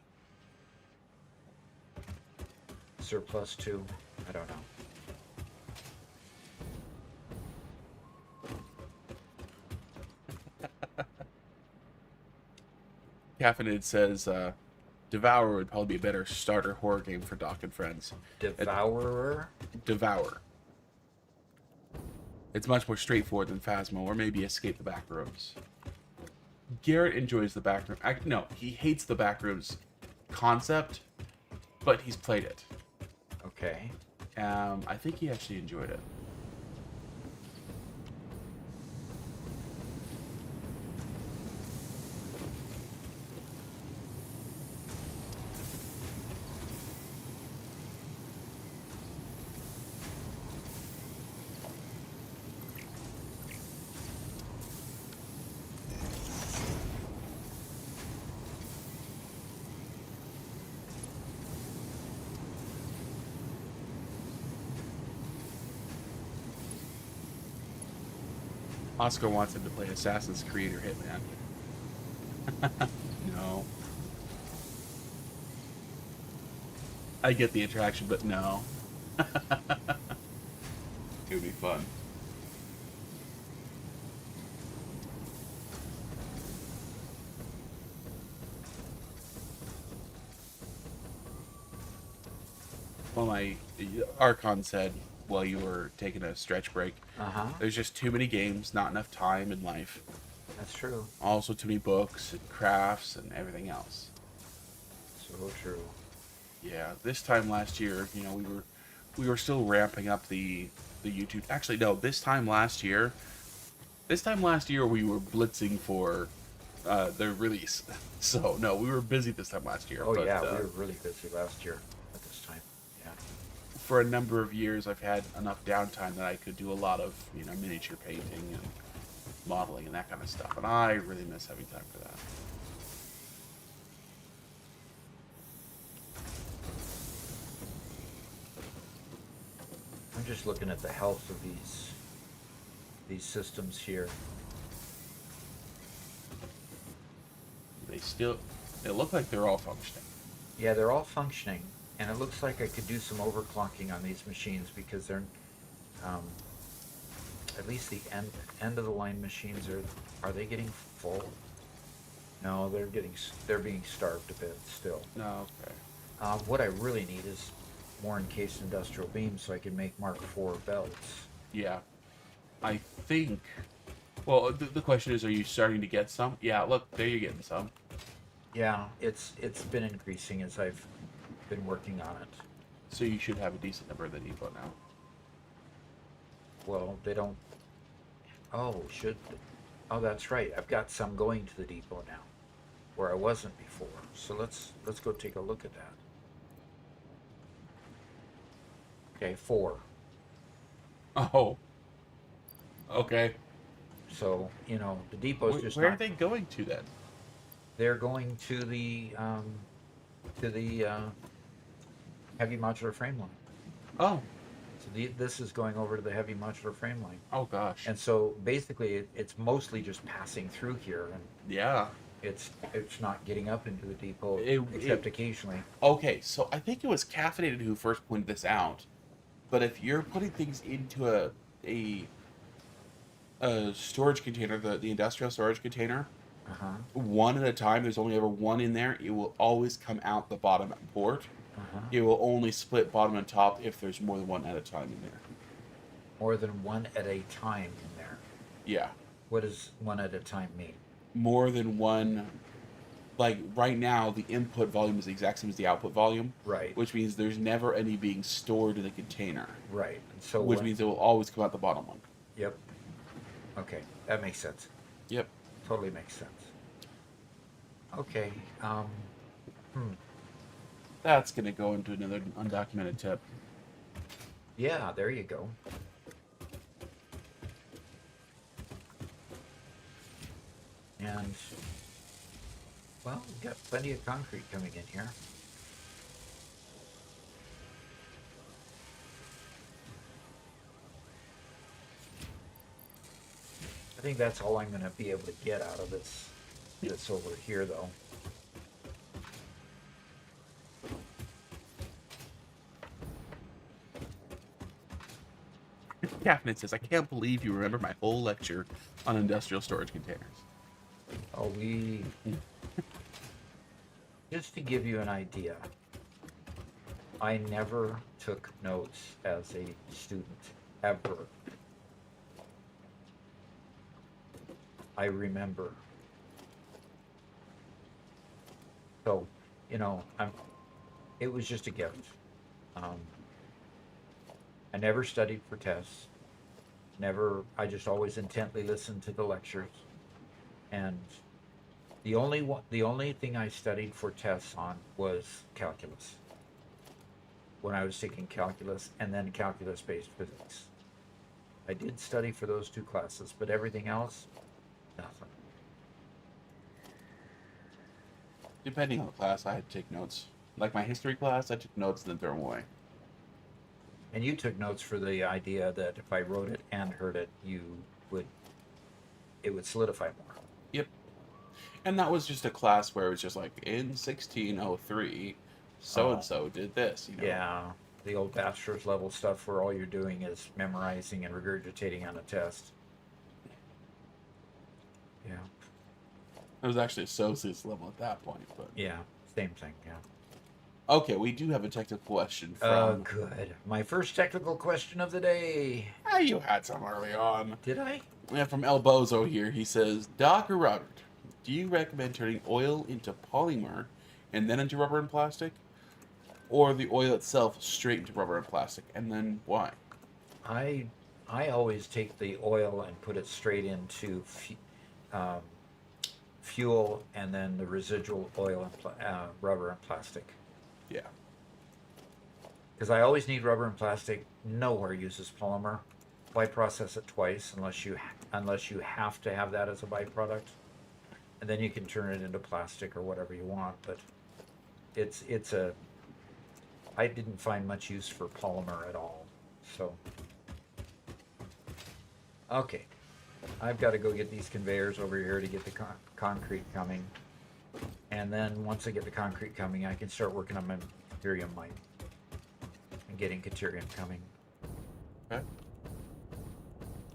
surplus to. I don't know. Caffeinated says Devour would probably be a better starter horror game for Doc and friends. Devourer? Devour. It's much more straightforward than Phasmo, or maybe Escape the Backrooms. Garrett enjoys the backroom. No, he hates the backrooms concept, but he's played it. Okay. I think he actually enjoyed it. Oscar wants him to play Assassin's Creed or Hitman. No. I get the interaction, but no. It would be fun. Well, my Archon said while you were taking a stretch break, there's just too many games, not enough time in life. That's true. Also too many books and crafts and everything else. So true. Yeah, this time last year, you know, we were still ramping up the YouTube. Actually, no, this time last year we were blitzing for the release. So no, we were busy this time last year. Oh, but, yeah, we were really busy last year at this time. Yeah. For a number of years, I've had enough downtime that I could do a lot of, you know, miniature painting and modeling and that kind of stuff, and I really miss having time for that. I'm just looking at the health of these systems here. They look like they're all functioning. Yeah, they're all functioning, and it looks like I could do some overclocking on these machines because they're at least the end of the line machines are they getting full? No, they're being starved a bit still. No, okay. What I really need is more encased industrial beams so I can make Mark IV belts. Yeah. I think... Well, the question is, are you starting to get some? Yeah, look, there you're getting some. Yeah, it's been increasing as I've been working on it. So you should have a decent number of the depot now. Well, they don't... Oh, should... Oh, that's right. I've got some going to the depot now, where I wasn't before. So let's go take a look at that. Okay, 4. Oh. Okay. So, you know, the depot's just Where not... are they going to then? They're going to the heavy modular frame line. Oh. So this is going over to the heavy modular frame line. Oh, gosh. And so basically it's mostly just passing through here, and Yeah. it's not getting up into the depot except occasionally. Okay, so I think it was Caffeinated who first pointed this out. But if you're putting things into a storage container, the industrial storage container, Uh-huh. one at a time, there's only ever one in there, it will always come out the bottom port. Uh-huh. It will only split bottom and top if there's more than one at a time in there. More than one at a time in there. Yeah. What does one at a time mean? More than one. Like, right now, the input volume is the exact same as the output volume. Right. Which means there's never any being stored in the container. Right. And so Which means it will always come out the bottom one. Yep. Okay, that makes sense. Yep. Totally makes sense. Okay. That's going to go into another undocumented tip. Yeah, there you go. And, well, we've got plenty of concrete coming in here. I think that's all I'm going to be able to get out of this over here, though. Caffeinated says, I can't believe you remember my whole lecture on industrial storage containers. Oh, just to give you an idea, I never took notes as a student, ever. I remember. So, you know, it was just a gift. I never studied for tests. I just always intently listened to the lectures. And the only thing I studied for tests on was calculus. When I was taking calculus and then calculus-based physics. I did study for those 2 classes, but everything else, nothing. Depending on the class, I had to take notes. Like my history class, I took notes and then threw them away. And you took notes for the idea that if I wrote it and heard it, it would solidify more. Yep. And that was just a class where it was just like, in 1603, so-and-so did this, you know? Yeah, the old bachelor's level stuff where all you're doing is memorizing and regurgitating on a test. Yeah. It was actually associate's level at that point, but... Yeah, same thing, yeah. Okay, we do have a technical question from... Oh, good. My first technical question of the day. Ah, you had some early on. Did I? Yeah, from El Bozo here. He says, Doc or Robert, do you recommend turning oil into polymer and then into rubber and plastic? Or the oil itself straight into rubber and plastic? And then why? I always take the oil and put it straight into fuel and then the residual oil and rubber and plastic. Yeah. Because I always need rubber and plastic. Nowhere uses polymer. Why process it twice unless you have to have that as a byproduct? And then you can turn it into plastic or whatever you want. But I didn't find much use for polymer at all. So, okay, I've got to go get these conveyors over here to get the concrete coming. And then once I get the concrete coming, I can start working on my Ethereum mine and getting Caterium coming. Okay.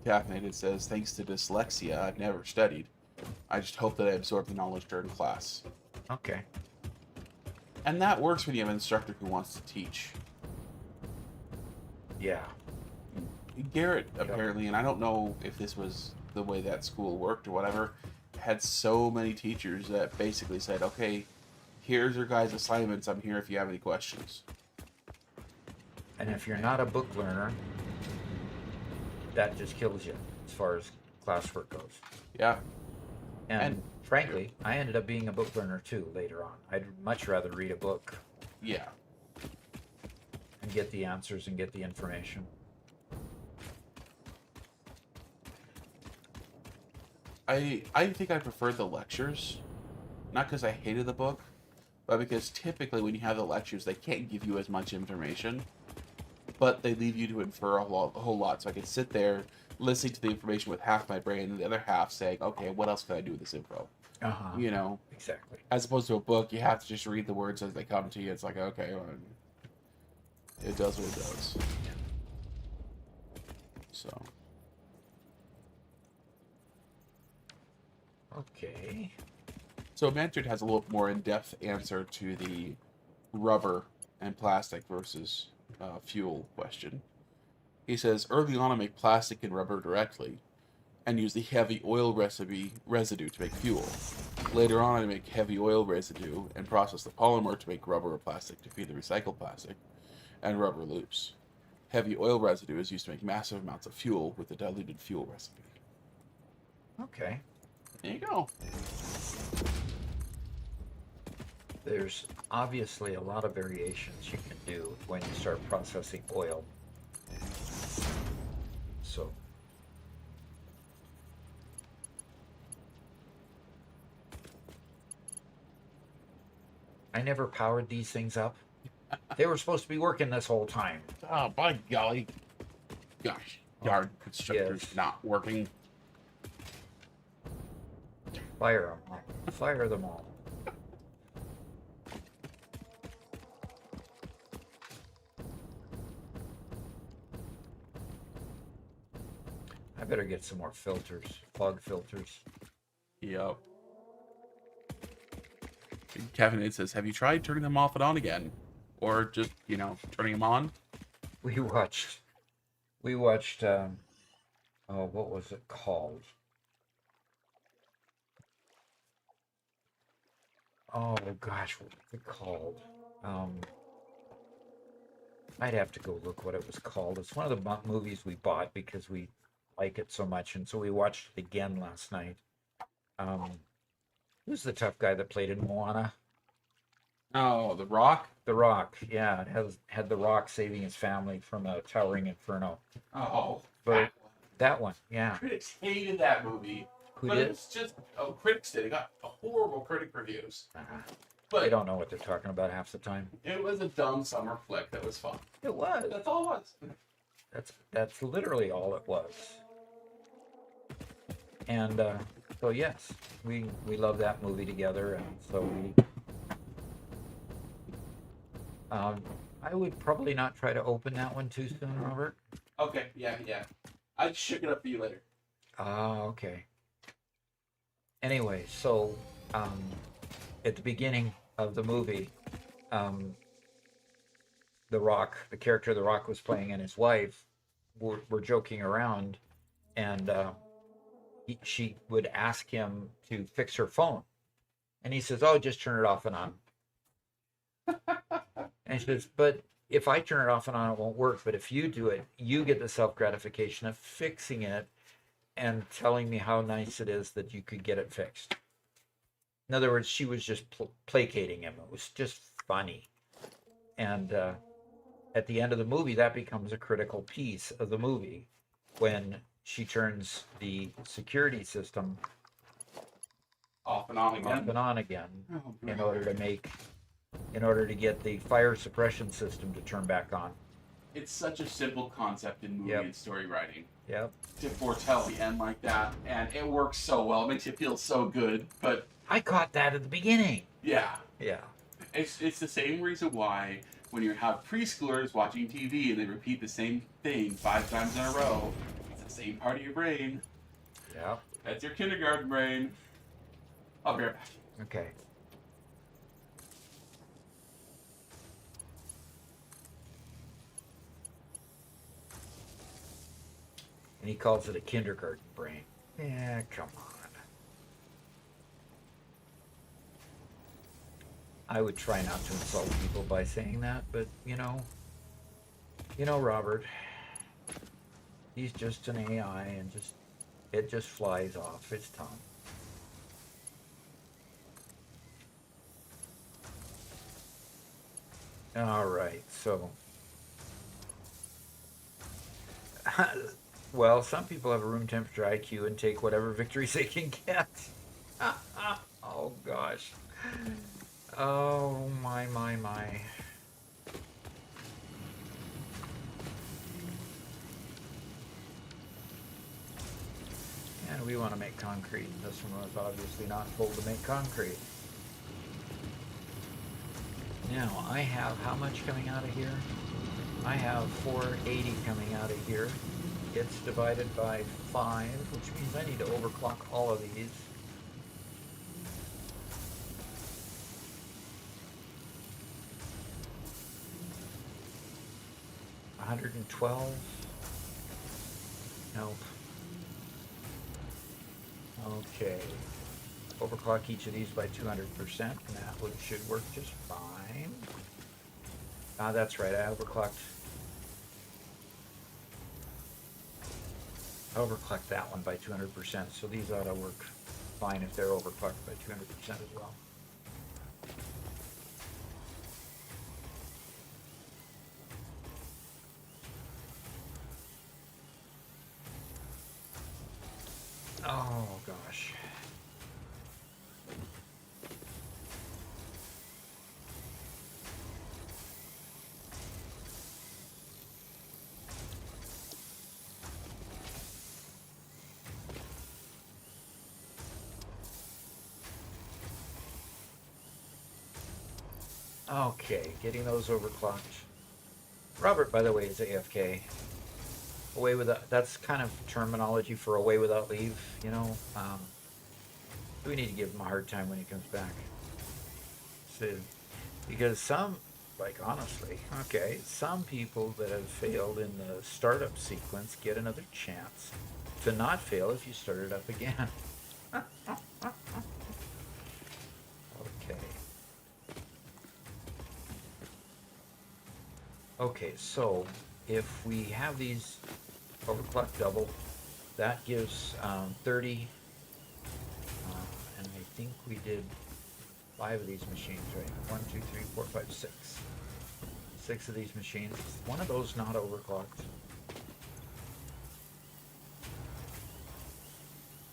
Caffeinated says, thanks to dyslexia, I've never studied. I just hope that I absorb the knowledge during class. Okay. And that works when you have an instructor who wants to teach. Yeah. Garrett apparently, and I don't know if this was the way that school worked or whatever, had so many teachers that basically said, "Okay, here's your guys' assignments. I'm here if you have any questions." And if you're not a book learner, that just kills you as far as classwork goes. Yeah, And frankly, I ended up being a book learner too later on. I'd much rather read a book yeah. and get the answers and get the information. I think I preferred the lectures, not because I hated the book, but because typically when you have the lectures, they can't give you as much information, but they leave you to infer a whole lot. So I could sit there listening to the information with half my brain and the other half saying, okay, what else can I do with this info? Uh-huh. You know, Exactly. as opposed to a book, you have to just read the words as they come to you. It's like, okay, well, it does what it does. So. Okay. So Manfred has a little more in-depth answer to the rubber and plastic versus fuel question. He says, early on I make plastic and rubber directly, and use the heavy oil residue to make fuel. Later on I make heavy oil residue and process the polymer to make rubber or plastic to feed the recycled plastic, and rubber loops. Heavy oil residue is used to make massive amounts of fuel with the diluted fuel recipe. Okay. There you go. There's obviously a lot of variations you can do when you start processing oil. So, I never powered these things up. They were supposed to be working this whole time. Oh, by golly. Gosh, yard constructors Yes. not working. Fire them. Fire them all. I better get some more filters, fog filters. Yep. Kevin, it says, have you tried turning them off and on again? Or just, turning them on? We watched, oh, what was it called? Oh gosh, what was it called? I'd have to go look what it was called. It's one of the movies we bought because we like it so much, and so we watched it again last night. Who's the tough guy that played in Moana? Oh, The Rock? The Rock. Yeah, it had The Rock saving his family from a towering inferno. Oh, But that one, yeah. critics hated that movie. Who but did? it was just, critics did. It got horrible critic reviews. They But don't know what they're talking about half the time. it was a dumb summer flick that was fun. It was. That's all it was. That's literally all it was. And so yes, we love that movie together, and so we. I would probably not try to open that one too soon, Robert. Okay, yeah. I shook it up for you later. Ah, okay. Anyway, so at the beginning of the movie, The Rock, the character The Rock was playing, and his wife were joking around, and she would ask him to fix her phone, and he says, "Oh, just turn it off and on." And she says, "But if I turn it off and on, it won't work. But if you do it, you get the self gratification of fixing it and telling me how nice it is that you could get it fixed." In other words, she was just placating him. It was just funny. And at the end of the movie, that becomes a critical piece of the movie when she turns the security system Off and on again. off and on again Oh, in great. order to get the fire suppression system to turn back on. It's such a simple concept in movie Yep. and story writing Yep. to foretell the end like that, and it works so well. It makes you feel so good. But I caught that at the beginning. yeah, Yeah. it's the same reason why when you have preschoolers watching TV and they repeat the same thing 5 times in a row, it's the same part of your brain. Yeah. That's your kindergarten brain. I'll be right back. Okay. And he calls it a kindergarten brain. Yeah, come on. I would try not to insult people by saying that, but Robert, he's just an AI, and it just flies off its tongue. All right, so well, some people have a room temperature IQ and take whatever victories they can get. Oh gosh. Oh my. And we want to make concrete. This one was obviously not told to make concrete. Now, I have how much coming out of here? I have 480 coming out of here. It's divided by 5, which means I need to overclock all of these. $112. Nope. Okay. Overclock each of these by 200%, and that should work just fine. That's right, I overclocked that one by 200%, so these ought to work fine if they're overclocked by 200% as well. Oh gosh. Okay, getting those overclocked. Robert, by the way, is AFK. Away without, that's kind of terminology for away without leave, we need to give him a hard time when he comes back. So, because honestly, some people that have failed in the startup sequence get another chance to not fail if you start it up again. Okay, so if we have these overclock double, that gives 30, and I think we did 5 of these machines, right? 1, 2, 3, 4, 5, 6. 6 of these machines. One of those not overclocked.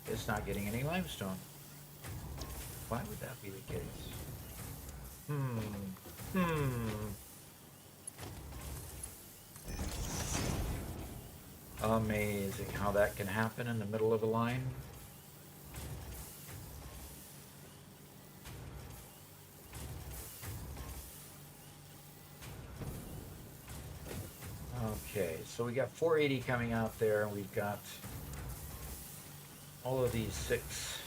It's not getting any limestone. Why would that be the case? Amazing how that can happen in the middle of a line. Okay, so we got 480 coming out there, and we've got all of these 6.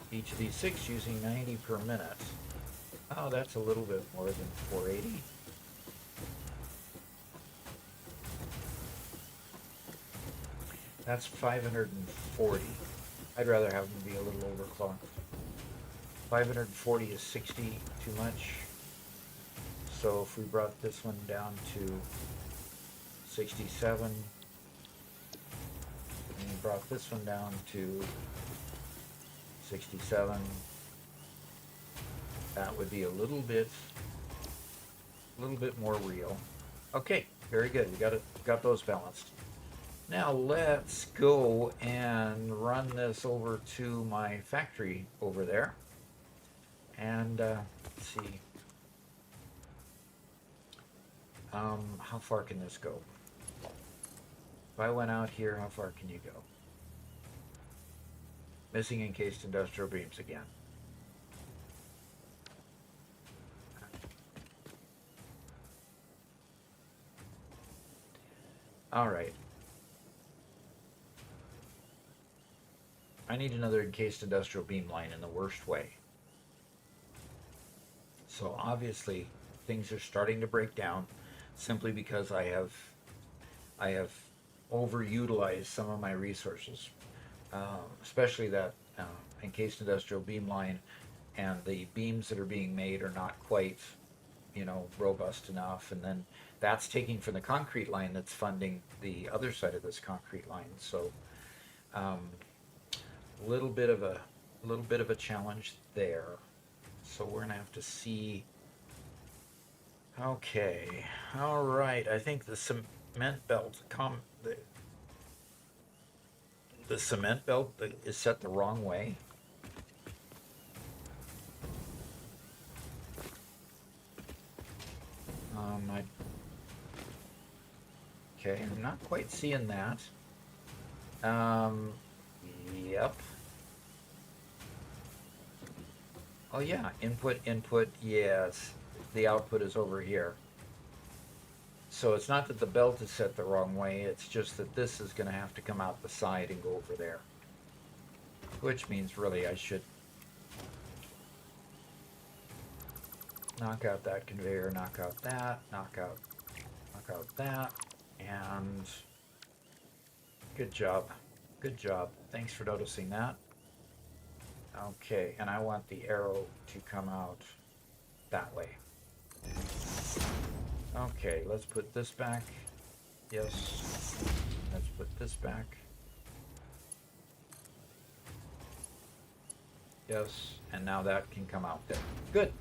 Each of these 6 using 90 per minute. Oh, that's a little bit more than 480. That's 540. I'd rather have them be a little overclocked. 540 is 60 too much. So if we brought this one down to 67, and brought this one down to 67, that would be a little bit more real. Okay, very good. We got those balanced. Now let's go and run this over to my factory over there. And let's see. How far can this go? If I went out here, how far can you go? Missing encased industrial beams again. All right. I need another encased industrial beam line in the worst way. So obviously things are starting to break down simply because I have overutilized some of my resources, especially that encased industrial beam line, and the beams that are being made are not quite, robust enough, and then that's taking from the concrete line that's funding the other side of this concrete line. So um, a little bit of a challenge there. So we're gonna have to see. Okay, all right. I think the cement belt the cement belt is set the wrong way. I Okay, I'm not quite seeing that. Yep. Oh yeah, input, yes. The output is over here. So it's not that the belt is set the wrong way, it's just that this is going to have to come out the side and go over there. Which means really I should knock out that conveyor, knock out that, knock out that, and good job. Good job. Thanks for noticing that. Okay, and I want the arrow to come out that way. Okay, let's put this back. Yes. Let's put this back. Yes, and now that can come out there. Good.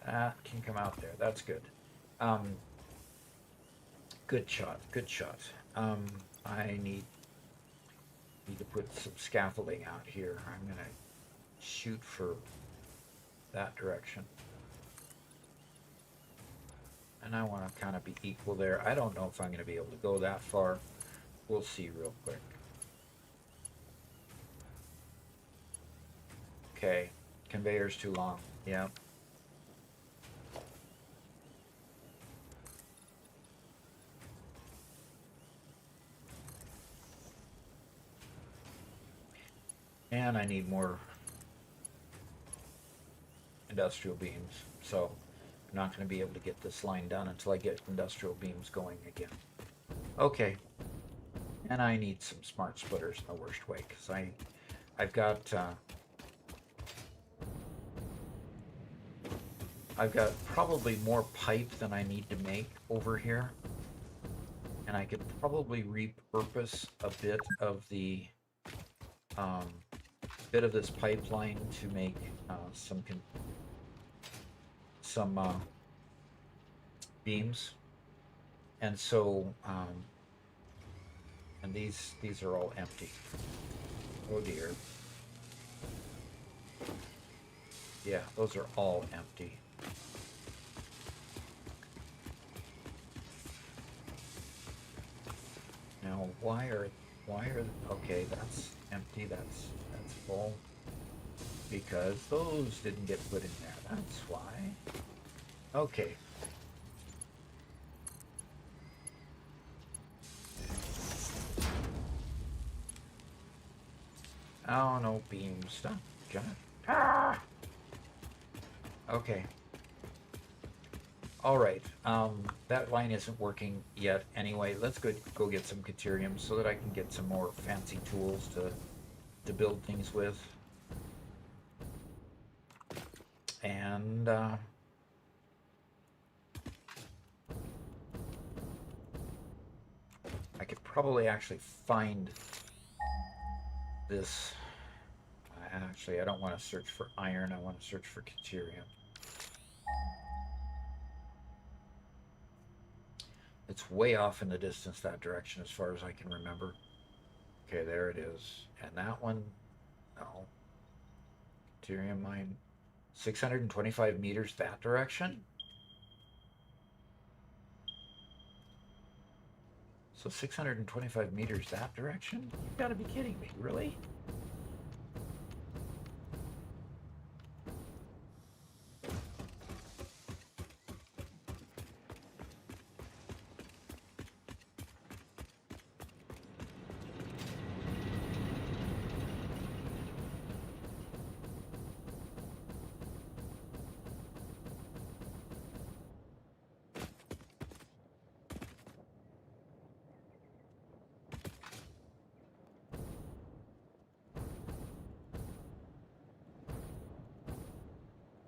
That can come out there. That's good. Good shot. Good shot. I need to put some scaffolding out here. I'm gonna shoot for that direction. And I want to kind of be equal there. I don't know if I'm going to be able to go that far. We'll see real quick. Okay, conveyor's too long. Yep. And I need more industrial beams, so I'm not going to be able to get this line done until I get industrial beams going again. Okay, and I need some smart splitters in the worst way, because I've got probably more pipe than I need to make over here, and I could probably repurpose a bit of the this pipeline to make some beams, and so and these are all empty. Oh dear. Yeah, those are all empty. Now why are okay, that's empty, that's full, because those didn't get put in there. That's why. Okay. Oh, no beam stuff. Got it. Ah! Okay. All right. That line isn't working yet. Anyway, let's go get some Caterium so that I can get some more fancy tools to build things with. And I could probably actually find this. Actually, I don't want to search for iron. I want to search for Caterium. It's way off in the distance that direction as far as I can remember. Okay, there it is. And that one, no. Caterium mine, 625 meters that direction? So 625 meters that direction? You gotta be kidding me, really?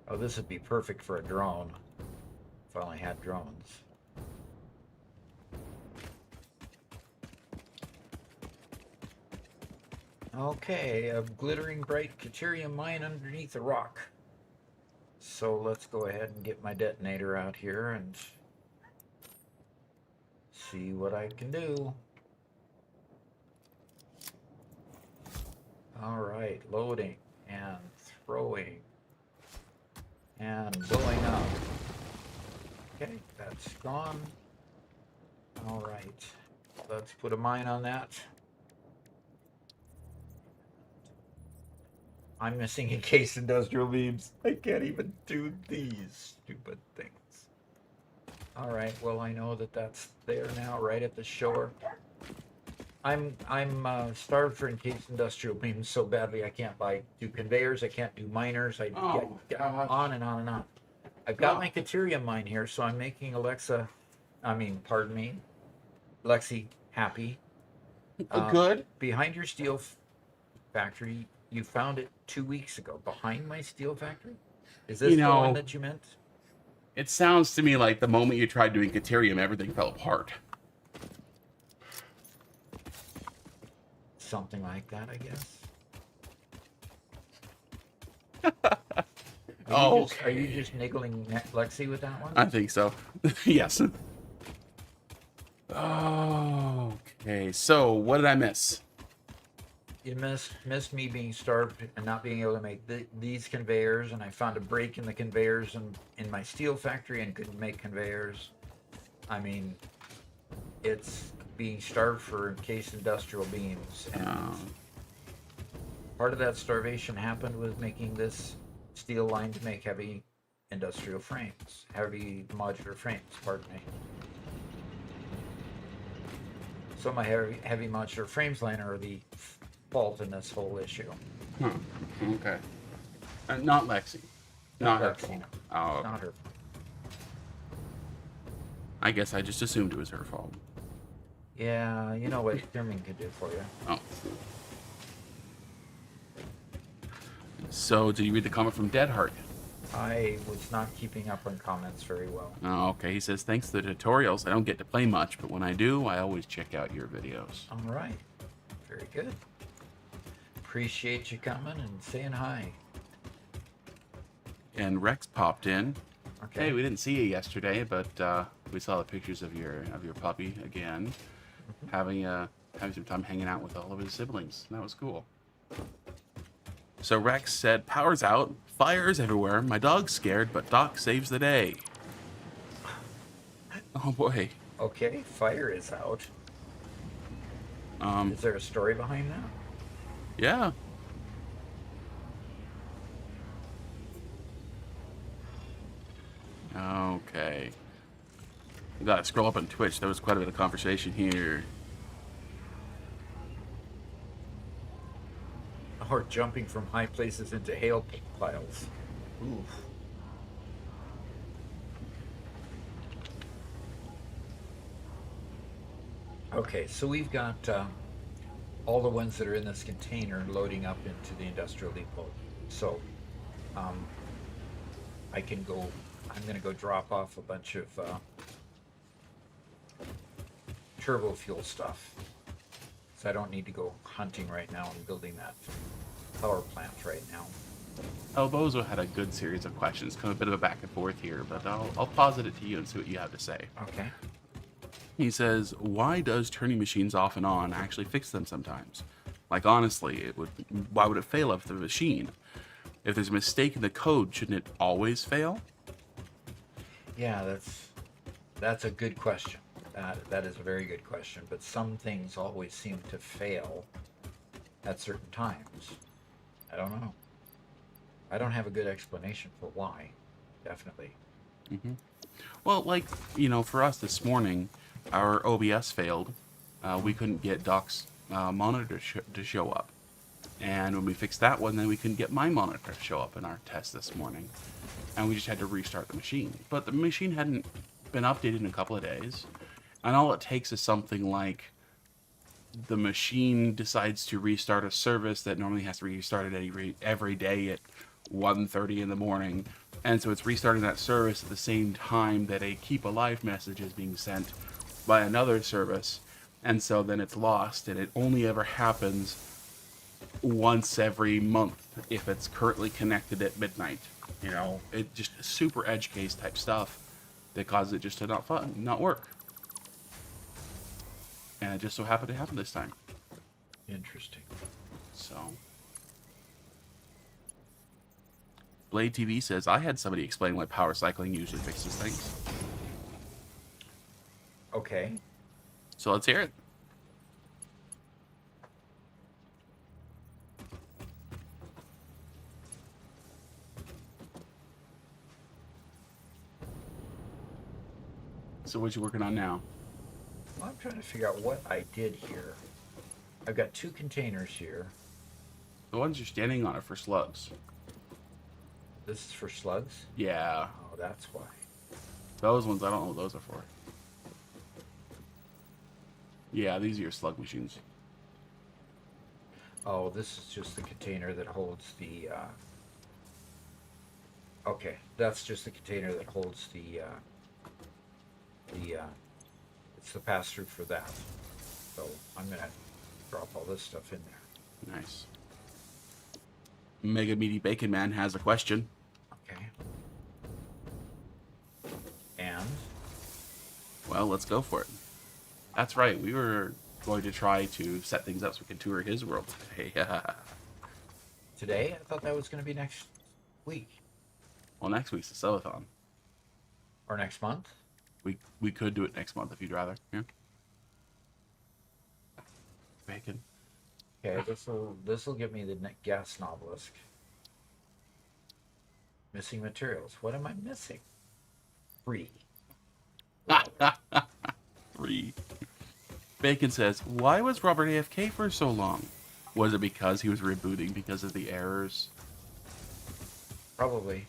Oh, this would be perfect for a drone. If I only had drones. Okay, a glittering bright Caterium mine underneath a rock. So let's go ahead and get my detonator out here and see what I can do. All right, loading and throwing and blowing up. Okay, that's gone. All right, let's put a mine on that. I'm missing encased industrial beams. I can't even do these stupid things. All right, well, I know that that's there now, right at the shore. I'm starved for encased industrial beams so badly I can't do conveyors, I can't do miners, I get on and on and on. I've got my Caterium mine here, so I'm making Lexi happy. Good. Behind your steel factory, you found it 2 weeks ago. Behind my steel factory? Is this the one that you meant? It sounds to me like the moment you tried doing Caterium, everything fell apart. Something like that, I guess. Are you just niggling Lexi with that one? I think so. Yes. Okay, so what did I miss? You missed me being starved and not being able to make these conveyors, and I found a break in the conveyors in my steel factory and couldn't make conveyors. I mean, it's being starved for encased industrial beams, and part of that starvation happened with making this steel line to make heavy industrial frames, heavy modular frames, pardon me. So my heavy modular frames line are the fault in this whole issue. Okay. Not Lexi. Not her Lexi, fault. no. Oh, It's not her. I guess I just assumed it was her fault. Yeah, you know what Thurman could do for you. Oh. So, did you read the comment from Deadheart? I was not keeping up on comments very well. Oh, okay. He says, thanks to the tutorials, I don't get to play much, but when I do, I always check out your videos. All right. Very good. Appreciate you coming and saying hi. And Rex popped in. Okay. Hey, we didn't see you yesterday, but we saw the pictures of your puppy again, having some time hanging out with all of his siblings. That was cool. So Rex said, "Power's out, fires everywhere. My dog's scared, but Doc saves the day." Oh boy. Okay, fire is out. Is there a story behind that? Yeah. Okay. You gotta scroll up on Twitch. There was quite a bit of conversation here. Or jumping from high places into hail piles. Oof. Okay, so we've got all the ones that are in this container loading up into the industrial depot. So I'm going to go drop off a bunch of turbo fuel stuff. So I don't need to go hunting right now and building that power plant right now. Elbozo had a good series of questions. Kind of a bit of a back and forth here, but I'll posit it to you and see what you have to say. Okay. He says, why does turning machines off and on actually fix them sometimes? Like, honestly, why would it fail if the machine? If there's a mistake in the code, shouldn't it always fail? Yeah, that's a good question. That is a very good question. But some things always seem to fail at certain times. I don't know. I don't have a good explanation for why. Definitely. Mm-hmm. Well, like, for us this morning, our OBS failed. We couldn't get Doc's monitor to show up. And when we fixed that one, then we couldn't get my monitor to show up in our test this morning. And we just had to restart the machine. But the machine hadn't been updated in a couple of days. And all it takes is something like the machine decides to restart a service that normally has to be restarted every day at 1:30 in the morning. And so it's restarting that service at the same time that a keep alive message is being sent by another service. And so then it's lost, and it only ever happens once every month if it's currently connected at midnight. You know, it just super edge case type stuff that causes it just to not work. And it just so happened to happen this time. Interesting. So Blade TV says, I had somebody explain why power cycling usually fixes things. Okay. So let's hear it. So what you working on now? Well, I'm trying to figure out what I did here. I've got 2 containers here. The ones you're standing on are for slugs. This is for slugs? Yeah. Oh, that's why. Those ones, I don't know what those are for. Yeah, these are your slug machines. Oh, this is just the container that holds the, okay, that's just the container that holds the, it's the pass-through for that. So I'm gonna drop all this stuff in there. Nice. Mega Meaty Bacon Man has a question. Okay. And? Well, let's go for it. That's right, we were going to try to set things up so we could tour his world today. Today? I thought that was gonna be next week. Well, next week's the subathon. Or next month? We could do it next month if you'd rather. Yeah. Bacon. Okay, this'll give me the gas obelisk. Missing materials. What am I missing? 3. 3. Bacon says, why was Robert AFK for so long? Was it because he was rebooting because of the errors? Probably.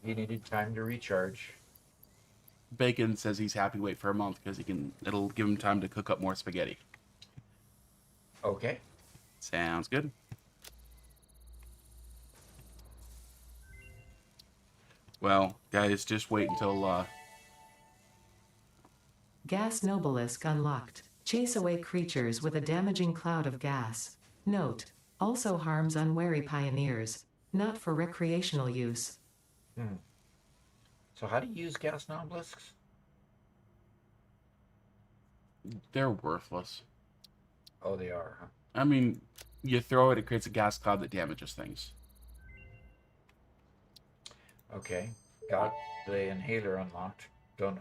He needed time to recharge. Bacon says he's happy to wait for a month because it'll give him time to cook up more spaghetti. Okay. Sounds good. Well, guys, just wait until Gas Nobelisk unlocked. Chase away creatures with a damaging cloud of gas. Note: also harms unwary pioneers. Not for recreational use. So how do you use gas obelisks? they're worthless. Oh, they are, huh? I mean, you throw it, it creates a gas cloud that damages things. Okay. Got the inhaler unlocked. Don't.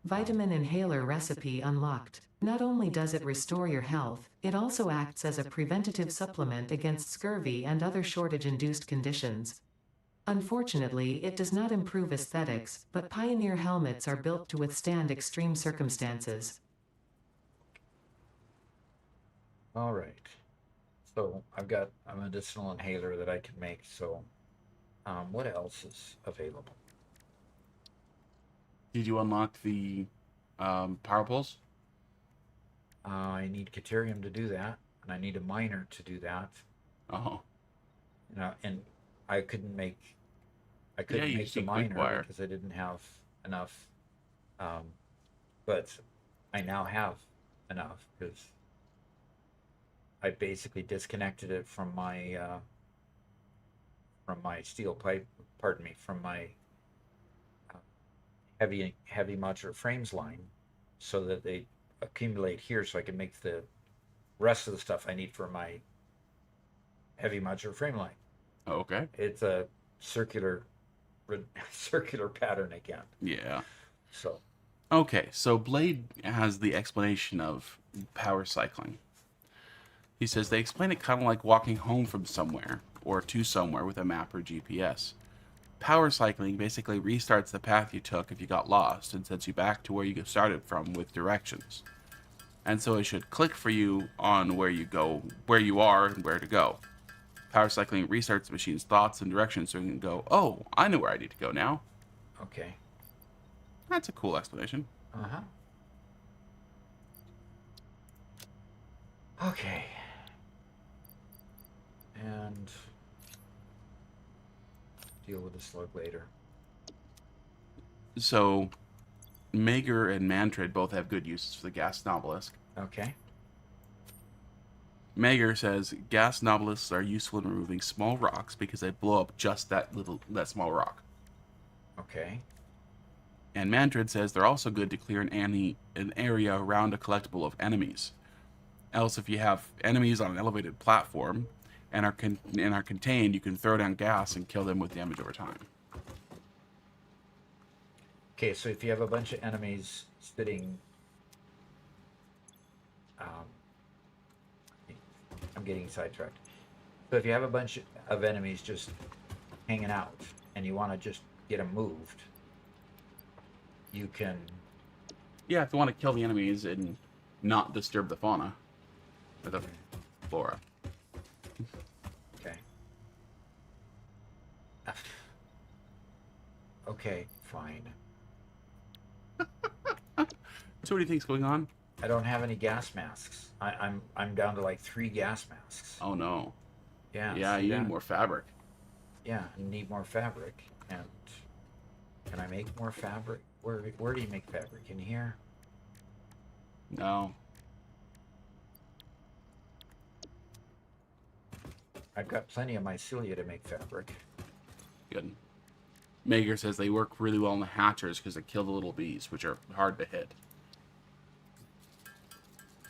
Vitamin inhaler recipe unlocked. Not only does it restore your health, it also acts as a preventative supplement against scurvy and other shortage-induced conditions. Unfortunately, it does not improve aesthetics, but Pioneer helmets are built to withstand extreme circumstances. All right. So I've got a medicinal inhaler that I can make. So, what else is available? Did you unlock the power poles? I need Caterium to do that, and I need a miner to do that. Oh. You know, and I couldn't make you the just need miner quick wire. because I didn't have enough. But I now have enough because I basically disconnected it from my steel pipe. Pardon me, from my heavy modular frames line, so that they accumulate here, so I can make the rest of the stuff I need for my heavy modular frame line. Okay. It's a circular pattern again. Yeah. So Okay, so Blade has the explanation of power cycling. He says they explain it kind of like walking home from somewhere or to somewhere with a map or GPS. Power cycling basically restarts the path you took if you got lost and sends you back to where you started from with directions. And so it should click for you on where you are and where to go. Power cycling restarts the machine's thoughts and directions so you can go, oh, I know where I need to go now. okay. That's a cool explanation. Uh-huh. Okay. And deal with the slug later. So, Mager and Mantrid both have good uses for the gas obelisk. Okay. Mager says gas nobelisks are useful in removing small rocks because they blow up just that small rock. Okay. And Mantrid says they're also good to clear an area around a collectible of enemies. Else, if you have enemies on an elevated platform and are contained, you can throw down gas and kill them with damage over time. Okay, so if you have a bunch of enemies sitting, I'm getting sidetracked. So if you have a bunch of enemies just hanging out and you want to just get them moved, you can. Yeah, if you want to kill the enemies and not disturb the fauna or the flora. Okay. Okay, fine. So what do you think's going on? I don't have any gas masks. I'm down to like 3 gas masks. Oh no. Yeah. Yeah, you need more fabric. Yeah, you need more fabric. And can I make more fabric? Where do you make fabric? In here? No. I've got plenty of mycelia to make fabric. Good. Mager says they work really well in the hatchers because they kill the little bees, which are hard to hit.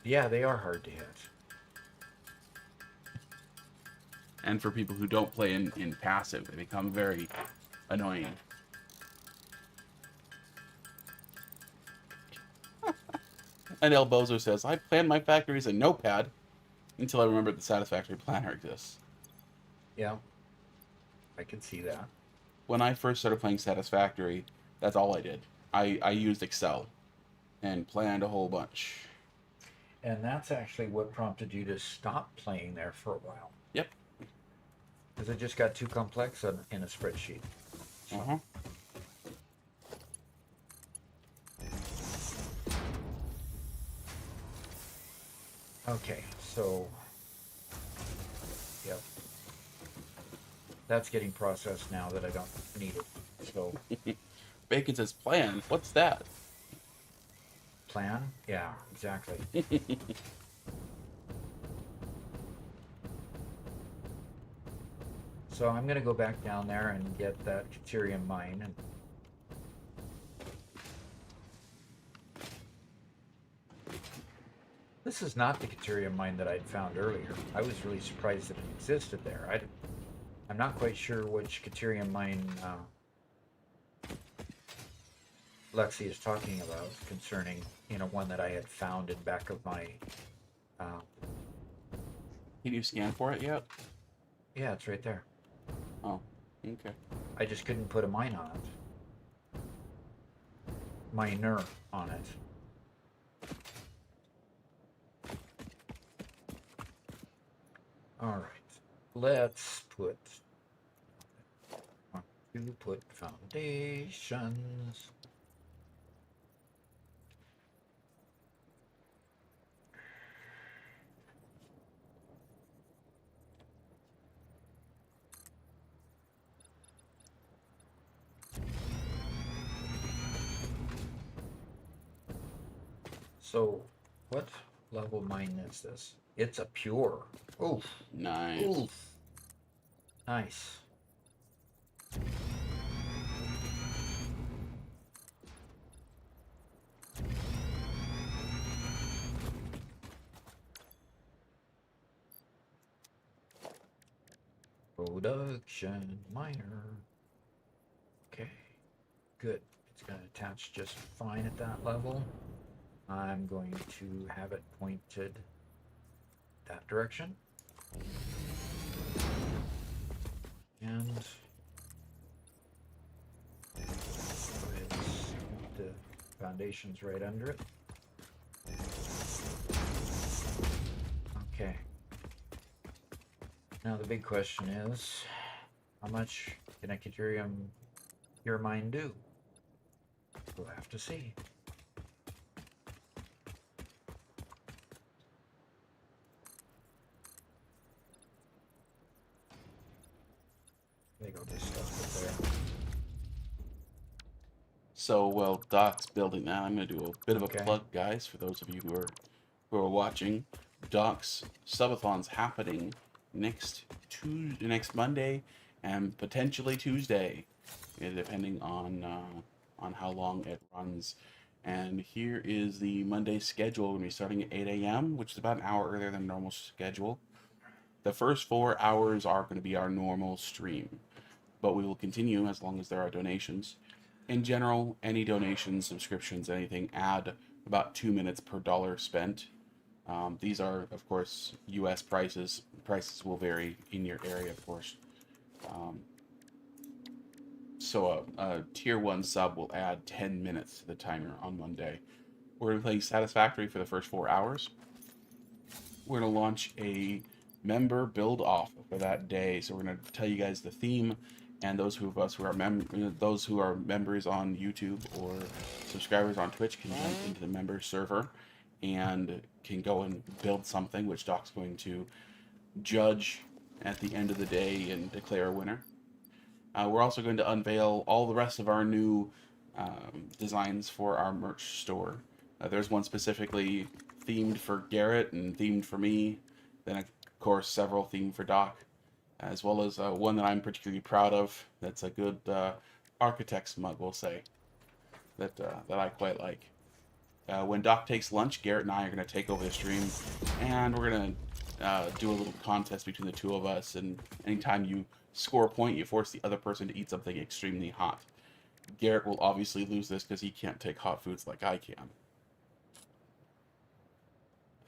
Yeah, they are hard to hit. And for people who don't play in passive, they become very annoying. And El Bozo says, I planned my factories in Notepad until I remembered the Satisfactory planner exists. Yeah, I can see that. When I first started playing Satisfactory, that's all I did. I used Excel and planned a whole bunch. And that's actually what prompted you to stop playing there for a while. Yep. Because it just got too complex in a spreadsheet. Uh-huh. Okay, so, yep. That's getting processed now that I don't need it. So, Bacon says, plan? What's that? plan? Yeah, exactly. So I'm going to go back down there and get that deuterium mine. And this is not the deuterium mine that I'd found earlier. I was really surprised that it existed there. I'm not quite sure which deuterium mine Lexi is talking about concerning, one that I had found in back of my... Can you scan for it yet? Yeah, it's right there. Oh, okay. I just couldn't put a mine on it. Miner on it. Alright. Let's put... put foundations. So, what level mine is this? It's a pure. Oof. Nice. Oof. Nice. Production miner. Okay. Good. It's going to attach just fine at that level. I'm going to have it pointed that direction. And let's put the foundations right under it. Okay. Now the big question is, how much can a deuterium pure mine do? We'll have to see. They got this stuff up there. So while Doc's building that, I'm going to do a bit of a Okay. plug, guys, for those of you who are watching. Doc's subathon's happening next Monday and potentially Tuesday, depending on how long it runs. And here is the Monday schedule. We're going to be starting at 8 a.m., which is about an hour earlier than normal schedule. The first 4 hours are going to be our normal stream, but we will continue as long as there are donations. In general, any donations, subscriptions, anything, add about 2 minutes per dollar spent. These are, of course, U.S. prices. Prices will vary in your area, of course. Um, so a tier 1 sub will add 10 minutes to the timer on one day. We're going to play Satisfactory for the first 4 hours. We're going to launch a member build off for that day. So we're going to tell you guys the theme, and those of us who are those who are members on YouTube or subscribers on Twitch can jump into the member server and can go and build something, which Doc's going to judge at the end of the day and declare a winner. We're also going to unveil all the rest of our new designs for our merch store. There's one specifically themed for Garrett and themed for me. Then, of course, several themed for Doc, as well as one that I'm particularly proud of. That's a good architect's mug, we'll say, that I quite like. When Doc takes lunch, Garrett and I are going to take over the stream, and we're going to do a little contest between the two of us. And anytime you score a point, you force the other person to eat something extremely hot. Garrett will obviously lose this because he can't take hot foods like I can.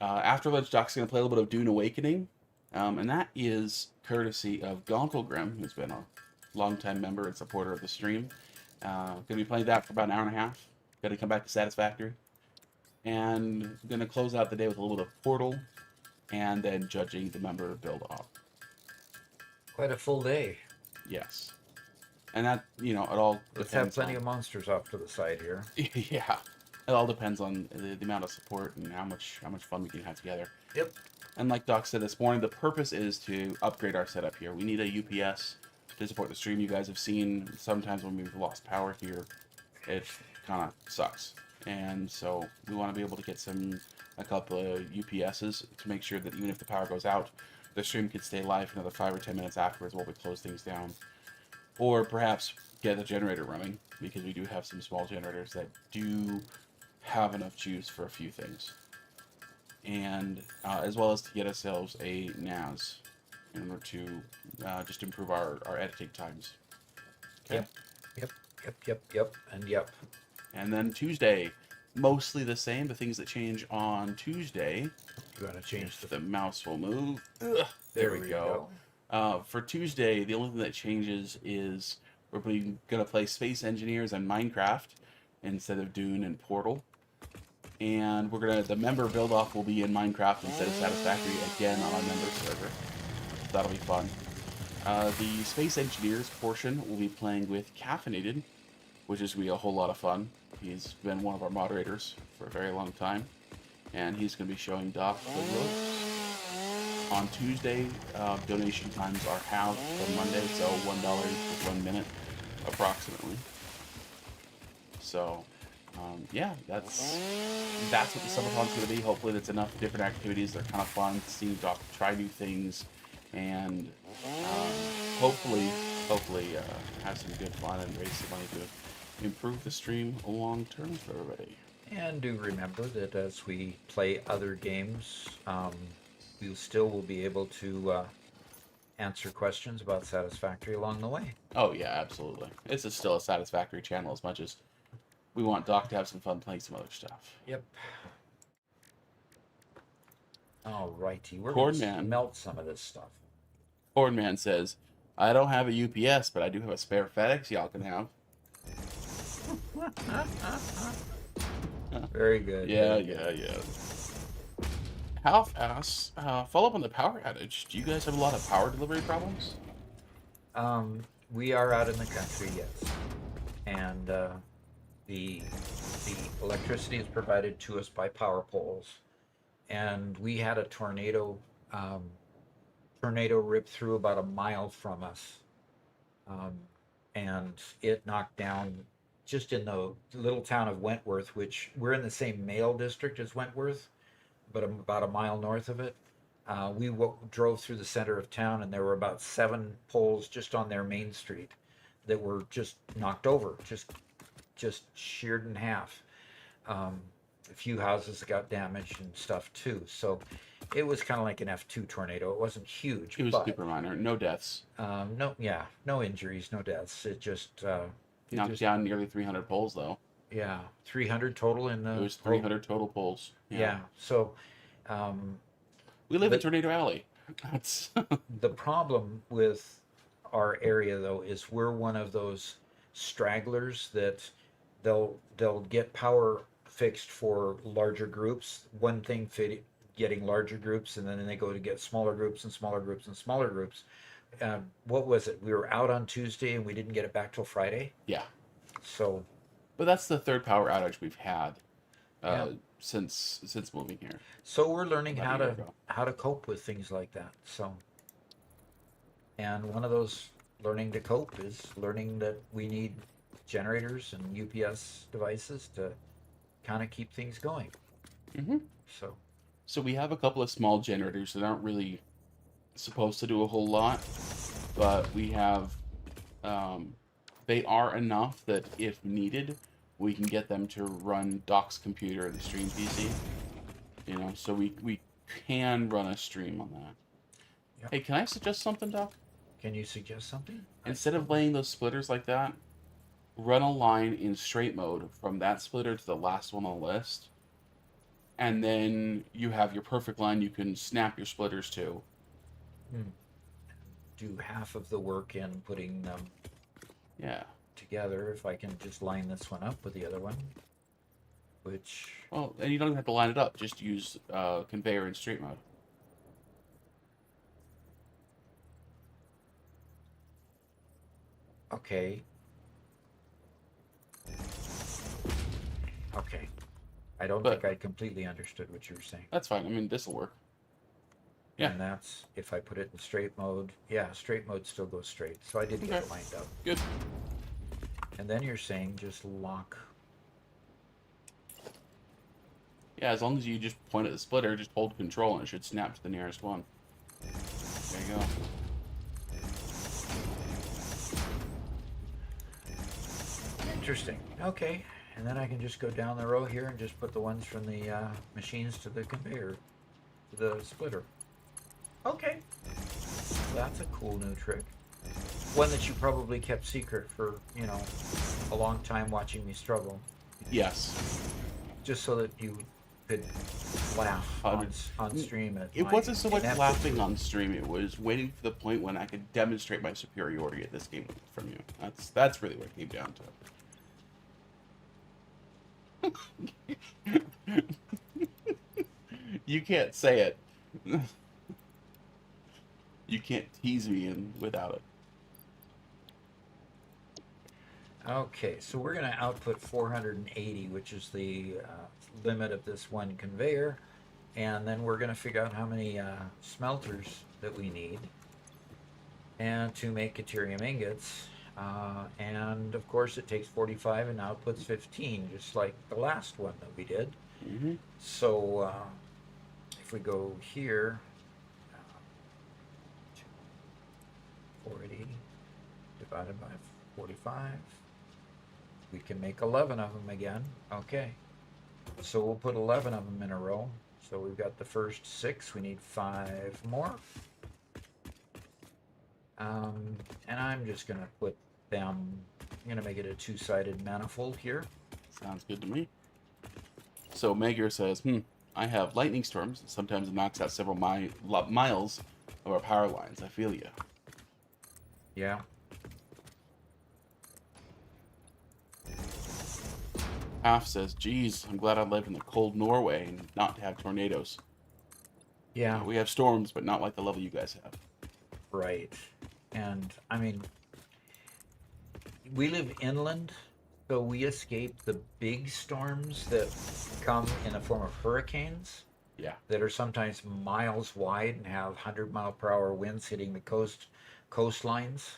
After lunch, Doc's going to play a little bit of Dune Awakening, and that is courtesy of Gauntlegrim, who's been a longtime member and supporter of the stream. Going to be playing that for about an hour and a half. Going to come back to Satisfactory. And going to close out the day with a little bit of Portal, and then judging the member build off. Quite a full day. Yes. And that, it all Let's have depends plenty on... of monsters off to the side here. Yeah. It all depends on the amount of support and how much fun we can have together. Yep. And like Doc said this morning, the purpose is to upgrade our setup here. We need a UPS to support the stream. You guys have seen sometimes when we've lost power here, it kind of sucks. And so we want to be able to get a couple of UPSs to make sure that even if the power goes out, the stream could stay live for another 5 or 10 minutes afterwards while we close things down. Or perhaps get a generator running, because we do have some small generators that do have enough juice for a few things. And as well as to get ourselves a NAS in order to just improve our editing times. Okay? Yep, and yep. And then Tuesday, mostly the same. The things that change on Tuesday. You want to change The mouse will move. Ugh, there we go. For Tuesday, the only thing that changes is we're going to play Space Engineers and Minecraft instead of Dune and Portal. And the member build off will be in Minecraft instead of Satisfactory again on our member server. That'll be fun. The Space Engineers portion will be playing with Caffeinated, which is going to be a whole lot of fun. He's been one of our moderators for a very long time, and he's going to be showing Doc the ropes. On Tuesday, donation times are halved from Monday, so $1 for 1 minute, approximately. So, yeah, that's what the subathon's going to be. Hopefully that's enough different activities. They're kind of fun to see Doc try new things, and hopefully have some good fun and raise some money to improve the stream long term for everybody. And do remember that as we play other games, we still will be able to answer questions about Satisfactory along the way. Oh yeah, absolutely. This is still a Satisfactory channel as much as we want Doc to have some fun playing some other stuff. Yep. Alrighty, we're Corn going to Man. melt some of this stuff. Cornman says, I don't have a UPS, but I do have a spare FedEx y'all can have. Very good. Yeah. How fast? Follow up on the power outage. Do you guys have a lot of power delivery problems? We are out in the country, yes. And the electricity is provided to us by power poles. And we had a tornado rip through about a mile from us. And it knocked down just in the little town of Wentworth, which we're in the same mail district as Wentworth, but I'm about a mile north of it. We drove through the center of town, and there were about 7 poles just on their main street that were just knocked over, just sheared in half. Um, a few houses got damaged and stuff too. So it was kind of like an F2 tornado. It wasn't huge, It was but super minor. No deaths. no injuries, no deaths. Knocked down nearly 300 poles, though. Yeah, 300 total in the. It was 300 total poles. Yeah. So, um, We live in but Tornado Alley. That's the problem with our area though is we're one of those stragglers that they'll get power fixed for larger groups. One thing getting larger groups, and then they go to get smaller groups and smaller groups and smaller groups. What was it? We were out on Tuesday and we didn't get it back till Friday. yeah. So But that's the third power outage we've had yeah. since moving here. So we're learning About a year ago. how to cope with things like that. So, and one of those learning to cope is learning that we need generators and UPS devices to kind of keep things going. hmm So, So we have a couple of small generators that aren't really supposed to do a whole lot, but we have they are enough that if needed, we can get them to run Doc's computer and the stream PC. You know, so we can run a stream on that. Yep. Hey, can I suggest something, Doc? can you suggest something? Instead of laying those splitters like that, run a line in straight mode from that splitter to the last one on the list. And then you have your perfect line you can snap your splitters to. Do half of the work in putting them Yeah. together if I can just line this one up with the other one, which Well, and you don't even have to line it up. Just use conveyor in straight mode. okay. Okay. I don't But- think I completely understood what you were saying. That's fine. I mean, this will work. Yeah. And that's if I put it in straight mode. Yeah, straight mode still goes straight. So I did get Okay. it lined up. Good. And then you're saying just lock. Yeah, as long as you just point at the splitter, just hold control, and it should snap to the nearest one. There you go. Interesting. Okay. And then I can just go down the row here and just put the ones from the machines to the conveyor, to the splitter. Okay. That's a cool new trick. One that you probably kept secret for, a long time watching me struggle. Yes. Just so that you could laugh on stream at It my wasn't so much ineptitude. laughing on stream. It was waiting for the point when I could demonstrate my superiority at this game from you. That's really what it came down to. You can't say it. You can't tease me without it. Okay, so we're going to output 480, which is the limit of this one conveyor. And then we're going to figure out how many smelters that we need and to make deuterium ingots. And of course it takes 45 and outputs 15, just like the last one that we did. Mm-hmm. So if we go here, 480 divided by 45, we can make 11 of them again. Okay, so we'll put 11 of them in a row. So we've got the first 6, we need 5 more. And I'm just gonna put them, I'm gonna make it a 2-sided manifold here. Sounds good to me. So Megger says, I have lightning storms. Sometimes it knocks out several miles of our power lines. I feel you. Yeah. Half says, geez, I'm glad I live in the cold Norway and not to have tornadoes. Yeah. We have storms, but not like the level you guys have. Right. And I mean, we live inland, so we escape the big storms that come in the form of hurricanes Yeah. that are sometimes miles wide and have 100-mile-per-hour winds hitting the coastlines,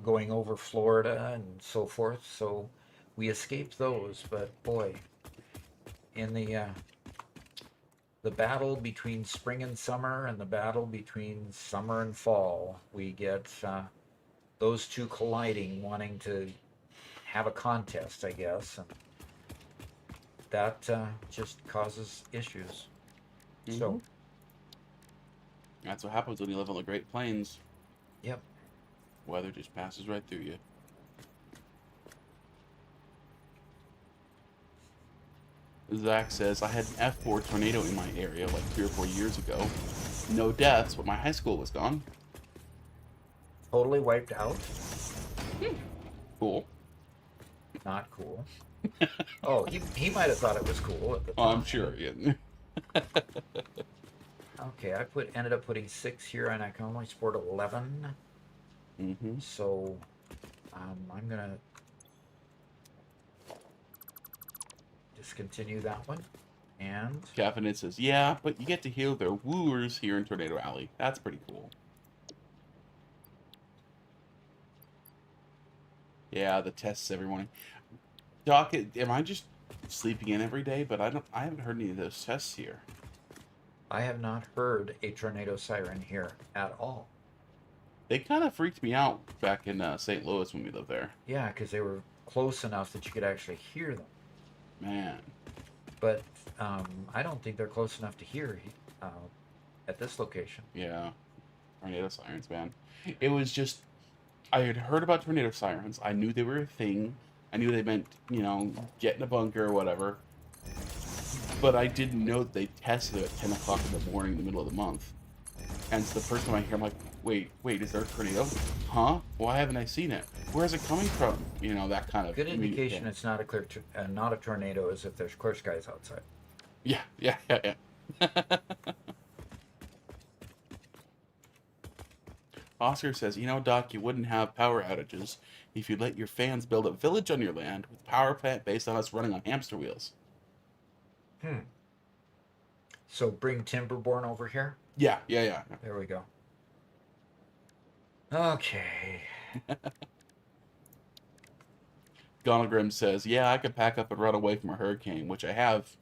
going over Florida and so forth. So we escaped those, but boy, in the battle between spring and summer, and the battle between summer and fall, we get those two colliding, wanting to have a contest, I guess, and that just causes issues. So, That's what happens when you live on the Great Plains. yep. Weather just passes right through you. Zach says, I had an F4 tornado in my area like 3 or 4 years ago. No deaths, but my high school was gone. Totally wiped out. Cool. Not cool. Oh, he might have thought it was cool at the time. Oh, I'm sure. Yeah. Okay, I ended up putting 6 here, and I can only sport 11. So I'm gonna discontinue that one. And Caffeinated says, yeah, but you get to heal their wooers here in Tornado Alley. That's pretty cool. Yeah, the tests every morning. Doc, am I just sleeping in every day? But I haven't heard any of those tests here. I have not heard a tornado siren here at all. They kind of freaked me out back in St. Louis when we lived there. Yeah, because they were close enough that you could actually hear them. Man. But I don't think they're close enough to hear at this location. Yeah. Tornado sirens, man. It was just, I had heard about tornado sirens. I knew they were a thing. I knew they meant, get in a bunker or whatever. But I didn't know that they tested it at 10 o'clock in the morning in the middle of the month. And so the first time I hear, I'm like, wait, is there a tornado? Huh? Why haven't I seen it? Where is it coming from? That kind of... Good indication it's not not a tornado is if there's clear skies outside. Yeah. Oscar says, Doc, you wouldn't have power outages if you let your fans build a village on your land with a power plant based on us running on hamster wheels. So bring Timberborn over here? Yeah. There we go. Okay. Gonagrim says, yeah, I could pack up and run away from a hurricane, which I have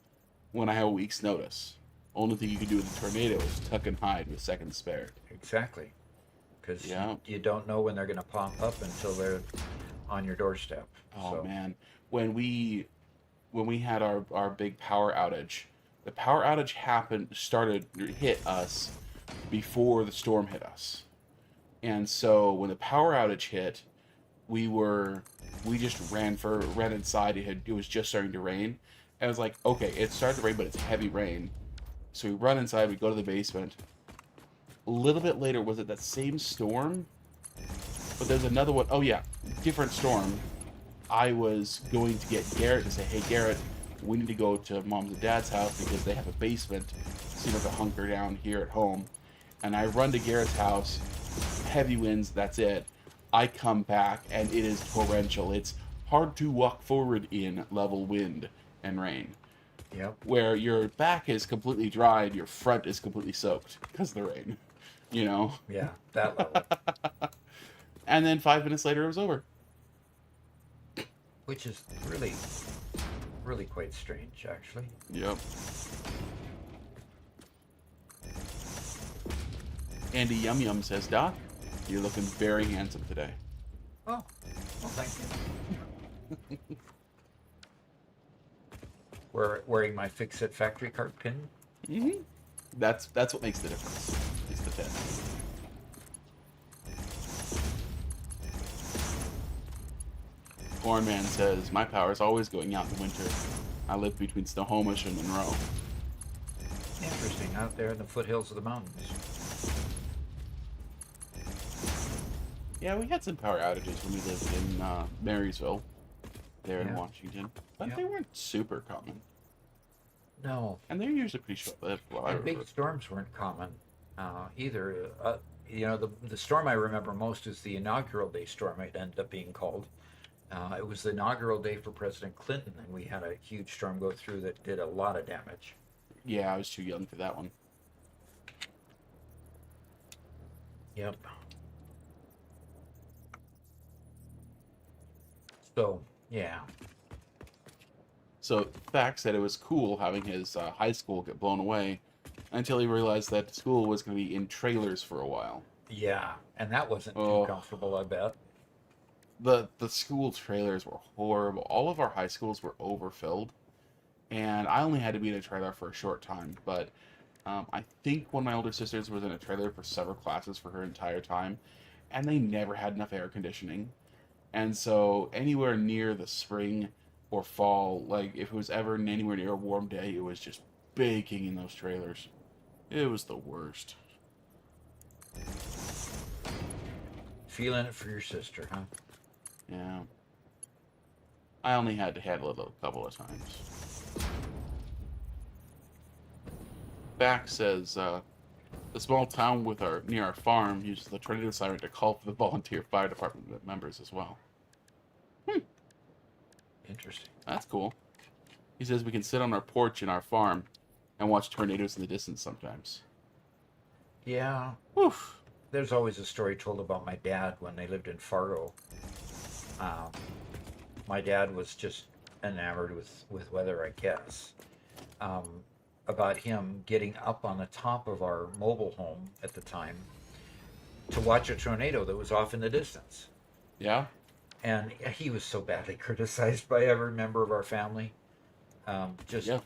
when I have a week's notice. Only thing you can do with a tornado is tuck and hide with seconds spared. Exactly. Because you don't know when they're going to pop up until they're on your doorstep. Oh, man. When we had our big power outage, the power outage hit us before the storm hit us. And so when the power outage hit, we just ran inside. It was just starting to rain. And I was like, okay, it started to rain, but it's heavy rain. So we run inside, we go to the basement. A little bit later, was it that same storm? But there's another one. Oh yeah, different storm. I was going to get Garrett to say, hey Garrett, we need to go to Mom's and Dad's house because they have a basement. So you have to hunker down here at home. And I run to Garrett's house, heavy winds, that's it. I come back and it is torrential. It's hard to walk forward in level wind and rain. Yep. Where your back is completely dry and your front is completely soaked because of the rain. Yeah, that level. And then 5 minutes later it was over. Which is really, really quite strange, actually. Yep. Andy Yum Yum says, Doc, you're looking very handsome today. Oh, well, thank you. Wearing my Fix-It Factory cart pin. Mm-hmm. That's what makes the difference. It's the pin. Cornman says, my power is always going out in the winter. I live between Snohomish and Monroe. Interesting, out there in the foothills of the mountains. Yeah, we had some power outages when we lived in Marysville, there in Washington. But they weren't super common. No. And they're usually pretty short-lived. And big storms weren't common either. The storm I remember most is the inaugural day storm, it ended up being called. It was the inaugural day for President Clinton, and we had a huge storm go through that did a lot of damage. Yeah, I was too young for that one. Yep. So, yeah. So Thack said it was cool having his high school get blown away until he realized that school was going to be in trailers for a while. Yeah, and that wasn't too Oh, comfortable, I bet. the school trailers were horrible. All of our high schools were overfilled, and I only had to be in a trailer for a short time. But I think one of my older sisters was in a trailer for several classes for her entire time, and they never had enough air conditioning. And so anywhere near the spring or fall, like if it was ever anywhere near a warm day, it was just baking in those trailers. It was the worst. Feeling it for your sister, huh? Yeah. I only had to handle it a couple of times. Back says, the small town near our farm uses the tornado siren to call for the volunteer fire department members as well. Interesting. That's cool. He says we can sit on our porch in our farm and watch tornadoes in the distance sometimes. Yeah, Woof. there's always a story told about my dad when they lived in Fargo. My dad was just enamored with weather, I guess. About him getting up on the top of our mobile home at the time to watch a tornado that was off in the distance. Yeah? And he was so badly criticized by every member of our family. Just, Yeah.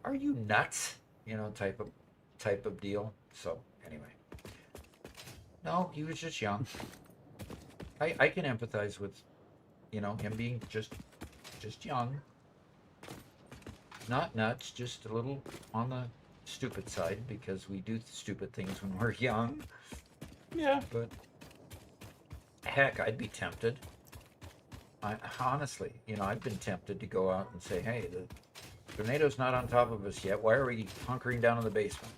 are you nuts? You know, type of deal. So anyway, no, he was just young. I can empathize with, him being just young. Not nuts, just a little on the stupid side because we do stupid things when we're young. Yeah. But heck, I'd be tempted. Honestly, I've been tempted to go out and say, hey, the tornado's not on top of us yet. Why are we hunkering down in the basement?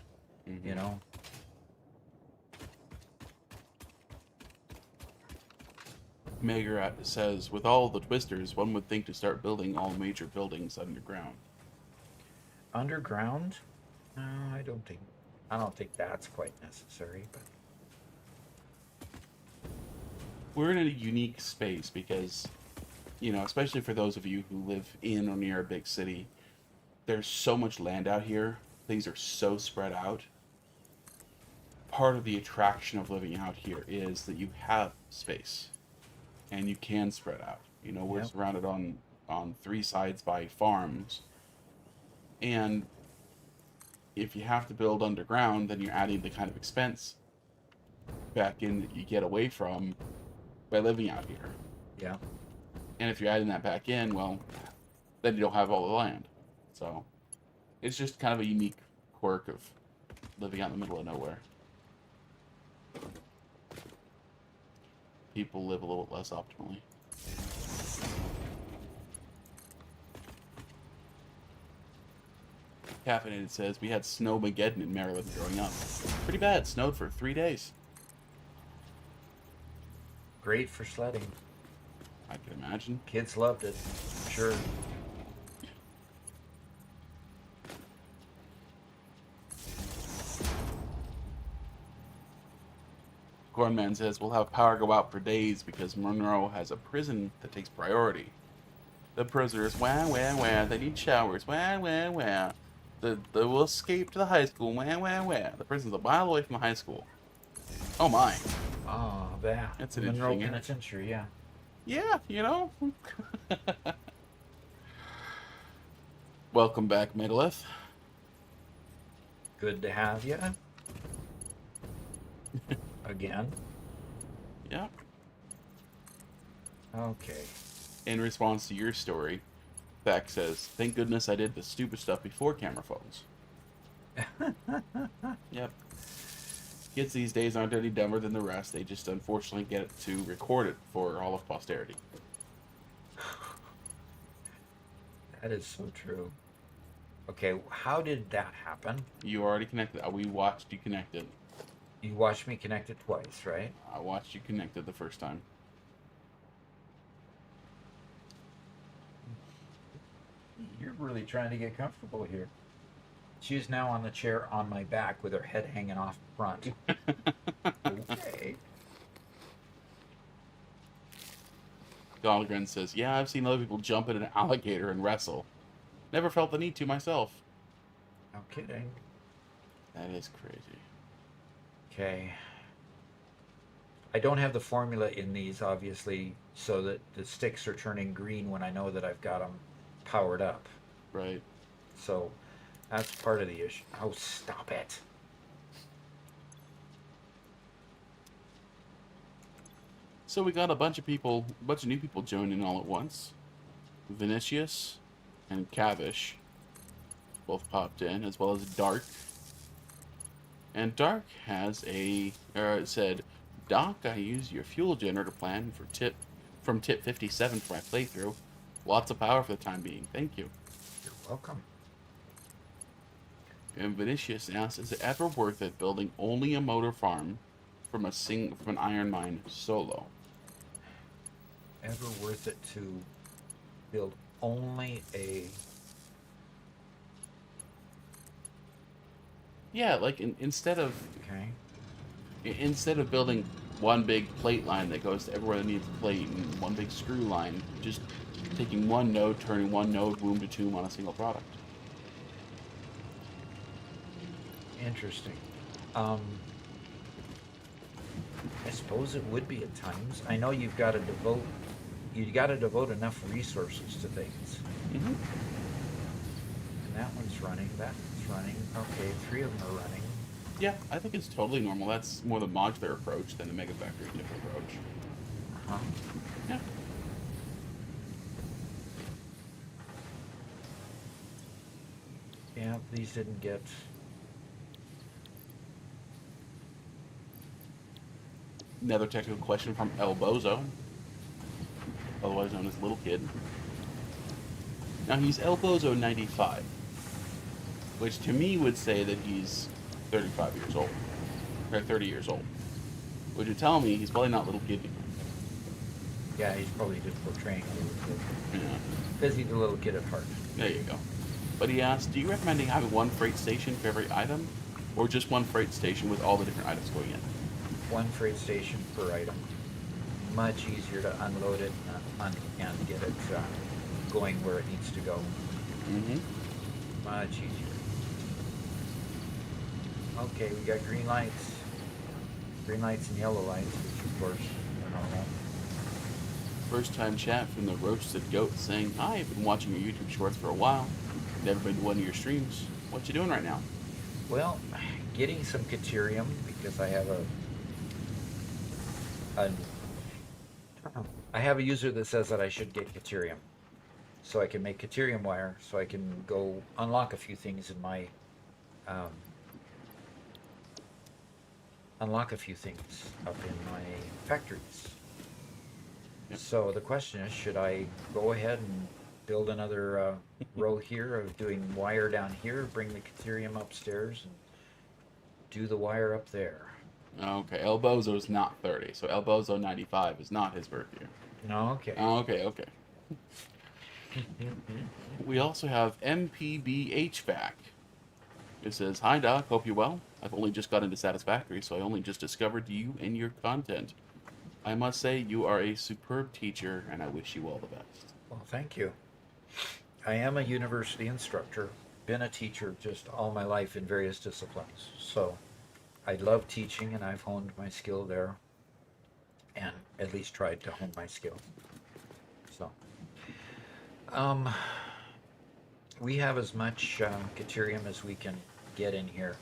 Mm-hmm. You know? Megarat says, with all the twisters, one would think to start building all major buildings underground. Underground? No, I don't think that's quite necessary, but We're in a unique space because, especially for those of you who live in or near a big city, there's so much land out here. Things are so spread out. Part of the attraction of living out here is that you have space and you can spread out. We're Yep. surrounded on three sides by farms. And if you have to build underground, then you're adding the kind of expense back in that you get away from by living out here. yeah. And if you're adding that back in, well, then you don't have all the land. So it's just kind of a unique quirk of living out in the middle of nowhere. People live a little less optimally. Caffeinated says, we had Snowmageddon in Maryland growing up. Pretty bad. Snowed for 3 days. Great for sledding. I can imagine. Kids loved it. Sure. Cornman says, we'll have power go out for days because Monroe has a prison that takes priority. The prisoners, wah, wah, wah, they need showers, wah, wah, wah. They will escape to the high school, wah, wah, wah. The prison's a mile away from the high school. Oh my. Oh, that. That's an Monroe interesting area. Penitentiary, yeah. Yeah, Welcome back, Megalith. Good to have you. Again. Yeah. Okay. In response to your story, Thack says, thank goodness I did the stupid stuff before camera phones. Yep. Kids these days aren't any dumber than the rest. They just unfortunately get it to record it for all of posterity. That is so true. Okay, how did that happen? You already connected. We watched you connected. You watched me connect it twice, right? I watched you connected the first time. You're really trying to get comfortable here. She's now on the chair on my back with her head hanging off front. Okay. Dahlgren says, yeah, I've seen other people jump at an alligator and wrestle. Never felt the need to myself. No kidding. That is crazy. Okay. I don't have the formula in these, obviously, so that the sticks are turning green when I know that I've got them powered up. Right. So that's part of the issue. Oh, stop it. So we got a bunch of new people joining all at once. Vinicius and Cavish both popped in, as well as Dark. And Dark has it said, Doc, I used your fuel generator plan from tip 57 for my playthrough. Lots of power for the time being. Thank you. You're welcome. And Vinicius asks, is it ever worth it building only a motor farm from an iron mine solo? Ever worth it to build only a... Yeah, like instead of building one big plate line that goes to everywhere that needs a plate and one big screw line, just taking one node, turning one node womb to tomb on a single product. Interesting. I suppose it would be at times. I know you got to devote enough resources to things. Mm-hmm. And that one's running. That one's running. Okay, 3 of them are running. Yeah, I think it's totally normal. That's more the modular approach than the Mega Factory chip approach. Uh-huh. Yeah. Yeah, these didn't get... Another technical question from El Bozo, otherwise known as Little Kid. Now he's El Bozo 95, which to me would say that he's 35 years old, or 30 years old. Which would tell me he's probably not Little Kid anymore. Yeah, he's probably just portraying a little kid. Yeah. Because he's a little kid at heart. There you go. But he asked, do you recommend having one freight station for every item, or just one freight station with all the different items going in? One freight station per item. Much easier to unload it and get it going where it needs to go. Mm-hmm. Much easier. Okay, we got green lights. Green lights and yellow lights, which of course are normal. First time chat from the Roasted Goat saying, hi, I've been watching your YouTube shorts for a while. Never been to one of your streams. What you doing right now? Well, getting some Caterium because I have I have a user that says that I should get Caterium. So I can make Caterium wire, so I can go unlock a few things in my up in my factories. Yep. So the question is, should I go ahead and build another row here of doing wire down here, bring the Caterium upstairs, and do the wire up there? Okay, El Bozo's not 30, so El Bozo 95 is not his birth year. No, okay. Okay. We also have MPB HVAC. It says, hi Doc, hope you're well. I've only just got into Satisfactory, so I only just discovered you and your content. I must say, you are a superb teacher, and I wish you all the best. Well, thank you. I am a university instructor, been a teacher just all my life in various disciplines. So I love teaching, and I've honed my skill there, and at least tried to hone my skill. So, we have as much Caterium as we can get in here.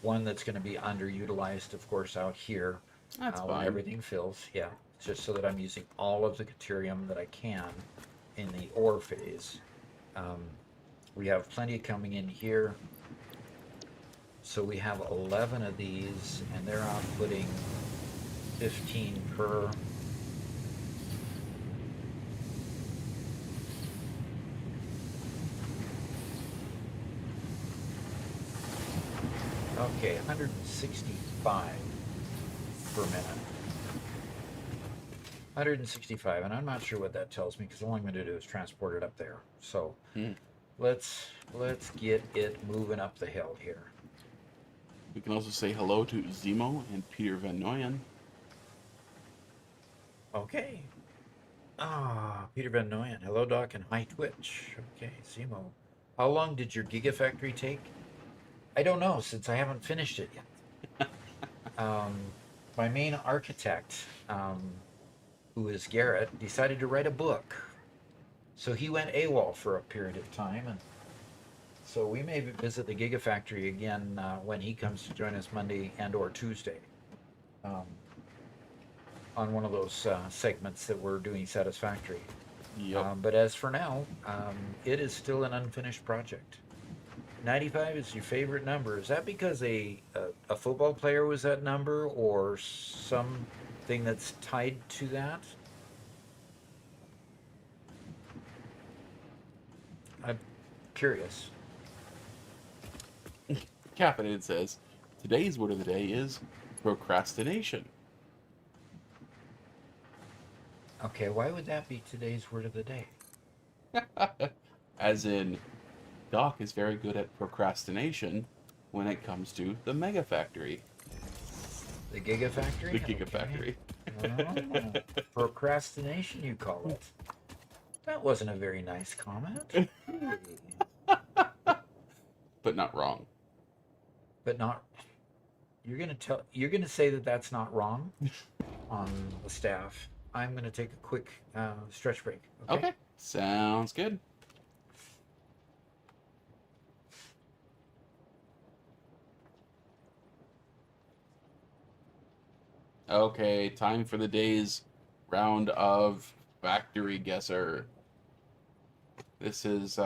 One that's going to be underutilized, of course, out here. That's when fine. everything fills, yeah. Just so that I'm using all of the Caterium that I can in the ore phase. We have plenty coming in here. So we have 11 of these, and they're outputting 15 per. Okay, 165 per minute. 165, and I'm not sure what that tells me because all I'm going to do is transport it up there. So let's get it moving up the hill here. We can also say hello to Zemo and Peter Van Noyen. Okay. Peter Van Noyen. Hello, Doc, and hi, Twitch. Okay, Zemo. How long did your Gigafactory take? I don't know, since I haven't finished it yet. My main architect, who is Garrett, decided to write a book. So he went AWOL for a period of time, and so we may visit the Gigafactory again when he comes to join us Monday and or Tuesday. On one of those segments that we're doing Satisfactory. Yep. But as for now, it is still an unfinished project. 95 is your favorite number. Is that because a football player was that number or something that's tied to that? I'm curious. Caffeinated says, today's word of the day is procrastination. Okay, why would that be today's word of the day? As in, Doc is very good at procrastination when it comes to the Mega Factory. The Gigafactory? The Gigafactory. Okay. Oh, procrastination, you call it. That wasn't a very nice comment. But not wrong. But not. You're gonna say that that's not wrong on the staff. I'm gonna take a quick stretch break. Okay. Sounds good. Okay, time for the day's round of Factory Guesser. This is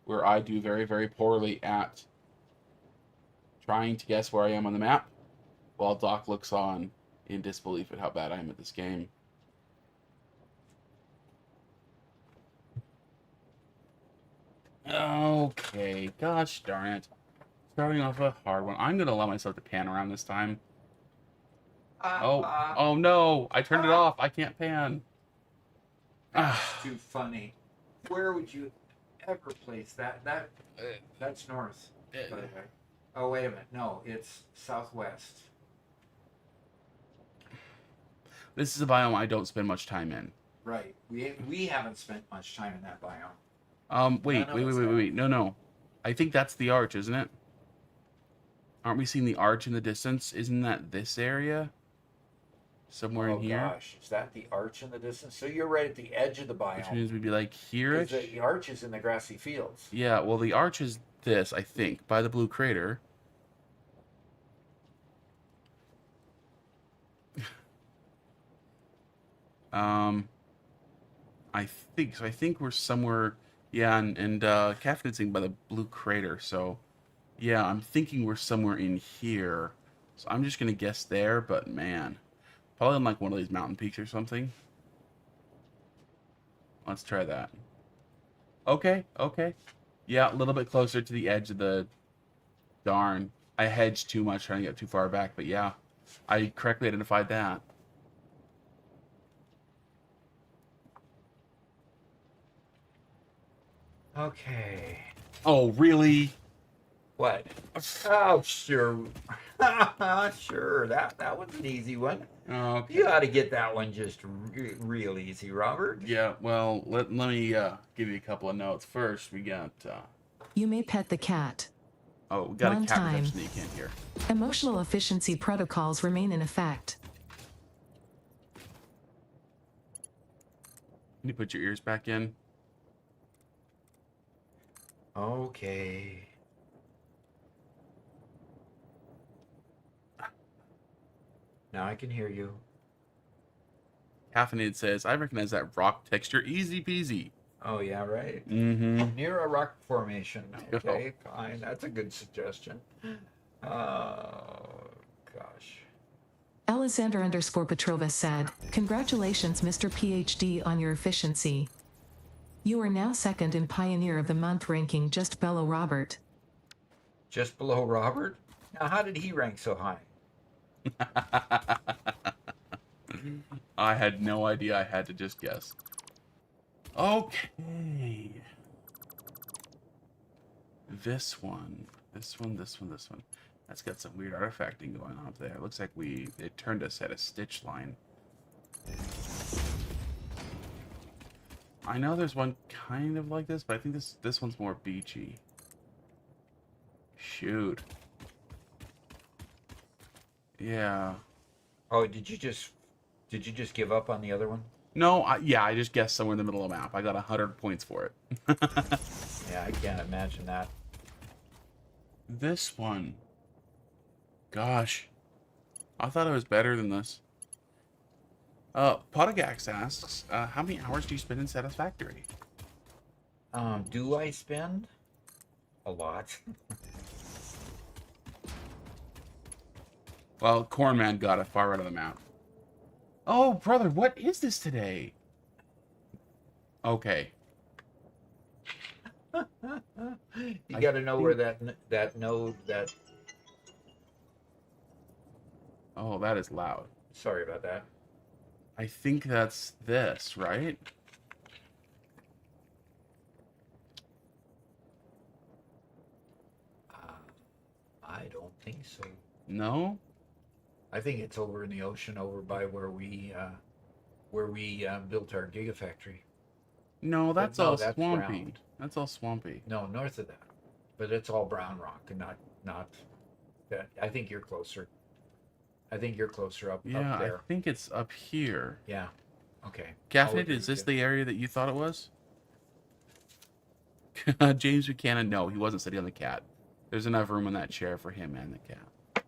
where I do very, very poorly at trying to guess where I am on the map, while Doc looks on in disbelief at how bad I am at this game. Okay, gosh darn it. Starting off a hard one. I'm going to allow myself to pan around this time. Oh no! I turned it off. I can't pan. That's too funny. Where would you ever place that? That's north. By the way. Oh wait a minute. No, it's southwest. This is a biome I don't spend much time in. Right. We haven't spent much time in that biome. Wait. No. I think that's the arch, isn't it? Aren't we seeing the arch in the distance? Isn't that this area? Somewhere in here? Oh gosh, is that the arch in the distance? So you're right at the edge of the biome. Which means we'd be like here-ish? The arch is in the grassy fields. Yeah, well the arch is this, I think, by the blue crater. I think so. I think we're somewhere. Yeah, and Caffeine's saying by the blue crater. So, yeah, I'm thinking we're somewhere in here. So I'm just gonna guess there. But man, probably on like one of these mountain peaks or something. Let's try that. Okay. Yeah, a little bit closer to the edge of the. Darn, I hedged too much trying to get too far back. But yeah, I correctly identified that. Okay. Oh, really? What? Oh, sure. Sure. That was an easy one. Okay. You ought to get that one just real easy, Robert. Yeah, well, let me give you a couple of notes. First, we got... You may pet the cat. Oh, we got One a cat time. protection that you can't hear. Emotional efficiency protocols remain in effect. Can you put your ears back in? Okay. Now I can hear you. Caffeinated says, I recognize that rock texture easy peasy. Oh, yeah, right. Mm-hmm. Near a rock formation. Okay, fine. That's a good suggestion. Oh, gosh. Alexander_Petrova said, "Congratulations, Mr. PhD, on your efficiency. You are now second in Pioneer of the Month ranking, just below Robert." Just below Robert? Now, how did he rank so high? I had no idea. I had to just guess. Okay. This one. That's got some weird artifacting going on up there. It looks like it turned us at a stitch line. I know there's one kind of like this, but I think this one's more beachy. Shoot. Yeah. Oh, did you just give up on the other one? No, yeah, I just guessed somewhere in the middle of the map. I got 100 points for it. Yeah, I can't imagine that. This one. Gosh. I thought it was better than this. Potagax asks, how many hours do you spend in Satisfactory? Do I spend a lot? Well, Cornman got it far right on the map. Oh, brother, what is this today? Okay. You got to know where that node that. Oh, that is loud. Sorry about that. I think that's this, right? I don't think so. No? I think it's over in the ocean, over by where we built our gigafactory. No, that's no, all that's swampy. round. That's all swampy. No, north of that, but it's all brown rock and not that. I think you're closer. I think you're closer up Yeah, up there. I think it's up here. Yeah. Okay. Caffeinated, is this the area that you thought it was? James Buchanan, no, he wasn't sitting on the cat. There's enough room in that chair for him and the cat.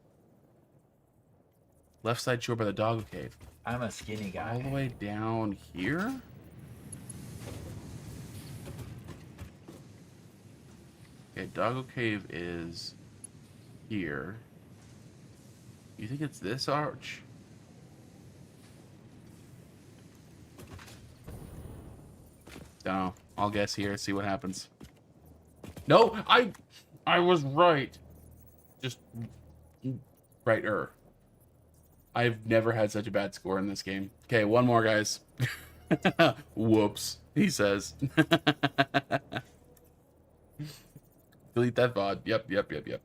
Left side shore by the doggo cave. I'm a skinny guy. All the way down here? Okay, doggo cave is here. You think it's this arch? Don't know. I'll guess here, see what happens. No, I was right. Just righter. I've never had such a bad score in this game. Okay, one more, guys. Whoops, he says. Delete that VOD. Yep.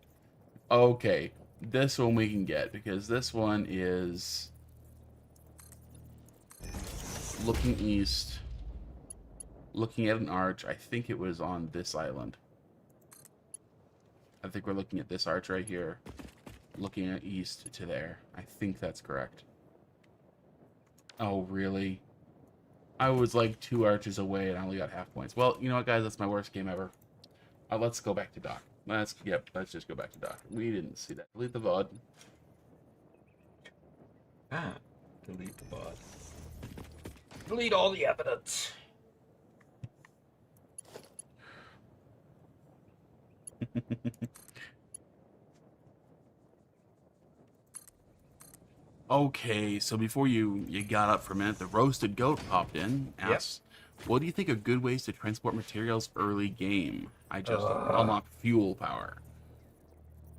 Okay, this one we can get, because this one is looking east, looking at an arch. I think it was on this island. I think we're looking at this arch right here, looking at east to there. I think that's correct. Oh, really? I was like 2 arches away and I only got half points. Well, you know what, guys? That's my worst game ever. Let's go back to Doc. Let's just go back to Doc. We didn't see that. Delete the VOD. Delete the VOD. Delete all the evidence. Okay, so before you got up for a minute, the roasted goat popped in. Asks, what do you think are good ways to transport materials early game? I just unlocked fuel power.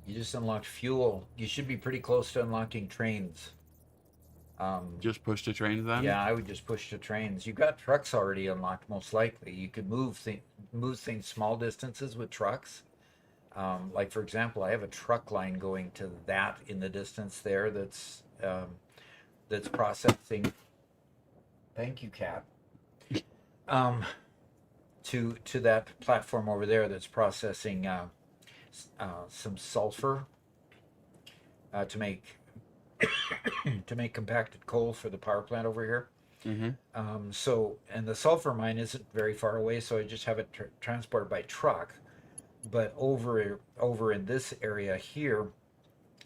You just unlocked fuel. You should be pretty close to unlocking trains. Just push to trains then? Yeah, I would just push to trains. You've got trucks already unlocked, most likely. You could move things small distances with trucks. Like, for example, I have a truck line going to that in the distance there that's processing. Thank you, Cat. To that platform over there that's processing some sulfur to make compacted coal for the power plant over here. Mm-hmm. So, and the sulfur mine isn't very far away, so I just have it transported by truck. But over in this area here,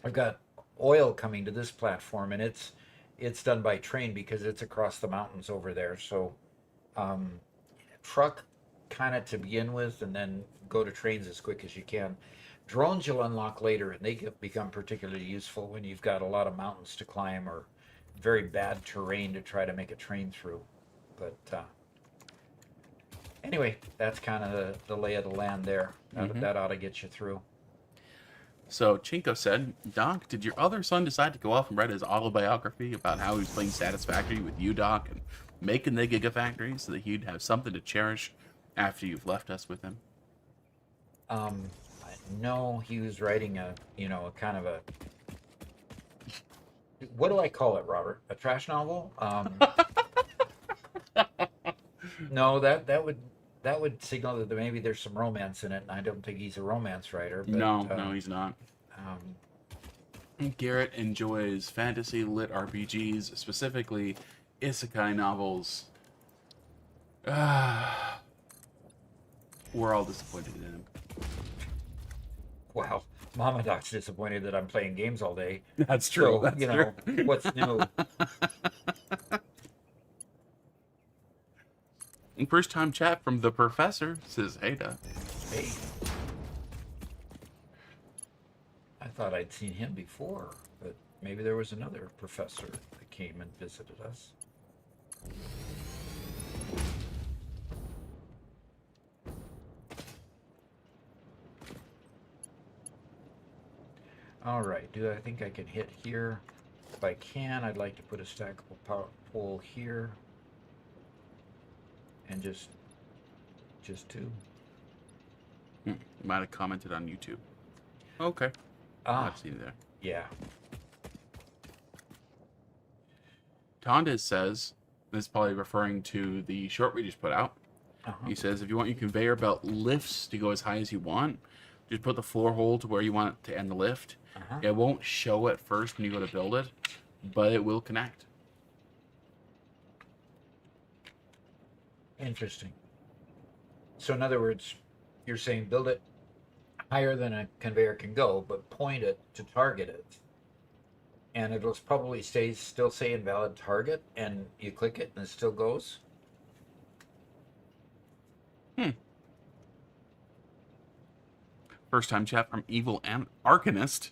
I've got oil coming to this platform, and it's done by train because it's across the mountains over there. So, truck kind of to begin with, and then go to trains as quick as you can. Drones you'll unlock later, and they become particularly useful when you've got a lot of mountains to climb or very bad terrain to try to make a train through. But anyway, that's kind of the lay of the land there. That ought to get you through. So Chinko said, Doc, did your other son decide to go off and write his autobiography about how he was playing Satisfactory with you, Doc, and making the Gigafactory so that he'd have something to cherish after you've left us with him? No, he was writing a kind of a, what do I call it, Robert? A trash novel? No, that would signal that maybe there's some romance in it, and I don't think he's a romance writer. But No, he's not. um, Garrett enjoys fantasy lit RPGs, specifically isekai novels. We're all disappointed in him. wow, Mama Doc's disappointed that I'm playing games all day. That's true. So That's you know true. what's new. And first time chat from the professor says, "Hey, Doc." Hey, I thought I'd seen him before, but maybe there was another professor that came and visited us. All right, do I think I can hit here? If I can, I'd like to put a stackable power pole here. And just two. Might have commented on YouTube. Okay. Ah, I've seen it there. yeah. Tondes says, this is probably referring to the short we just put out. Uh-huh. He says, if you want your conveyor belt lifts to go as high as you want, just put the floor hole to where you want it to end the lift. Uh-huh. It won't show at first when you go to build it, but it will connect. Interesting. So in other words, you're saying build it higher than a conveyor can go, but point it to target it. And it'll probably still say invalid target, and you click it and it still goes. First time chat from Evil Arcanist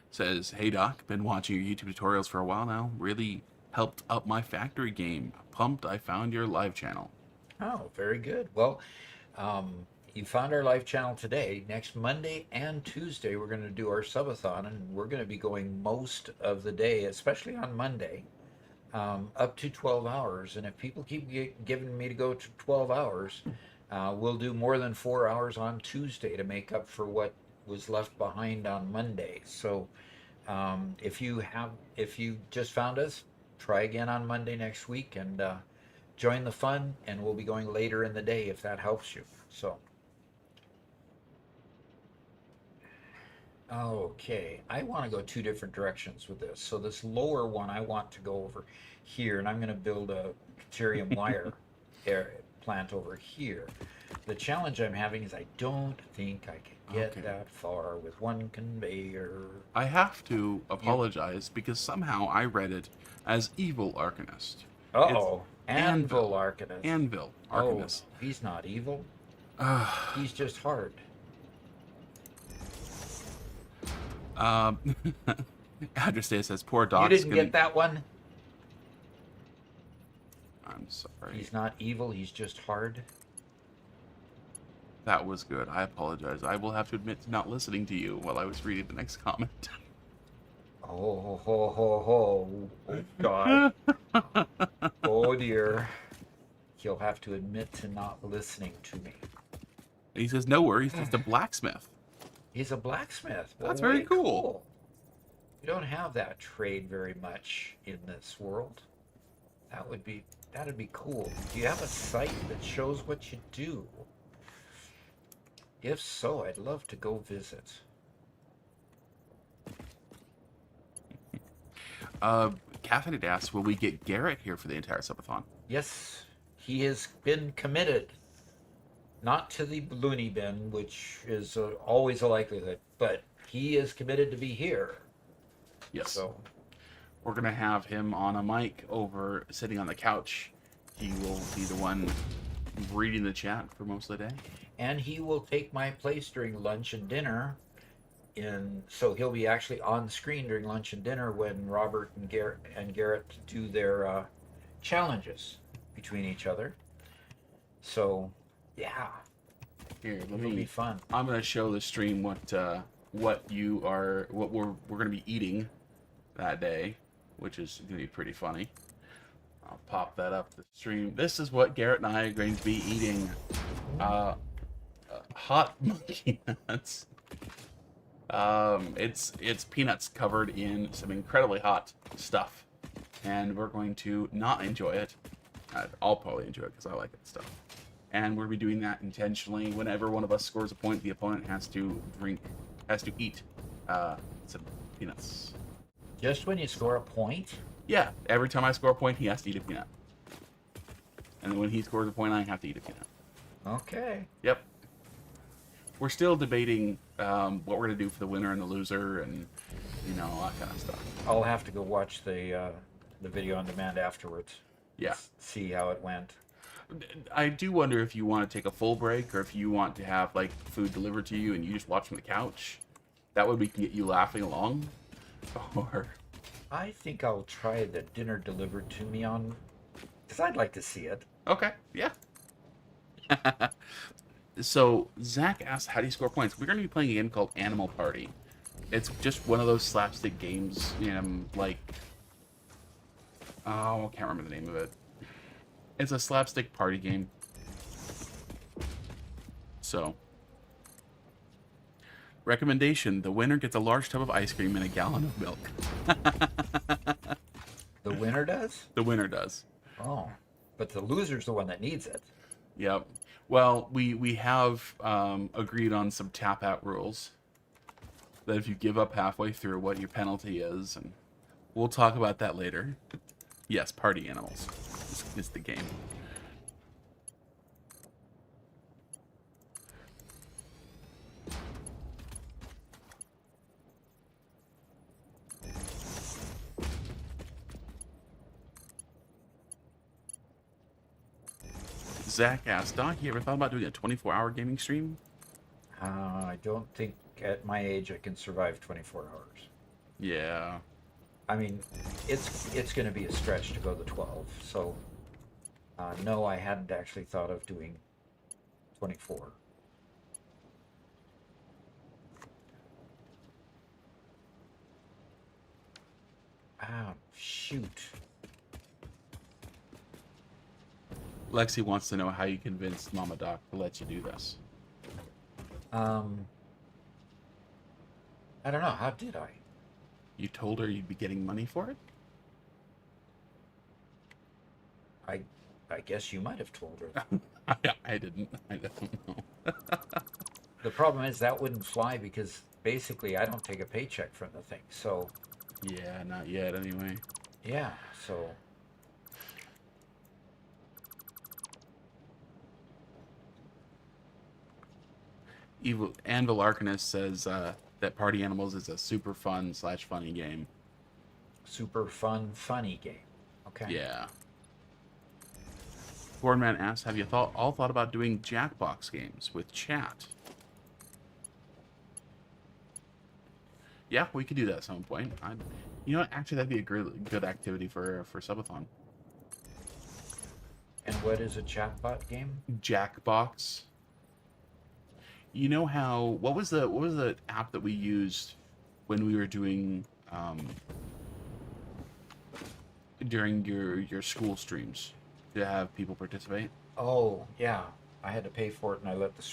says, "Hey Doc, been watching your YouTube tutorials for a while now. Really helped up my factory game. Pumped I found your live channel." Oh, very good. Well, you found our live channel today. Next Monday and Tuesday, we're going to do our subathon, and we're going to be going most of the day, especially on Monday, up to 12 hours. And if people keep giving me to go to 12 hours, we'll do more than 4 hours on Tuesday to make up for what was left behind on Monday. So if you just found us, try again on Monday next week and join the fun, and we'll be going later in the day if that helps you. So okay, I want to go two different directions with this. So this lower one, I want to go over here, and I'm going to build a deuterium wire plant over here. The challenge I'm having is I don't think I can get that far with one conveyor. I have to apologize because somehow I read it as Evil Arcanist. Uh-oh. Anvil Arcanist. Anvil Arcanist. Oh, he's not evil. He's just hard. Address says, "Poor Doc." You didn't get that one? I'm sorry. He's not evil, he's just hard. That was good. I apologize. I will have to admit to not listening to you while I was reading the next comment. Oh, ho, ho, ho. Oh, God. Oh, dear. He'll have to admit to not listening to me. And he says, "No worries, just a blacksmith." He's a blacksmith. Well, That's very way cool. You don't have that trade very much in this world. That'd be cool. Do you have a site that shows what you do? If so, I'd love to go visit. Caffeinated asks, "Will we get Garrett here for the entire subathon?" Yes, he has been committed. Not to the loony bin, which is always a likelihood, but he is committed to be here. Yes. So We're going to have him on a mic over sitting on the couch. He will be the one reading the chat for most of the day. And he will take my place during lunch and dinner. So he'll be actually on screen during lunch and dinner when Robert and Garrett do their challenges between each other. So, yeah. Here, It'll be fun. I'm going to show the stream what we're going to be eating that day, which is going to be pretty funny. I'll pop that up the stream. This is what Garrett and I are going to be eating. Hot monkey nuts. It's peanuts covered in some incredibly hot stuff, and we're going to not enjoy it I'll probably enjoy it because I like that stuff. And we'll be doing that intentionally. Whenever one of us scores a point, the opponent has to eat some peanuts. Just when you score a point? Yeah, every time I score a point, he has to eat a peanut. And then when he scores a point, I have to eat a peanut. Okay. Yep. We're still debating what we're going to do for the winner and the loser and, all that kind of stuff. I'll have to go watch the video on demand afterwards. Yeah. See how it went. I do wonder if you want to take a full break or if you want to have, like, food delivered to you and you just watch from the couch. That way we can get you laughing along. Or... I think I'll try the dinner delivered to me on... Because I'd like to see it. Okay, yeah. So, Zach asked, how do you score points? We're going to be playing a game called Animal Party. It's just one of those slapstick games, like... Oh, I can't remember the name of it. It's a slapstick party game. So... Recommendation, the winner gets a large tub of ice cream and a gallon of milk. The winner does? The winner does. Oh, but the loser's the one that needs it. Yep. Well, we have agreed on some tap-out rules. That if you give up halfway through, what your penalty is, and we'll talk about that later. Yes, party animals is the game. Zach asked, Doc, you ever thought about doing a 24-hour gaming stream? I don't think at my age I can survive 24 hours. Yeah. I mean, it's going to be a stretch to go to 12. So, no, I hadn't actually thought of doing 24. Ah, shoot. Lexi wants to know how you convinced Mama Doc to let you do this. I don't know. How did I? You told her you'd be getting money for it? I guess you might have told her. I didn't. I don't know. The problem is that wouldn't fly because basically I don't take a paycheck from the thing. So, Yeah, not yet anyway. yeah, so... Evil Anvil Arcanist says that Party Animals is a super fun / funny game. Super fun, funny game. Okay. Yeah. Boardman asks, have you all thought about doing Jackbox games with chat? Yeah, we could do that at some point. Actually, that'd be a good activity for Subathon. And what is a chatbot game? Jackbox. You know how what was the app that we used when we were doing during your school streams to have people participate? Oh, yeah. I had to pay for it and I let the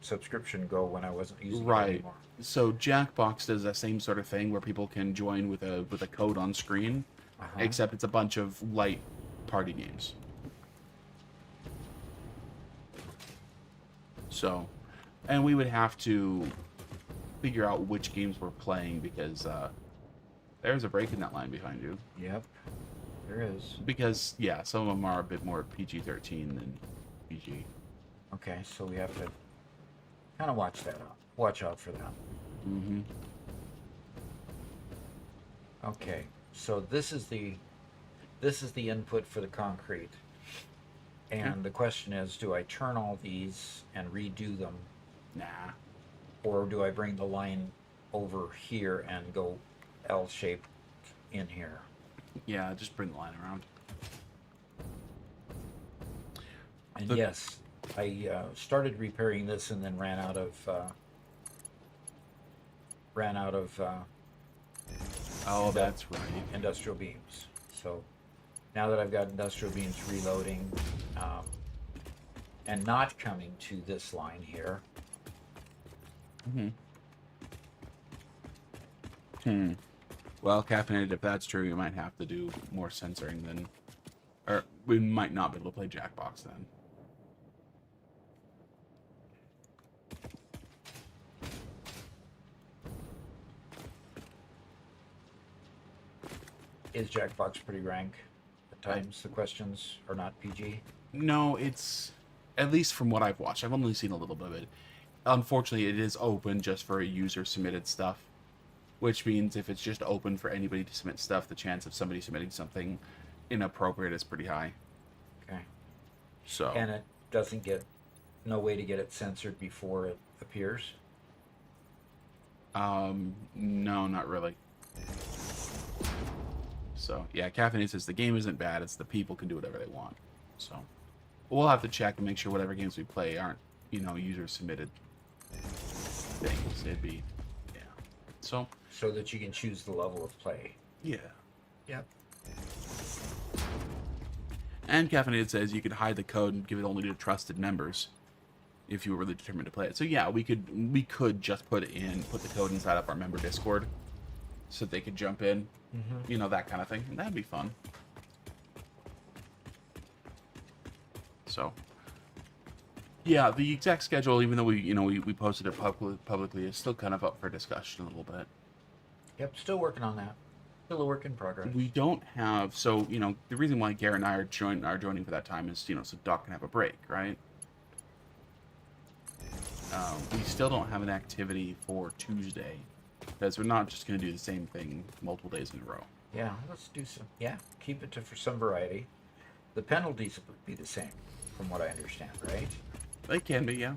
subscription go when I wasn't using it Right. anymore. So Jackbox does that same sort of thing where people can join with a code on screen, except it's a bunch of light party games. So, and we would have to figure out which games we're playing because there's a break in that line behind you. Yep. There is. Because, yeah, some of them are a bit more PG-13 than PG. Okay, so we have to kind of watch that out. Watch out for that. Mm-hmm. Okay, so this is the input for the concrete. And the question is, do I turn all these and redo them? Nah. Or do I bring the line over here and go L-shaped in here? Yeah, just bring the line around. And yes, I started repairing this and then ran out of Oh, that's right. industrial beams. So now that I've got industrial beams reloading and not coming to this line here. Well, caffeinated, if that's true, you might have to do more censoring than... Or we might not be able to play Jackbox then. Is Jackbox pretty rank? At times the questions are not PG. No, it's, at least from what I've watched, I've only seen a little bit of it. Unfortunately, it is open just for user-submitted stuff, which means if it's just open for anybody to submit stuff, the chance of somebody submitting something inappropriate is pretty high. Okay. So. And it doesn't get, no way to get it censored before it appears? No, not really. So, yeah, Caffeinated says the game isn't bad, it's the people can do whatever they want. So, we'll have to check and make sure whatever games we play aren't, you know, user-submitted things. It'd be, yeah. So that you can choose the level of play. Yeah. Yep. And Caffeinated says you could hide the code and give it only to trusted members if you were really determined to play it. So yeah, we could just put the code inside of our member Discord so they could jump in, you know, that kind of thing. And that'd be fun. So yeah, the exact schedule, even though we posted it publicly, is still kind of up for discussion a little bit. Yep, still working on that. Still a work in progress. We don't have, so, you know, the reason why Garrett and I are joining for that time is, you know, so Doc can have a break, right? We still don't have an activity for Tuesday, because we're not just going to do the same thing multiple days in a row. Yeah, let's do some, keep it for some variety. The penalties would be the same, from what I understand, right? They can be, yeah.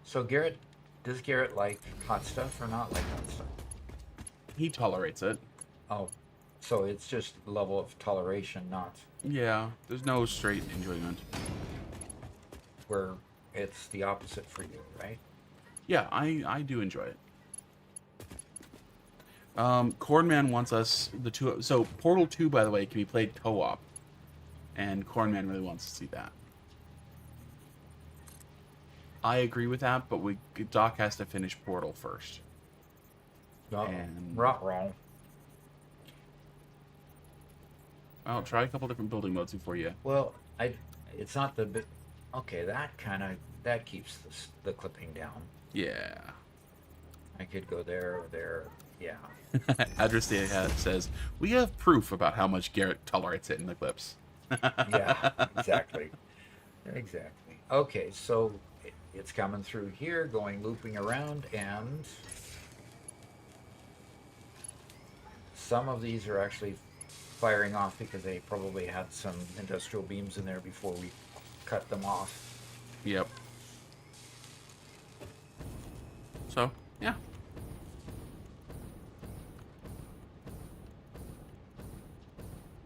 So does Garrett like hot stuff or not like hot stuff? He tolerates it. Oh, so it's just level of toleration, not Yeah, there's no straight enjoyment. where it's the opposite for you, right? Yeah, I do enjoy it. Cornman wants us, so Portal 2, by the way, can be played co-op. And Cornman really wants to see that. I agree with that, but Doc has to finish Portal first. And Wrong. I'll try a couple different building modes before you. Well, it's not the bit. Okay, that keeps the clipping down. Yeah. I could go there or there. Yeah. Address says, we have proof about how much Garrett tolerates it in the clips. Yeah, exactly. Exactly. Okay, so it's coming through here, looping around, and some of these are actually firing off because they probably had some industrial beams in there before we cut them off. Yep. So, yeah.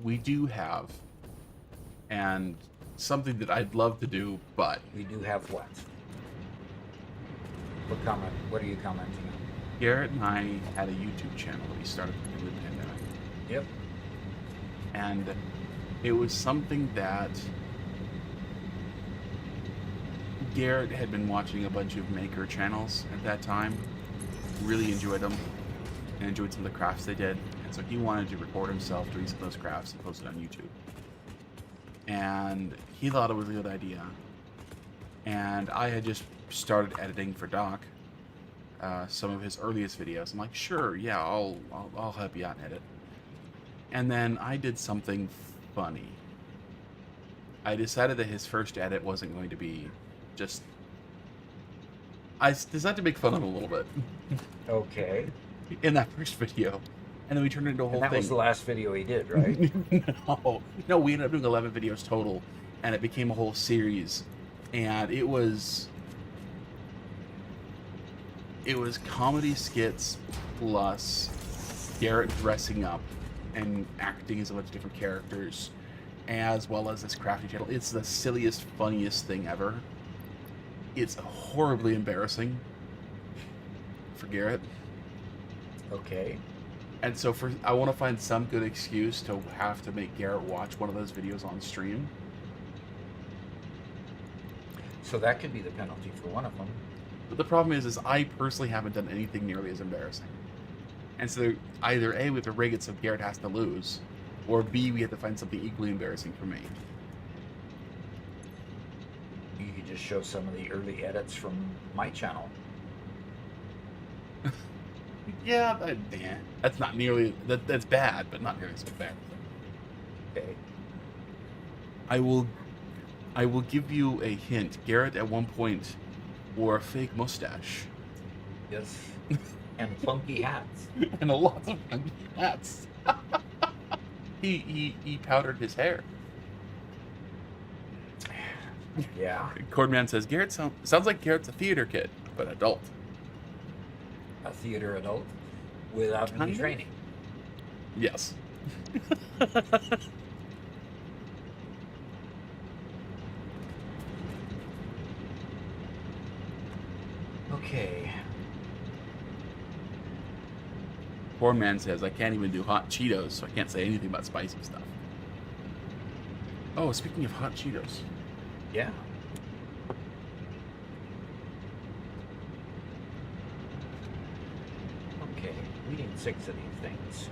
We do have, and something that I'd love to do, but We do have what? What are you commenting on? Garrett and I had a YouTube channel that we started in the pandemic. Yep. And it was something that Garrett had been watching a bunch of maker channels at that time, really enjoyed them, and enjoyed some of the crafts they did. And so he wanted to record himself doing some of those crafts and post it on YouTube. And he thought it was a good idea. And I had just started editing for Doc some of his earliest videos. I'm like, sure, yeah, I'll help you out and edit. And then I did something funny. I decided that his first edit wasn't going to be just... I decided to make fun of him a little bit. Okay. In that first video. And then we turned it into a whole And that thing. was the last video he did, right? No, we ended up doing 11 videos total, and it became a whole series. And it was comedy skits plus Garrett dressing up and acting as a bunch of different characters, as well as this crafting channel. It's the silliest, funniest thing ever. It's horribly embarrassing for Garrett. Okay. And so I want to find some good excuse to have to make Garrett watch one of those videos on stream. So that could be the penalty for one of them. But the problem is I personally haven't done anything nearly as embarrassing. And so either A, we have to rig it so Garrett has to lose, or B, we have to find something equally embarrassing for me. You could just show some of the early edits from my channel. Yeah, that's not nearly... That's bad, but not nearly so bad. Okay. I will give you a hint. Garrett at one point wore a fake mustache. Yes. And funky hats. And a lot of funky hats. He powdered his hair. Yeah. Cordman says, Garrett sounds like Garrett's a theater kid, but adult. A theater adult without any Kinda? training. Yes. Okay. Cordman says, I can't even do hot Cheetos, so I can't say anything about spicy stuff. Oh, speaking of hot Cheetos. Yeah. Okay. We need 6 of these things.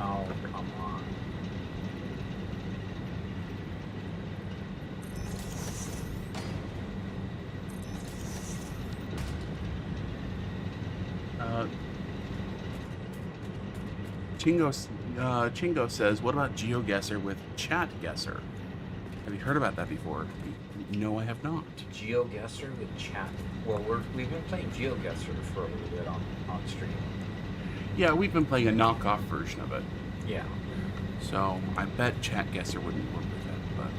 Oh, come on. Chingo says, what about GeoGuessr with Chat Guesser? Have you heard about that before? No, I have not. GeoGuessr with chat. Well, we've been playing GeoGuessr for a little bit on stream. Yeah, we've been playing a knockoff version of it. Yeah. So I bet Chat Guesser wouldn't work with it, but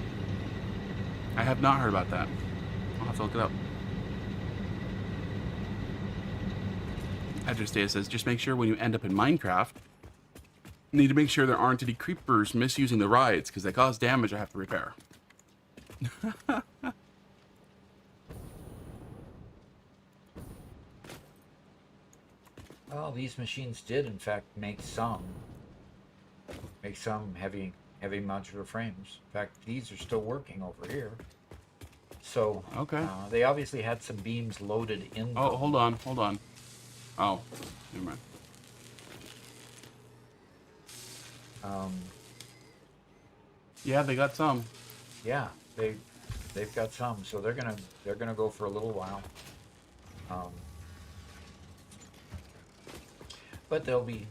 I have not heard about that. I'll have to look it up. Edgersdale says, just make sure when you end up in Minecraft, you need to make sure there aren't any creepers misusing the rides, because they cause damage I have to repair. Well, these machines did, in fact, make some heavy modular frames. In fact, these are still working over here. So, Okay. they obviously had some beams loaded in them. Oh, hold on. Oh, never mind. Yeah, they got some. Yeah, they've got some, so they're gonna go for a little while. But they'll be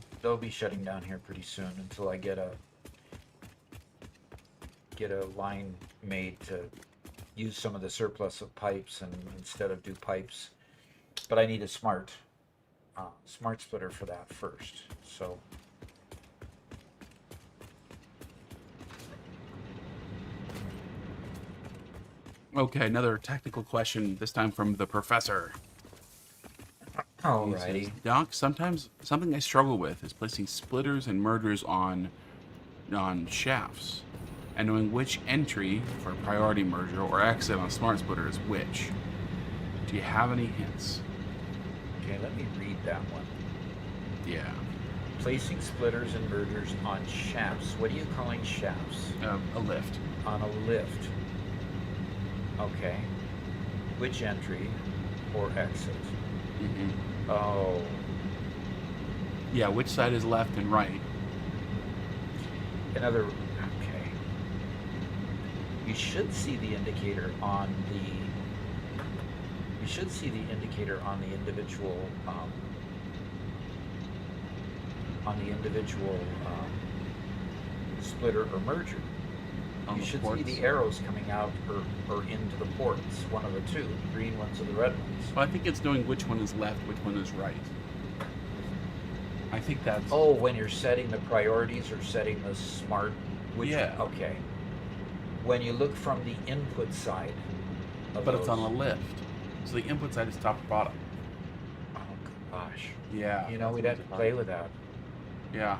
shutting down here pretty soon until I get a line made to use some of the surplus of pipes and instead of do pipes. But I need a smart splitter for that first. So. Okay, another technical question, this time from the professor. Alrighty. Says, Doc, sometimes something I struggle with is placing splitters and mergers on shafts, and knowing which entry for a priority merger or exit on a smart splitter is which. Do you have any hints? Okay, let me read that one. Yeah. Placing splitters and mergers on shafts. What are you calling shafts? A lift. On a lift. Okay. Which entry or exit? Mm-hmm. Oh. Yeah, which side is left and right? Okay. You should see the indicator on the. You should see the indicator on the individual. Splitter or merger. On You the should ports? see the arrows coming out or into the ports. One of the two, the green ones or the red ones. Well, I think it's knowing which one is left, which one is right. I think that's... Oh, when you're setting the priorities or setting the smart... Yeah. Okay. When you look from the input side, of but those. it's on a lift. So the input side is top of bottom. Oh gosh. Yeah. You know, that's we'd what have to it's play with that. Yeah.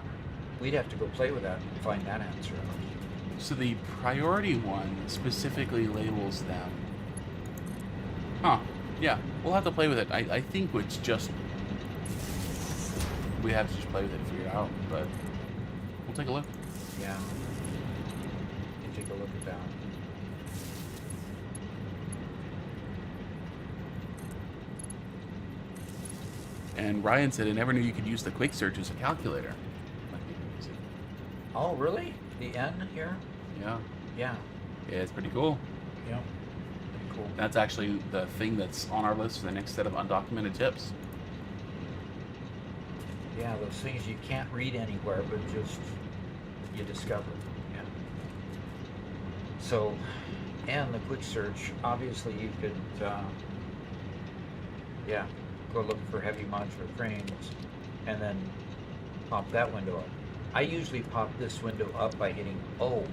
We'd have to go play with that and find that answer out. So the priority one specifically labels them. Huh. Yeah. We'll have to play with it. I think it's just. We have to just play with it and figure it out. But we'll take a look. Yeah. You take a look at that. And Ryan said, I never knew you could use the quick search as a calculator. Oh, really? The N here? Yeah. Yeah. Yeah, it's pretty cool. Yeah. Pretty cool. That's actually the thing that's on our list for the next set of undocumented tips. Yeah, those things you can't read anywhere, but just you discover. Yeah. So, and the quick search, obviously you could, yeah, go look for heavy modular frames and then pop that window up. I usually pop this window up by hitting O,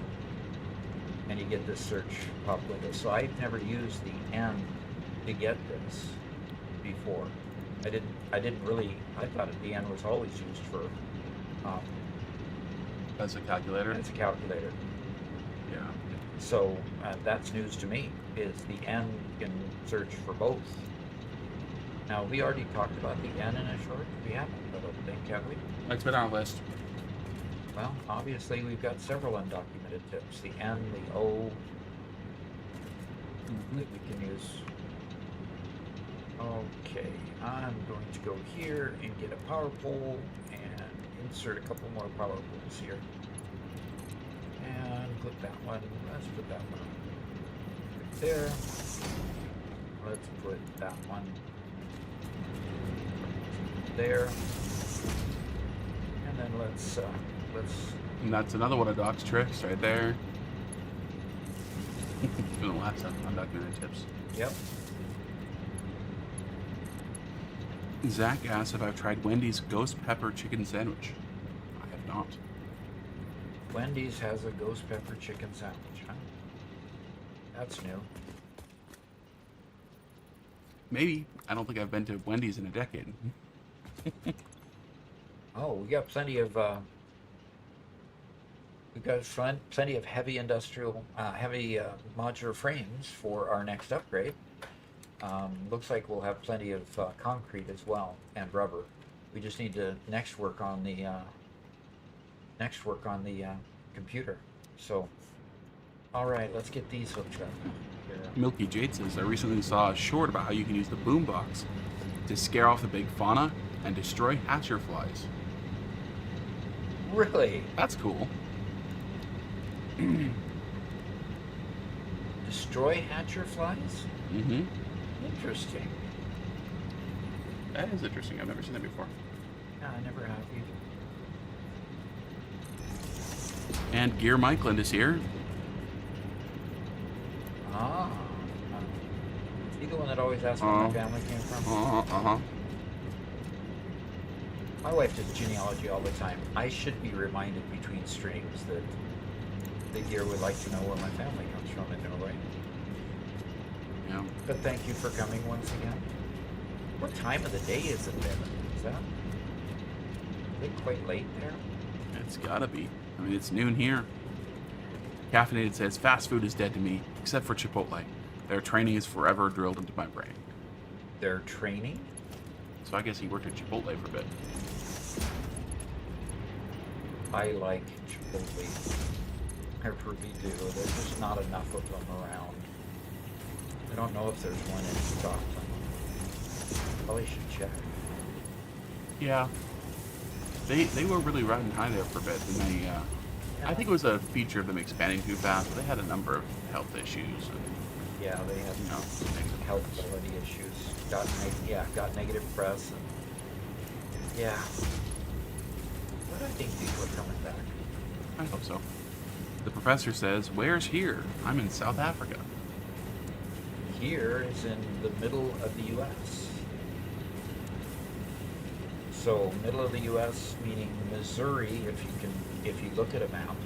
and you get this search pop window. So I've never used the N to get this before. I didn't really, I thought the N was always used for, As a calculator? as a calculator. Yeah. So that's news to me, is the N can search for both. Now, we already talked about the N in a short. We haven't, I don't think, have we? It's been on our list. Well, obviously, we've got several undocumented tips. The N, the O, that we can use. Okay, I'm going to go here and get a power pole and insert a couple more power poles here. And put that one, let's put that one right there. Let's put that one there. And then let's And that's another one of Doc's tricks right there. Been the last undocumented tips. yep. Zach asks if I've tried Wendy's ghost pepper chicken sandwich. I have not. Wendy's has a ghost pepper chicken sandwich, huh? That's new. Maybe. I don't think I've been to Wendy's in a decade. Oh, we got plenty of plenty of heavy industrial, heavy modular frames for our next upgrade. Looks like we'll have plenty of concrete as well and rubber. We just need to next work on the computer. So, all right, let's get these hooked up. Here. Milky Jade says, I recently saw a short about how you can use the boombox to scare off the big fauna and destroy hatcher flies. Really? That's cool. Destroy hatcher flies? Mm-hmm. Interesting. That is interesting. I've never seen that before. Yeah, I never have either. And Gear Michaeland is here. Ah. Is he the one that always asks where my family came from? Uh-huh. My wife does genealogy all the time. I should be reminded between streams that the Gear would like to know where my family comes from in a way. Yeah. But thank you for coming once again. What time of the day is it there? Is it quite late there? It's gotta be. I mean, it's noon here. Caffeinated says, fast food is dead to me, except for Chipotle. Their training is forever drilled into my brain. Their training? So I guess he worked at Chipotle for a bit. I like Chipotle. I really do. There's just not enough of them around. I don't know if there's one in Scotland. Probably should check. Yeah. They were really riding high there for a bit, and they, I think it was a feature of them expanding too fast, but they had a number of health issues. And, Yeah, they have you know, some health quality issues. Got negative press. And, yeah. But I think people are coming back. I hope so. The professor says, where's here? I'm in South Africa. Here is in the middle of the U.S. So middle of the U.S. meaning Missouri, if you look at a map.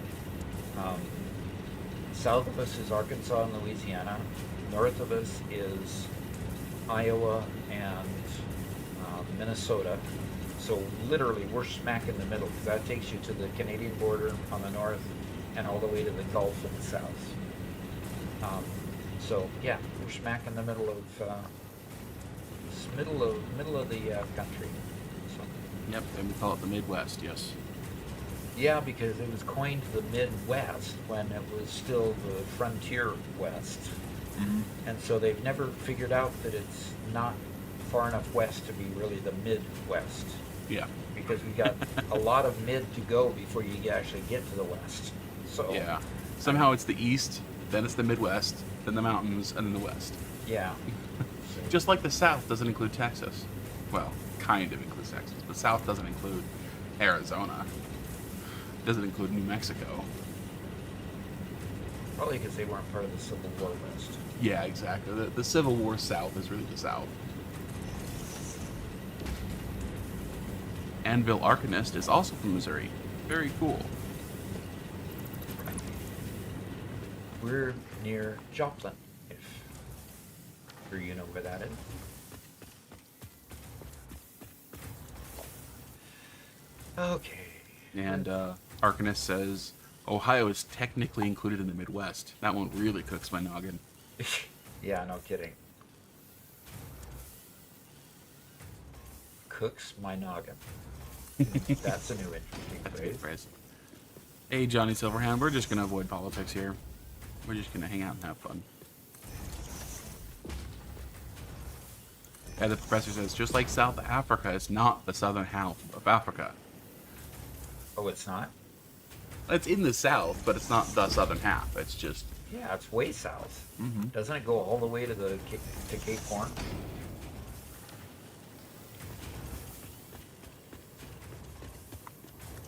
South of us is Arkansas and Louisiana. north of us is Iowa and Minnesota. So literally, we're smack in the middle because that takes you to the Canadian border on the north and all the way to the Gulf in the south. So yeah, we're smack in the middle of middle of the country. So, Yep, and we call it the Midwest, yes. yeah, because it was coined the Midwest when it was still the frontier West. And so they've never figured out that it's not far enough west to be really the Midwest. Yeah. Because we got a lot of mid to go before you actually get to the west. So Yeah. Somehow it's the East, then it's the Midwest, then the mountains, and then the West. yeah. Just like the South doesn't include Texas. Well, kind of includes Texas. The South doesn't include Arizona. It doesn't include New Mexico. Probably because they weren't part of the Civil War West. Yeah, exactly. The Civil War South is really the South. Anvil Arcanist is also from Missouri. Very cool. We're near Joplin, if you know where that is. Okay. And Arcanist says, Ohio is technically included in the Midwest. That one really cooks my noggin. Yeah, no kidding. Cooks my noggin. That's a new interesting That's a good phrase. phrase. Hey, Johnny Silverhand, we're just going to avoid politics here. We're just going to hang out and have fun. And the professor says, just like South Africa is not the southern half of Africa. Oh, it's not? It's in the south, but it's not the southern half. It's just... Yeah, it's way south. Mm-hmm. Doesn't it go all the way to the to Cape Horn?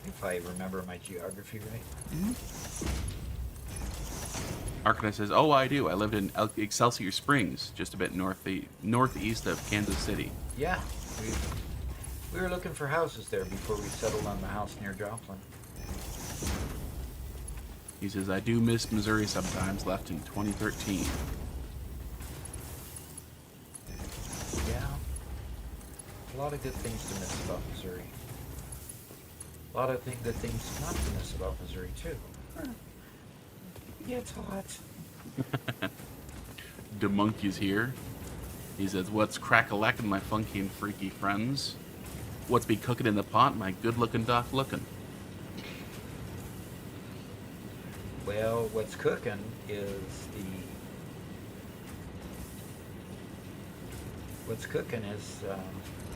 If I remember my geography right. Arcanist says, oh, I do. I lived in Excelsior Springs, just a bit northeast of Kansas City. Yeah, we were looking for houses there before we settled on the house near Joplin. He says, I do miss Missouri sometimes, left in 2013. Yeah, a lot of good things to miss about Missouri. A lot of good things not to miss about Missouri too. Yeah, it's hot. The monkey's here. He says, what's crack-a-lackin', my funky and freaky friends? What's be cooking in the pot, my good-looking doc looking? Well, what's cooking is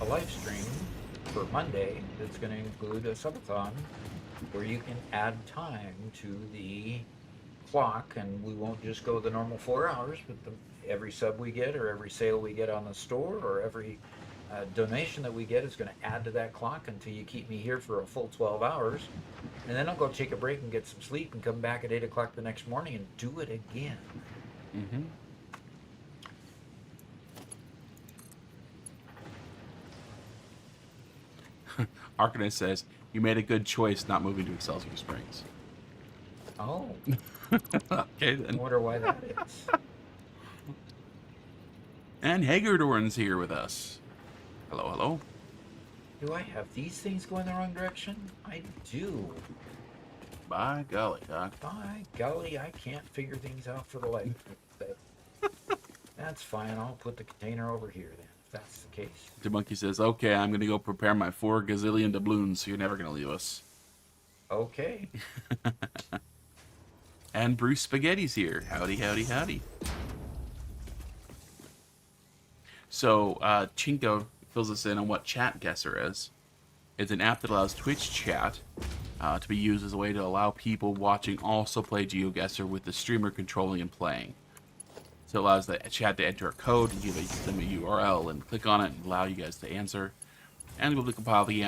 a live stream for Monday that's going to include a subathon where you can add time to the clock, and we won't just go the normal 4 hours, but every sub we get or every sale we get on the store or every donation that we get is going to add to that clock until you keep me here for a full 12 hours. And then I'll go take a break and get some sleep and come back at 8 o'clock the next morning and do it again. Mm-hmm. Arcanist says, you made a good choice not moving to Excelsior Springs. Oh, Okay, I then. wonder why that is. And Hagerdorn's here with us. Hello, hello. Do I have these things going the wrong direction? I do. By golly, Doc. By golly, I can't figure things out for the life of me. That's fine. I'll put the container over here then, if that's the case. The monkey says, okay, I'm going to go prepare my 4 gazillion doubloons, so you're never going to leave us. Okay. And Bruce Spaghetti's here. Howdy, howdy, howdy. So, Chinko fills us in on what Chat Guesser is. It's an app that allows Twitch chat to be used as a way to allow people watching also play GeoGuessr with the streamer controlling and playing. So it allows the chat to enter a code and give them a URL and click on it and allow you guys to answer. And we'll compile the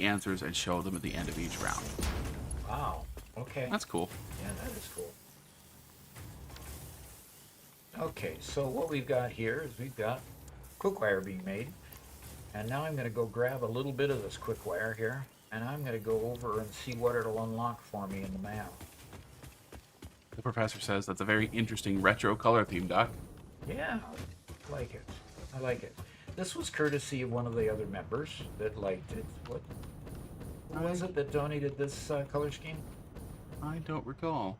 answers and show them at the end of each round. Wow. Okay. That's cool. Yeah, that is cool. Okay, so what we've got here is we've got quickwire being made. And now I'm going to go grab a little bit of this quickwire here, and I'm going to go over and see what it'll unlock for me in the mail. The professor says that's a very interesting retro color theme, Doc. Yeah, I like it. I like it. This was courtesy of one of the other members that liked it. What was it that donated this color scheme? I don't recall.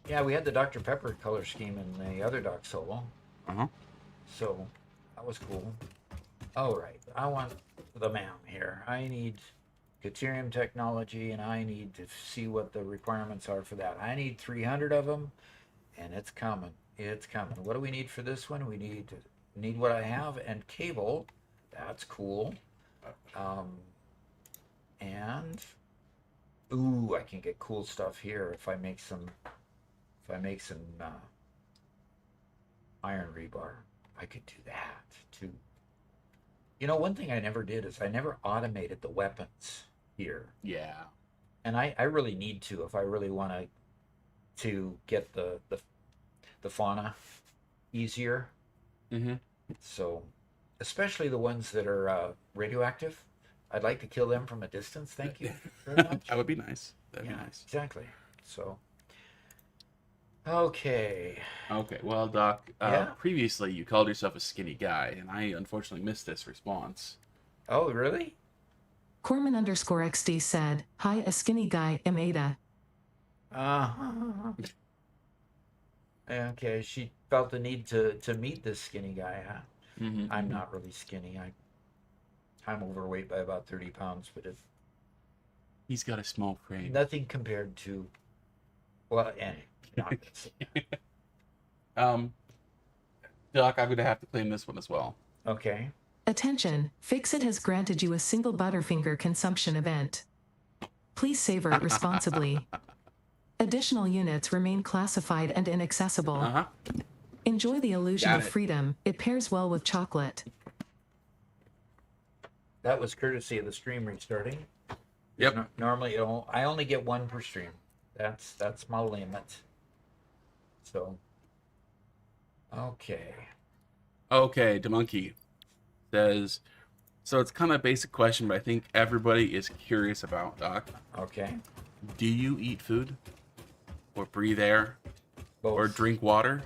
Yeah, we had the Dr. Pepper color scheme in the other Doc Solo. Uh-huh. So that was cool. All right, I want the MAM here. I need Caterium technology, and I need to see what the requirements are for that. I need 300 of them, and it's coming. It's coming. What do we need for this one? We need what I have and cable. That's cool. And ooh, I can get cool stuff here if I make some iron rebar. I could do that too. You know, one thing I never did is I never automated the weapons here. Yeah. And I really need to if I really want to get the fauna easier. Mm-hmm. So, especially the ones that are radioactive, I'd like to kill them from a distance. Thank you very much. That would be nice. That'd be Yeah, nice. exactly. So, okay. Okay, well, Doc, Yeah? previously you called yourself a skinny guy, and I unfortunately missed this response. Oh, really? Corman_XD said, "Hi, a skinny guy, am Ada." Okay, she felt the need to meet this skinny guy, huh? Mm-hmm. I'm not really skinny. I'm overweight by about 30 pounds, but it's He's got a small frame. nothing compared to, well, not gonna say that. Doc, I'm going to have to claim this one as well. Okay. Attention, Fixit has granted you a single Butterfinger consumption event. Please savor it responsibly. Additional units remain classified and inaccessible. Uh-huh. Enjoy the illusion Got of it. freedom. It pairs well with chocolate. That was courtesy of the stream restarting. Yep. Normally, I only get one per stream. That's my limit. So, okay. Okay, DeMonkey says, so it's kind of a basic question, but I think everybody is curious about, Doc. Okay. Do you eat food? Or breathe air? Both. Or drink water?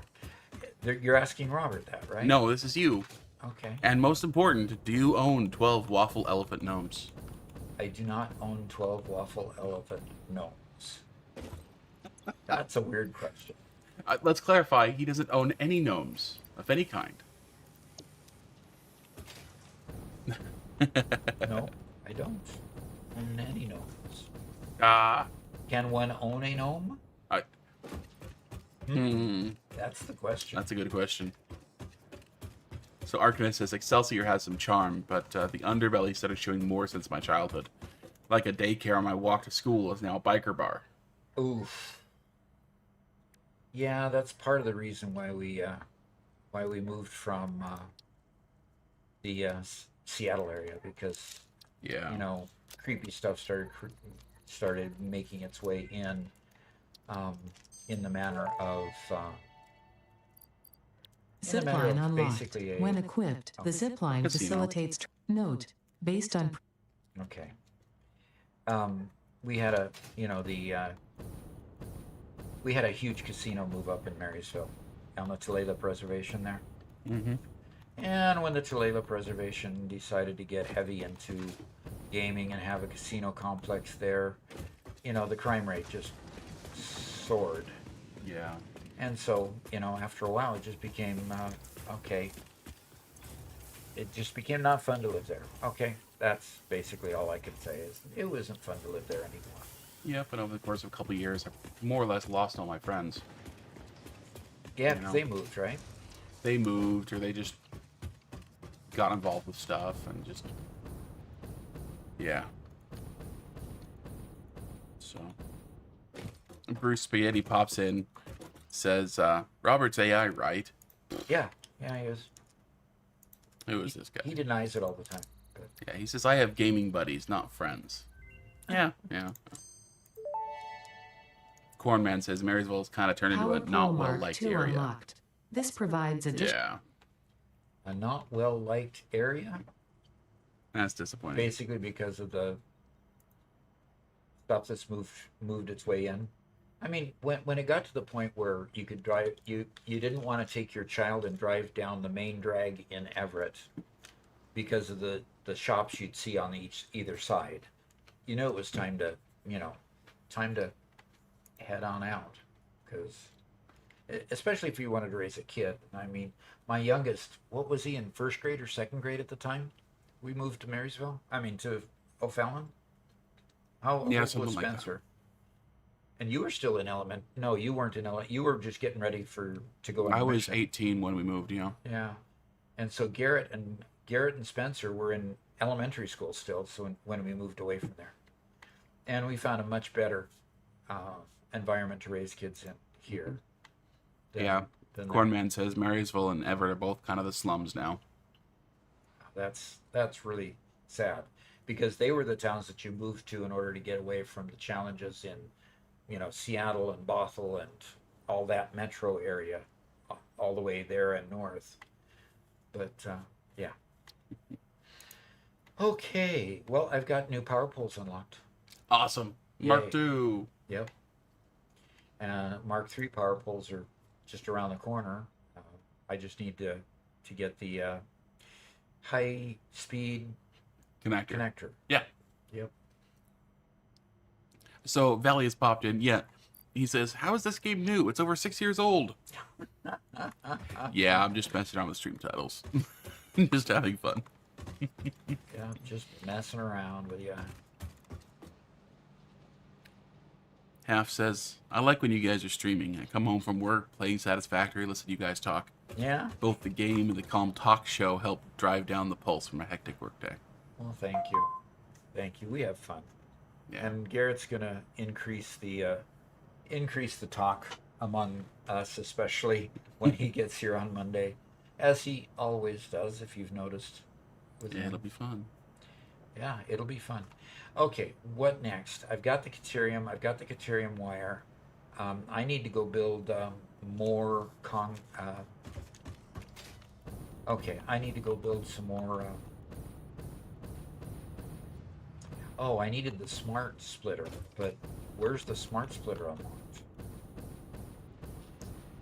You're asking Robert that, right? No, this is you. Okay. And most important, do you own 12 waffle elephant gnomes? I do not own 12 waffle elephant gnomes. That's a weird question. Let's clarify, he doesn't own any gnomes of any kind. No, I don't own any gnomes. Ah. Can one own a gnome? That's the question. That's a good question. So Arcanist says, Excelsior has some charm, but the underbelly started showing more since my childhood. Like a daycare on my walk to school is now a biker bar. Oof. Yeah, that's part of the reason why we moved from the Seattle area, because Yeah. you know, creepy stuff started making its way in the manner of Zipline unlocked. basically When equipped, the zipline Casino. facilitates. Note, based on. okay. We had a we had a huge casino move up in Marysville on the Tulalip Reservation there. Mm-hmm. And when the Tulalip Reservation decided to get heavy into gaming and have a casino complex there, you know, the crime rate just soared. Yeah. And so, you know, after a while, it just became, okay. It just became not fun to live there. Okay, that's basically all I could say is it wasn't fun to live there anymore. Yeah, but over the course of a couple of years, I've more or less lost all my friends. Yeah, You because know. they moved, right? They moved, or they just got involved with stuff, and just... Yeah. So... Bruce Spaghetti pops in, says, Robert's AI, right? Yeah, he is. Who is this guy? He denies it all the time. But Yeah, he says, I have gaming buddies, not friends. Yeah. Cornman says Marysville's kind of turned into a Power not Pole Mark well-liked II area. unlocked. This provides additional. Yeah, a not well-liked area, that's disappointing. basically because of the stuff that's moved its way in. I mean, when it got to the point where you could drive, you didn't want to take your child and drive down the main drag in Everett because of the shops you'd see on either side. You know, it was time to, you know, time to head on out, because especially if you wanted to raise a kid. I mean, my youngest, what was he, in first grade or second grade at the time? We moved to Marysville. I mean, to O'Fallon. How Yeah, old was something like that. Spencer? And you were still in element. No, you weren't in element. You were just getting ready to go on I a was mission. 18 when we moved. Yeah, and so Garrett and Spencer were in elementary school still. So when we moved away from there, and we found a much better environment to raise kids in here than Yeah. than there. Cornman says Marysville and Everett are both kind of the slums now. That's really sad, because they were the towns that you moved to in order to get away from the challenges in, Seattle and Bothell and all that metro area, all the way there and north. But yeah. Okay. Well, I've got new power poles unlocked. Awesome. Yay. Mark II. Yep. Mark III power poles are just around the corner. I just need to get the high speed connector. Yeah. Yep. So Valley has popped in. Yeah. He says, "How is this game new? It's over 6 years old." Yeah, I'm just messing around with stream titles. Just having fun. Yeah, just messing around with you. Half says, "I like when you guys are streaming. I come home from work, playing Satisfactory, listen to you guys talk. Yeah. Both the game and the calm talk show help drive down the pulse from a hectic workday." Well, thank you. Thank you. We have fun. Yeah. And Garrett's gonna increase the talk among us, especially when he gets here on Monday, as he always does. If you've noticed, with Yeah, him. it'll be fun. Yeah, it'll be fun. Okay, what next? I've got the Caterium. I've got the Caterium wire. I need to go build more okay, I need to go build some more. Oh, I needed the smart splitter, but where's the smart splitter unlocked?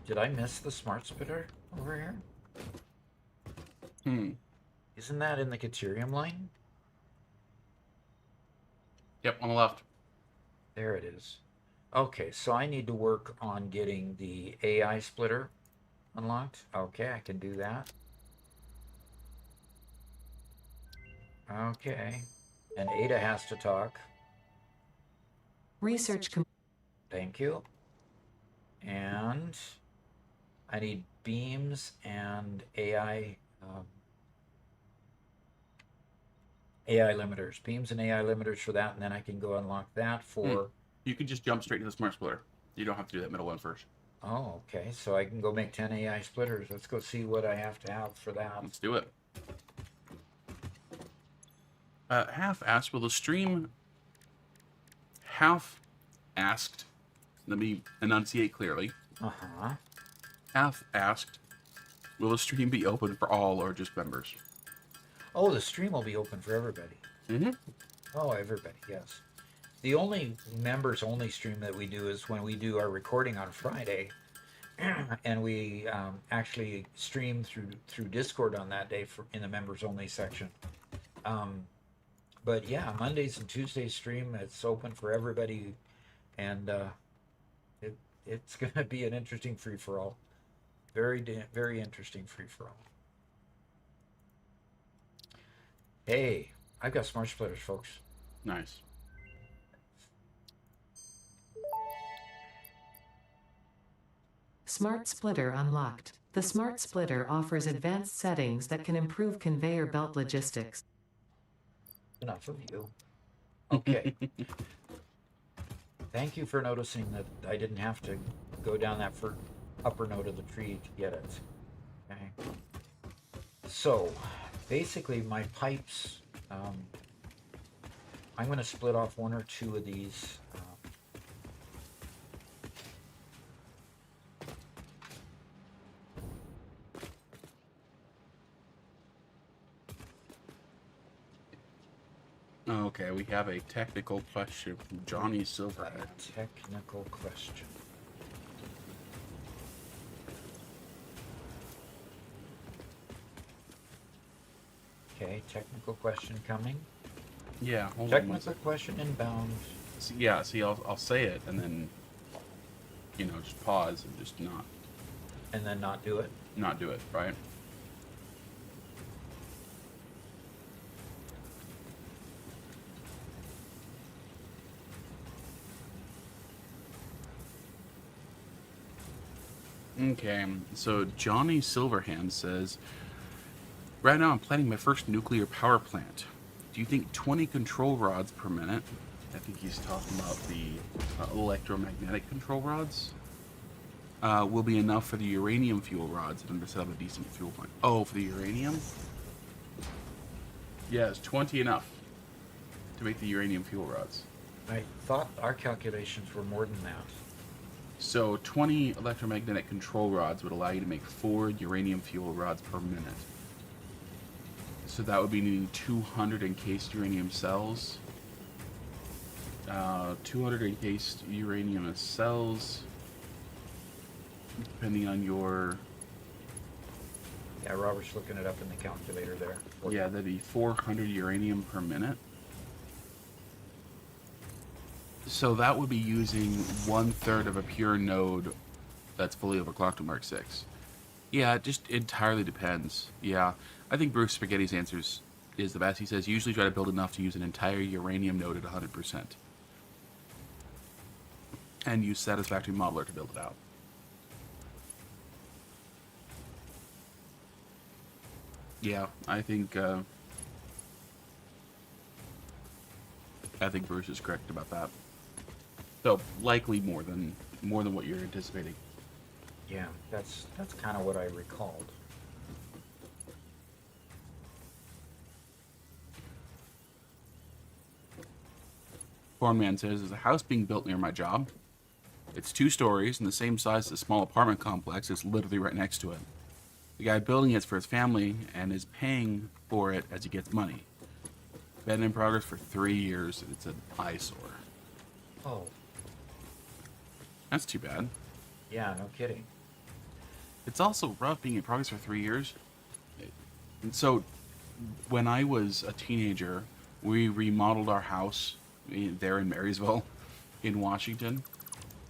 Did I miss the smart splitter over here? Isn't that in the Caterium line? Yep, on the left. There it is. Okay, so I need to work on getting the AI splitter unlocked. Okay, I can do that. Okay. And Ada has to talk. Research Thank you. And I need beams and AI limiters. Beams and AI limiters for that, and then I can go unlock that for... You can just jump straight to the smart splitter. You don't have to do that middle one first. Oh, okay. So I can go make 10 AI splitters. Let's go see what I have to have for that. Let's do it. Half asked, will the stream... Half asked, let me enunciate clearly. Uh-huh. Half asked, will the stream be open for all or just members? Oh, the stream will be open for everybody. Mm-hmm. Oh, everybody, yes. The only members-only stream that we do is when we do our recording on Friday, and we actually stream through Discord on that day in the members-only section. But yeah, Mondays and Tuesdays stream, it's open for everybody, and it's going to be an interesting free-for-all. Very interesting free-for-all. Hey, I've got smart splitters, folks. Nice. Smart Splitter unlocked. The Smart Splitter offers advanced settings that can improve conveyor belt logistics. Enough of you. Okay. Thank you for noticing that I didn't have to go down that upper note of the tree to get it. Okay. So, basically my pipes, I'm going to split off one or two of these. Okay, we have a technical question from Johnny Silverhead. A technical question. Okay, technical question coming. Yeah, hold on one Technical second. question inbound. See, I'll say it and then, just pause and just And then not do it. not do it, right? Okay, so Johnny Silverhand says, right now I'm planning my first nuclear power plant. Do you think 20 control rods per minute? I think he's talking about the electromagnetic control rods. Will be enough for the uranium fuel rods in order to set up a decent fuel plant. Oh, for the uranium? Yeah, is 20 enough to make the uranium fuel rods? I thought our calculations were more than that. So 20 electromagnetic control rods would allow you to make 4 uranium fuel rods per minute. So that would be needing 200 encased uranium cells. 200 encased uranium cells, depending on your... Yeah, Robert's looking it up in the calculator there. Yeah, that'd be 400 uranium per minute. So that would be using 1/3 of a pure node that's fully overclocked to Mark 6. Yeah, it just entirely depends. Yeah, I think Bruce Spaghetti's answers is the best. He says, usually try to build enough to use an entire uranium node at 100%. And use Satisfactory Modeler to build it out. Yeah, I think Bruce is correct about that. So likely more than what you're anticipating. Yeah, that's kind of what I recalled. Cornman says, there's a house being built near my job. It's 2 stories and the same size as a small apartment complex. It's literally right next to it. The guy building it's for his family and is paying for it as he gets money. Been in progress for 3 years and it's an eyesore. Oh, That's too bad. yeah, no kidding. It's also rough being in progress for 3 years. And so, when I was a teenager, we remodeled our house there in Marysville, in Washington.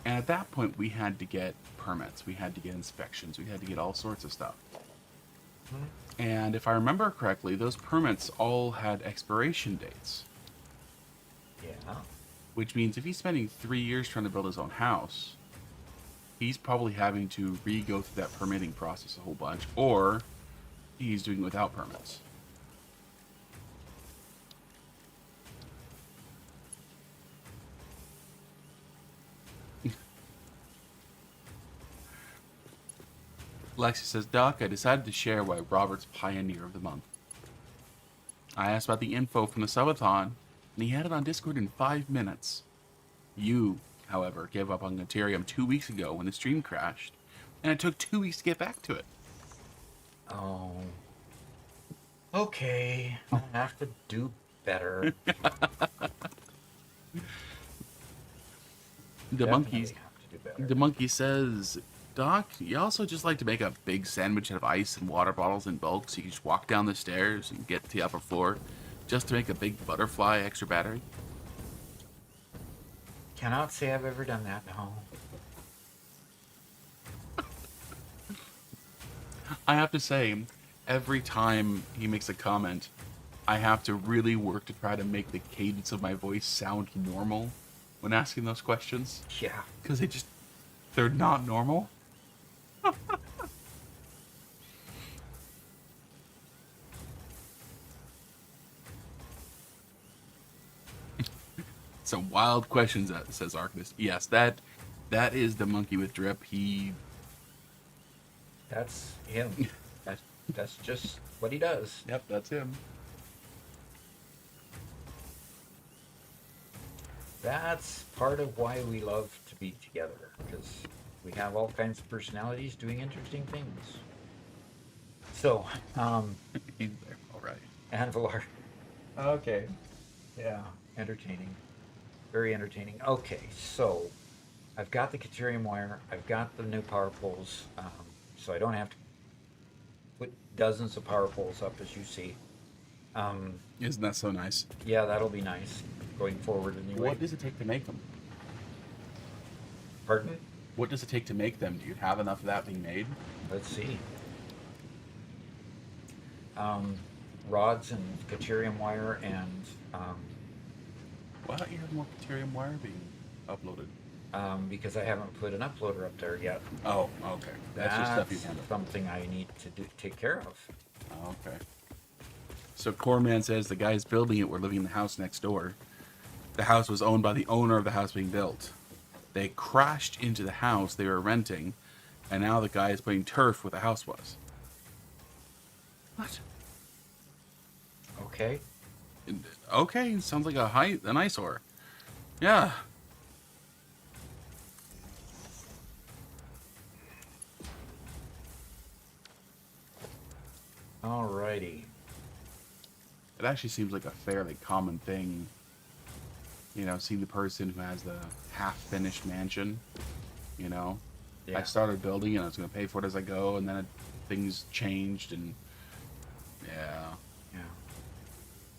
And at that point, we had to get permits. We had to get inspections. We had to get all sorts of stuff. And if I remember correctly, those permits all had expiration dates. Yeah. Which means if he's spending 3 years trying to build his own house, he's probably having to re-go through that permitting process a whole bunch, or he's doing it without permits. Lexi says, Doc, I decided to share why Robert's Pioneer of the Month. I asked about the info from the subathon, and he had it on Discord in 5 minutes. You, however, gave up on Ethereum 2 weeks ago when the stream crashed, and it took 2 weeks to get back to it. Oh. Okay, I'll have to do better. The Definitely have to do better. The monkey says, Doc, you also just like to make a big sandwich out of ice and water bottles in bulk so you can just walk down the stairs and get to the upper floor just to make a big butterfly extra battery? Cannot say I've ever done that, no. I have to say, every time he makes a comment, I have to really work to try to make the cadence of my voice sound normal when asking those questions. Yeah. Because they're not normal. Some wild questions, says Arcanist. Yes, that is the monkey with drip. That's him. That's just what he does. Yep, that's him. That's part of why we love to be together, because we have all kinds of personalities doing interesting things. So, He's there. All right. Anvilar. Okay. Yeah, entertaining. Very entertaining. Okay, so I've got the Caterium wire. I've got the new power poles, so I don't have to put dozens of power poles up, as you see. Um, Isn't that so nice? yeah, that'll be nice going forward anyway. What does it take to make them? Pardon? What does it take to make them? Do you have enough of that being made? Let's see. Um, Rods and Caterium wire and Why don't you have more Caterium wire being uploaded? because I haven't put an uploader up there yet. Oh, okay. That's just stuff you That's handle. something I need to take care of. Oh, okay. So Corman says the guys building it were living in the house next door. The house was owned by the owner of the house being built. They crashed into the house they were renting, and now the guy is putting turf where the house was. What? Okay. Okay, sounds like an eyesore. Yeah. Alrighty. It actually seems like a fairly common thing. You know, see the person who has the half-finished mansion. You know, Yeah. I started building and I was going to pay for it as I go, and then things changed, and yeah. Yeah.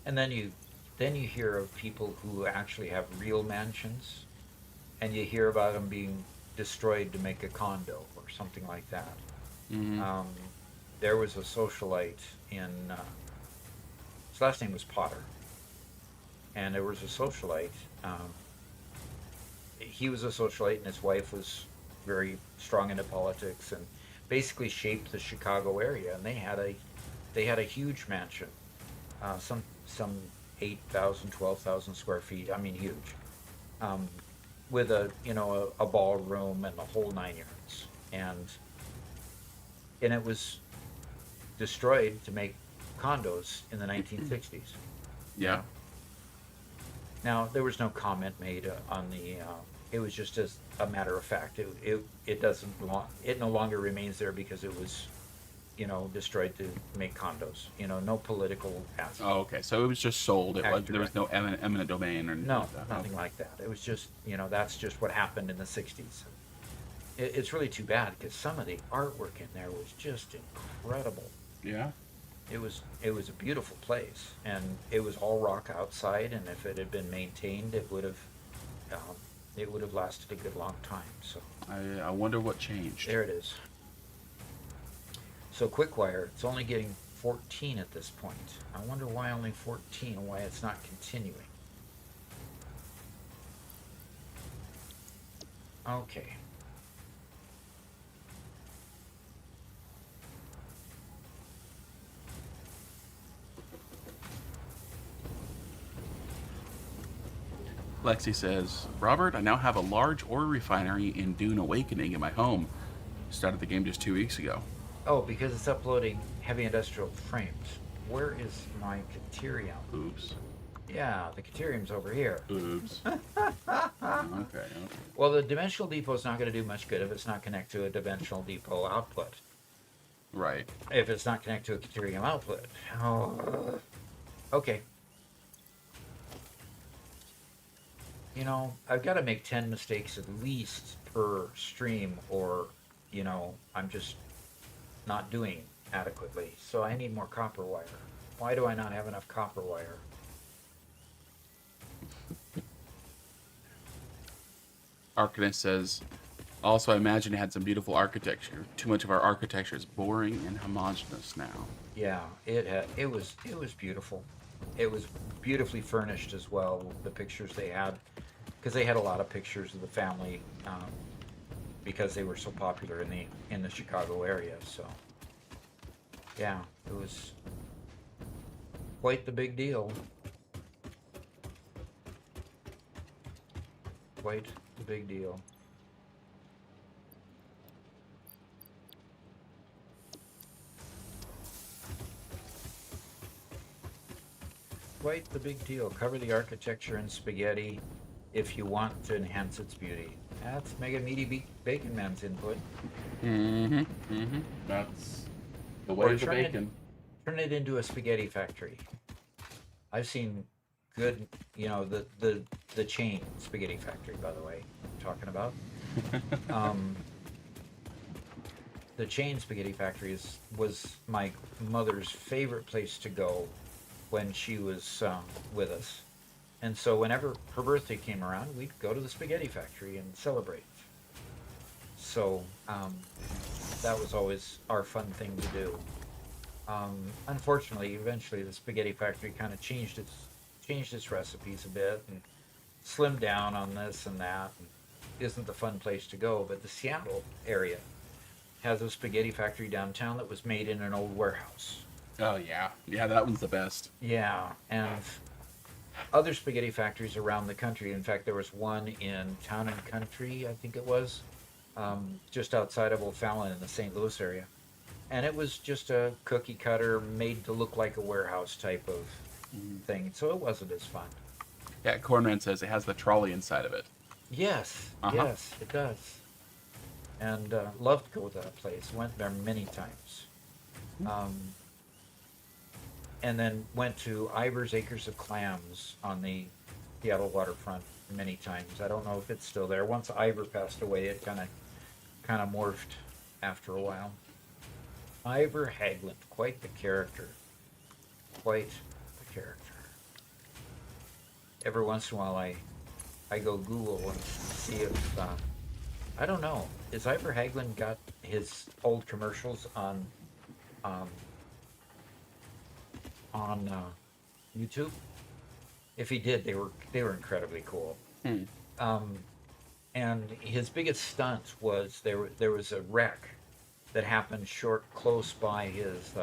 And then you hear of people who actually have real mansions, and you hear about them being destroyed to make a condo or something like that. Mm-hmm. There was a socialite in his last name was Potter, and there was a socialite. He was a socialite, and his wife was very strong into politics, and basically shaped the Chicago area. And they had a huge mansion, some 8,000, 12,000 square feet. I mean, huge, with a ballroom and the whole 9 yards, and it was destroyed to make condos in the 1960s. Yeah. Now there was no comment made on the. It was just as a matter of fact. It doesn't belong. It no longer remains there because it was, destroyed to make condos. No political aspect. Oh, okay. So it was just sold. There was Direct. no eminent domain or anything No, like that. nothing like that. It was just, that's just what happened in the 60s. It's really too bad because some of the artwork in there was just incredible. Yeah. It was a beautiful place, and it was all rock outside. And if it had been maintained, it would have lasted a good long time. So I wonder what changed. there it is. So Quickwire, it's only getting 14 at this point. I wonder why only 14, and why it's not continuing. Okay. Lexi says, Robert, I now have a large ore refinery in Dune Awakening in my home. Started the game just 2 weeks ago. Oh, because it's uploading heavy industrial frames. Where is my Caterium? Oops. Yeah, the Caterium's over here. Oops. Okay. Well, the dimensional depot is not going to do much good if it's not connected to a dimensional depot output. Right. If it's not connected to a Caterium output. Oh. Okay. I've got to make 10 mistakes at least per stream, or, I'm just not doing adequately. So I need more copper wire. Why do I not have enough copper wire? Arcanist says, also, I imagine it had some beautiful architecture. Too much of our architecture is boring and homogenous now. Yeah, it was beautiful. It was beautifully furnished as well. The pictures they had, because they had a lot of pictures of the family, because they were so popular in the Chicago area. So yeah, it was quite the big deal. Quite the big deal. Quite the big deal. Cover the architecture in spaghetti if you want to enhance its beauty. That's Mega Meaty Bacon Man's input. That's the Or way for turn bacon. Turn it into a spaghetti factory. I've seen good, the chain spaghetti factory, by the way, I'm talking about. Um, the chain spaghetti factory was my mother's favorite place to go when she was with us. And so whenever her birthday came around, we'd go to the spaghetti factory and celebrate. So that was always our fun thing to do. Unfortunately, eventually the spaghetti factory kind of changed its recipes a bit and slimmed down on this and that. And isn't the fun place to go? But the Seattle area has a spaghetti factory downtown that was made in an old warehouse. Oh yeah, yeah, that one's the best. Yeah, and other spaghetti factories around the country. In fact, there was one in Town and Country, I think it was, just outside of O'Fallon in the St. Louis area. And it was just a cookie cutter made to look like a warehouse type of thing. So it wasn't as fun. Yeah, Cornman says it has the trolley inside of it. Yes, Uh-huh. yes, it does. And loved to go to that place. Went there many times. And then went to Ivor's Acres of Clams on the Seattle waterfront many times. I don't know if it's still there. Once Ivor passed away, it kind of morphed after a while. Ivor Haglund, quite the character. Quite the character. Every once in a while, I go Google and see if I don't know. Is Ivor Haglund got his old commercials on YouTube? If he did, they were incredibly cool. And his biggest stunt was there was a wreck that happened close by his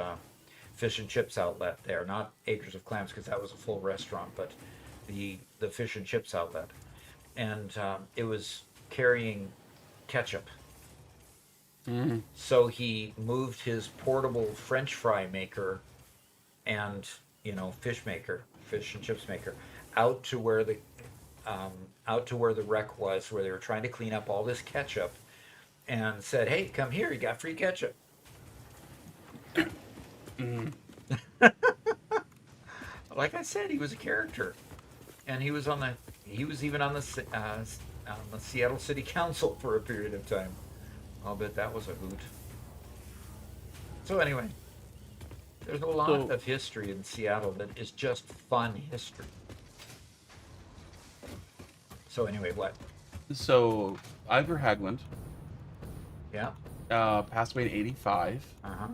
fish and chips outlet there, not Acres of Clams because that was a full restaurant, but the fish and chips outlet, and it was carrying ketchup. So he moved his portable French fry maker and fish and chips maker out to where the wreck was, where they were trying to clean up all this ketchup, and said, "Hey, come here, you got free ketchup." Like I said, he was a character, and he was even on the Seattle City Council for a period of time. I'll bet that was a hoot. So anyway, there's a lot of history in Seattle that is just fun history. So anyway, what? So Ivor Haglund Yeah. passed away in '85. Uh-huh.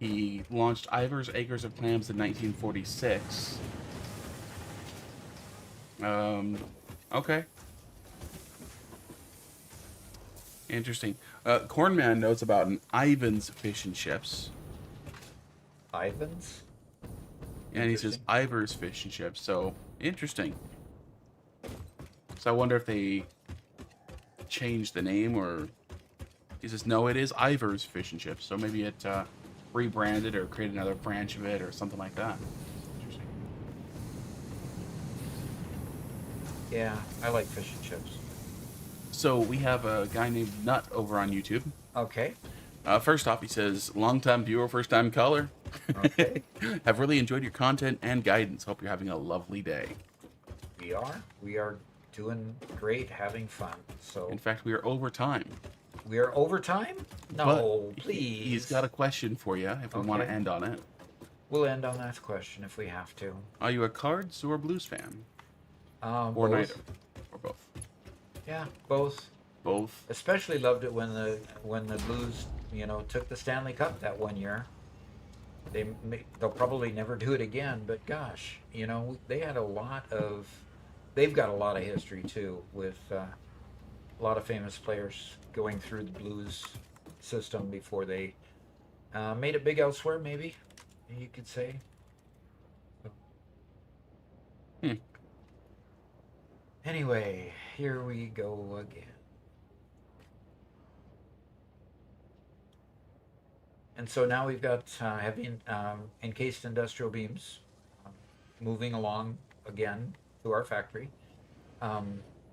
He launched Ivor's Acres of Clams in 1946. Okay. Interesting. Cornman knows about an Ivan's Fish and Chips. Ivan's? And he says Ivor's Fish and Chips. So, interesting. So I wonder if they changed the name, or he says, no, it is Ivor's Fish and Chips. So maybe it rebranded or created another branch of it or something like that. Interesting. Yeah, I like fish and chips. So we have a guy named Nut over on YouTube. Okay. First off, he says, long-time viewer, first-time caller. Okay. Have really enjoyed your content and guidance. Hope you're having a lovely day. We are doing great, having fun. So In fact, we are over time. we are over time? No, But please. He's got a question for you if we want to Okay. end on it. We'll end on that question if we have to. Are you a Cards or Blues fan? Or Both. neither? Or both? Yeah, both. Both. Especially loved it when the Blues, took the Stanley Cup that one year. They'll probably never do it again, but gosh, they had they've got a lot of history too, with a lot of famous players going through the Blues system before they made it big elsewhere, maybe you could say. Anyway, here we go again. And so now we've got heavy encased industrial beams moving along again to our factory.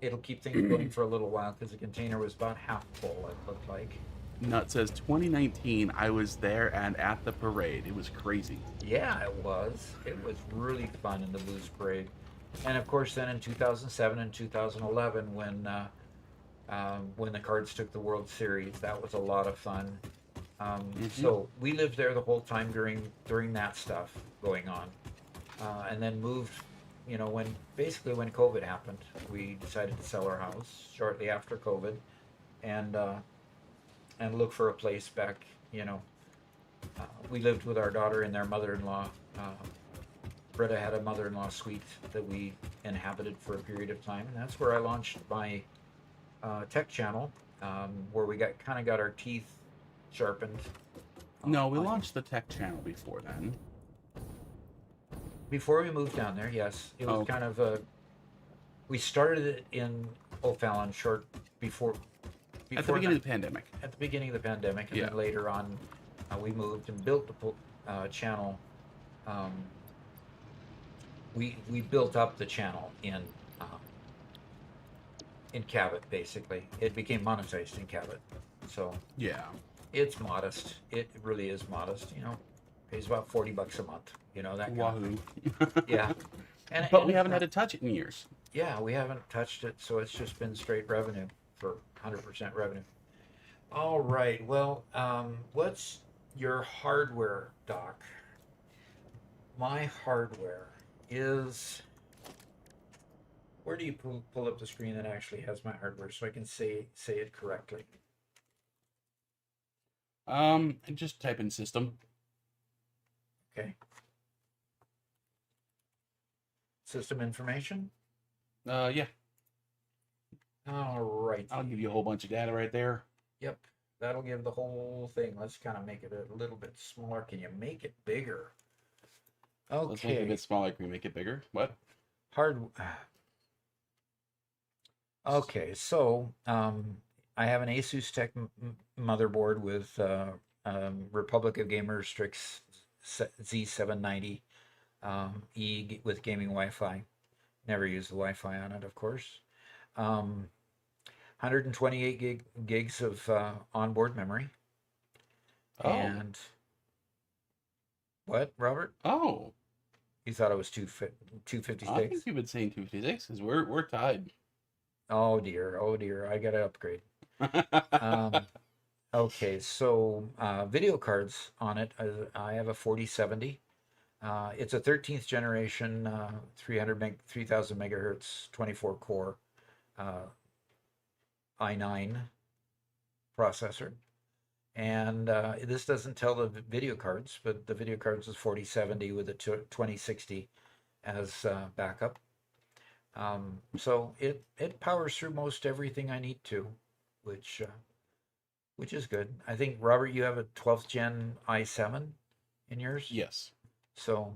It'll keep things going for a little while because the container was about half full, it looked like. Nut says 2019, I was there and at the parade. It was crazy. Yeah, it was. It was really fun in the Blues Parade. And of course, then in 2007 and 2011, when the Cards took the World Series, that was a lot of fun. Mm-hmm. So we lived there the whole time during that stuff going on, and then moved. When COVID happened, we decided to sell our house shortly after COVID, and look for a place back. We lived with our daughter and their mother-in-law. Britta had a mother-in-law suite that we inhabited for a period of time, and that's where I launched my tech channel, where we got our teeth sharpened. No, we launched the tech channel before then. Before we moved down there. Yes, it was Okay. kind of a. We started it in O'Fallon before. At the beginning of the pandemic. At the beginning of the pandemic, and Yeah. then later on, we moved and built the channel. Um, we built up the channel in Cabot. Basically, it became monetized in Cabot, so Yeah. it's modest. It really is modest. Pays about $40 a month. That kind of Wahoo. thing. Yeah, But we haven't had to touch it in years. Yeah, we haven't touched it, so it's just been straight revenue for 100% revenue. All right. Well, what's your hardware, Doc? My hardware is. Where do you pull up the screen that actually has my hardware so I can say it correctly? Just type in system. Okay. System information. Yeah. All right. I'll give you a whole bunch of data right there. Yep. That'll give the whole thing. Let's kind of make it a little bit smaller. Can you make it bigger? Let's make it a Okay. bit smaller. Can we make it bigger? What? Hard. Okay, so I have an Asus Tech motherboard with Republic of Gamers Strix Z790 with gaming Wi-Fi. Never use the Wi-Fi on it, of course. 128 gigs of onboard memory. Oh. And what, Robert? Oh. You thought it was 256? I think you've been saying 256 because we're tied. Oh dear, I gotta upgrade. Okay, so video cards on it. I have a 4070. It's a 13th generation 3000 megahertz 24 core i9 processor. And this doesn't tell the video cards, but the video cards is 4070 with a 2060 as backup. So it powers through most everything I need to, which is good. I think, Robert, you have a 12th gen i7 in yours? Yes. So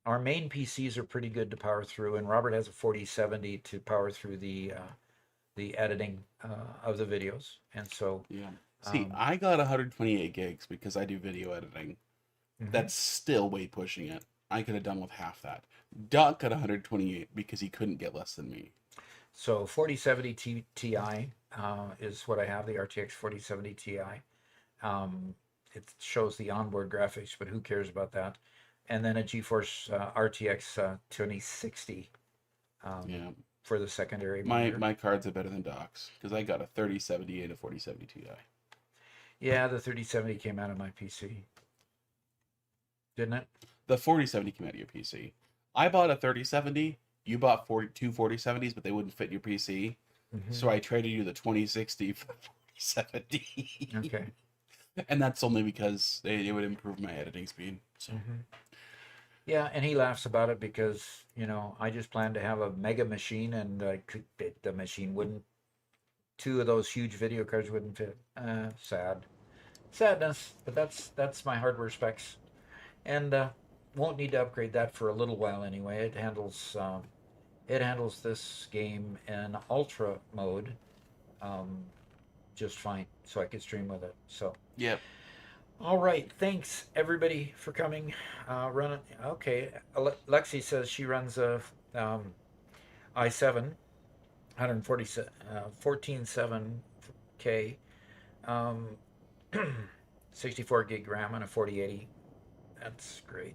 our main PCs are pretty good to power through, and Robert has a 4070 to power through the editing of the videos. And so Yeah. See, I got 128 gigs because I do video editing. That's still way pushing it. I could have done with half that. Doc got 128 because he couldn't get less than me. So 4070 Ti is what I have, the RTX 4070 Ti. It shows the onboard graphics, but who cares about that? And then a GeForce RTX 2060 Yeah. for the secondary My monitor. my cards are better than Doc's because I got a 3070 and a 4070 Ti. Yeah, the 3070 came out of my PC. Didn't it? The 4070 came out of your PC. I bought a 3070. You bought 2 4070s, but they wouldn't fit your PC. So I traded you the 2060 for the 4070. Okay. And that's only because it would improve my editing speed. So Yeah, and he laughs about it because, I just planned to have a mega machine, and the machine wouldn't. 2 of those huge video cards wouldn't fit. Sadness, but that's my hardware specs, and won't need to upgrade that for a little while anyway. It handles this game in ultra mode just fine, so I could stream with it. So yep. all right, thanks everybody for coming. Running okay. Lexi says she runs a i7 147K 64 gig RAM and a 4080. That's great.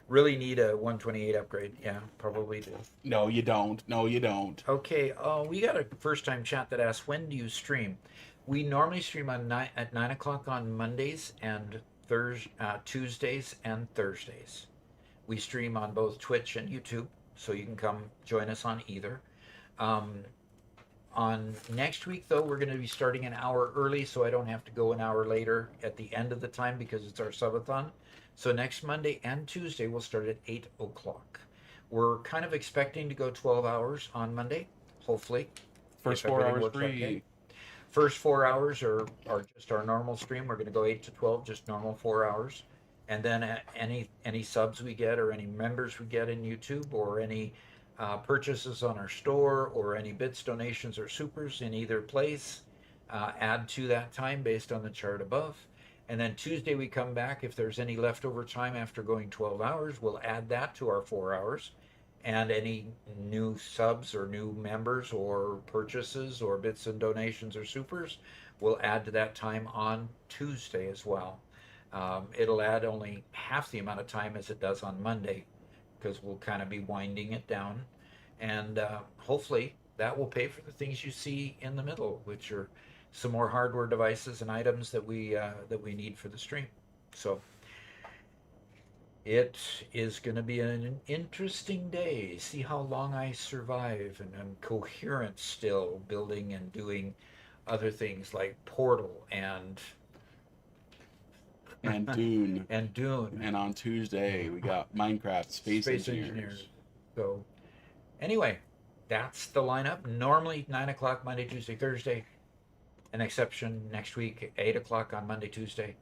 Really need a 128 upgrade. Yeah, probably do. No, you don't. No, you don't. Okay, we got a first time chat that asks, when do you stream? We normally stream at 9 o'clock on Mondays and Tuesdays and Thursdays. We stream on both Twitch and YouTube, so you can come join us on either. Um, on next week, though, we're going to be starting an hour early, so I don't have to go an hour later at the end of the time because it's our subathon. So next Monday and Tuesday, we'll start at 8 o'clock. We're kind of expecting to go 12 hours on Monday, hopefully. First if 4 everything hours works free. okay. First 4 hours are just our normal stream. We're going to go 8 to 12, just normal 4 hours. And then any subs we get or any members we get in YouTube or any purchases on our store or any bits, donations, or supers in either place, add to that time based on the chart above. And then Tuesday we come back. If there's any leftover time after going 12 hours, we'll add that to our 4 hours. And any new subs or new members or purchases or bits and donations or supers, we'll add to that time on Tuesday as well. It'll add only half the amount of time as it does on Monday because we'll kind of be winding it down. And hopefully that will pay for the things you see in the middle, which are some more hardware devices and items that we need for the stream. So it is going to be an interesting day. See how long I survive, and I'm coherent still, building and doing other things like Portal and Dune. and Dune. And on Tuesday, we got Minecraft Space Engineers. So anyway, that's the lineup. Normally 9 o'clock Monday, Tuesday, Thursday. An exception next week, 8 o'clock on Monday, Tuesday.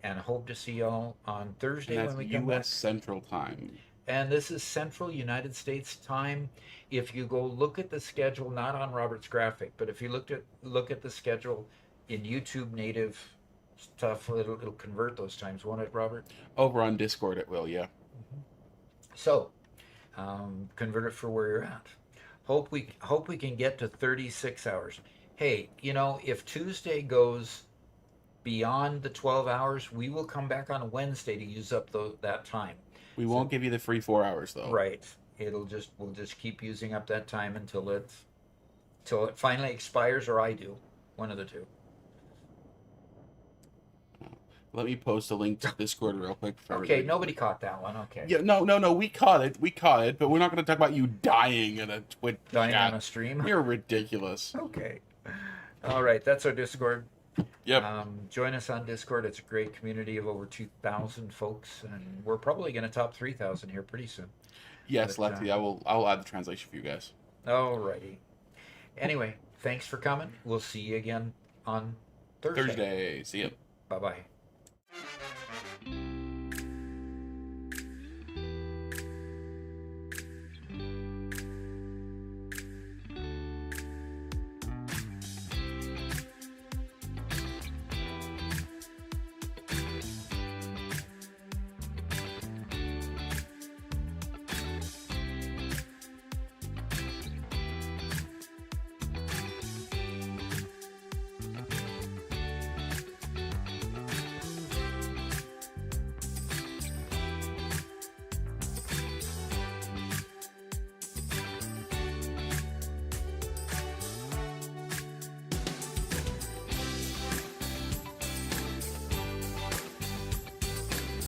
And hope to see y'all on Thursday And when that's we come back. U.S. Central Time. And this is Central United States time. If you go look at the schedule, not on Robert's graphic, but if you look at the schedule in YouTube native stuff, it'll convert those times, won't it, Robert? Over on Discord, it will, yeah. So, convert it for where you're at. Hope we can get to 36 hours. Hey, if Tuesday goes beyond the 12 hours, we will come back on a Wednesday to use up that time. We won't give you the free 4 hours, though. Right. We'll just keep using up that time until it finally expires, or I do. One of the two. Let me post a link to Discord real quick for Okay, everybody. nobody caught that one. Okay. Yeah, no, we caught it, but we're not going to talk about you dying in a Twitch Dying chat. on a stream. You're ridiculous. Okay. All right, that's our Discord. Yep. Join us on Discord. It's a great community of over 2,000 folks, and we're probably going to top 3,000 here pretty soon. Yes, but, Lefty, I'll add the translation for you guys. All righty. Anyway, thanks for coming. We'll see you again on Thursday. See ya. Bye-bye.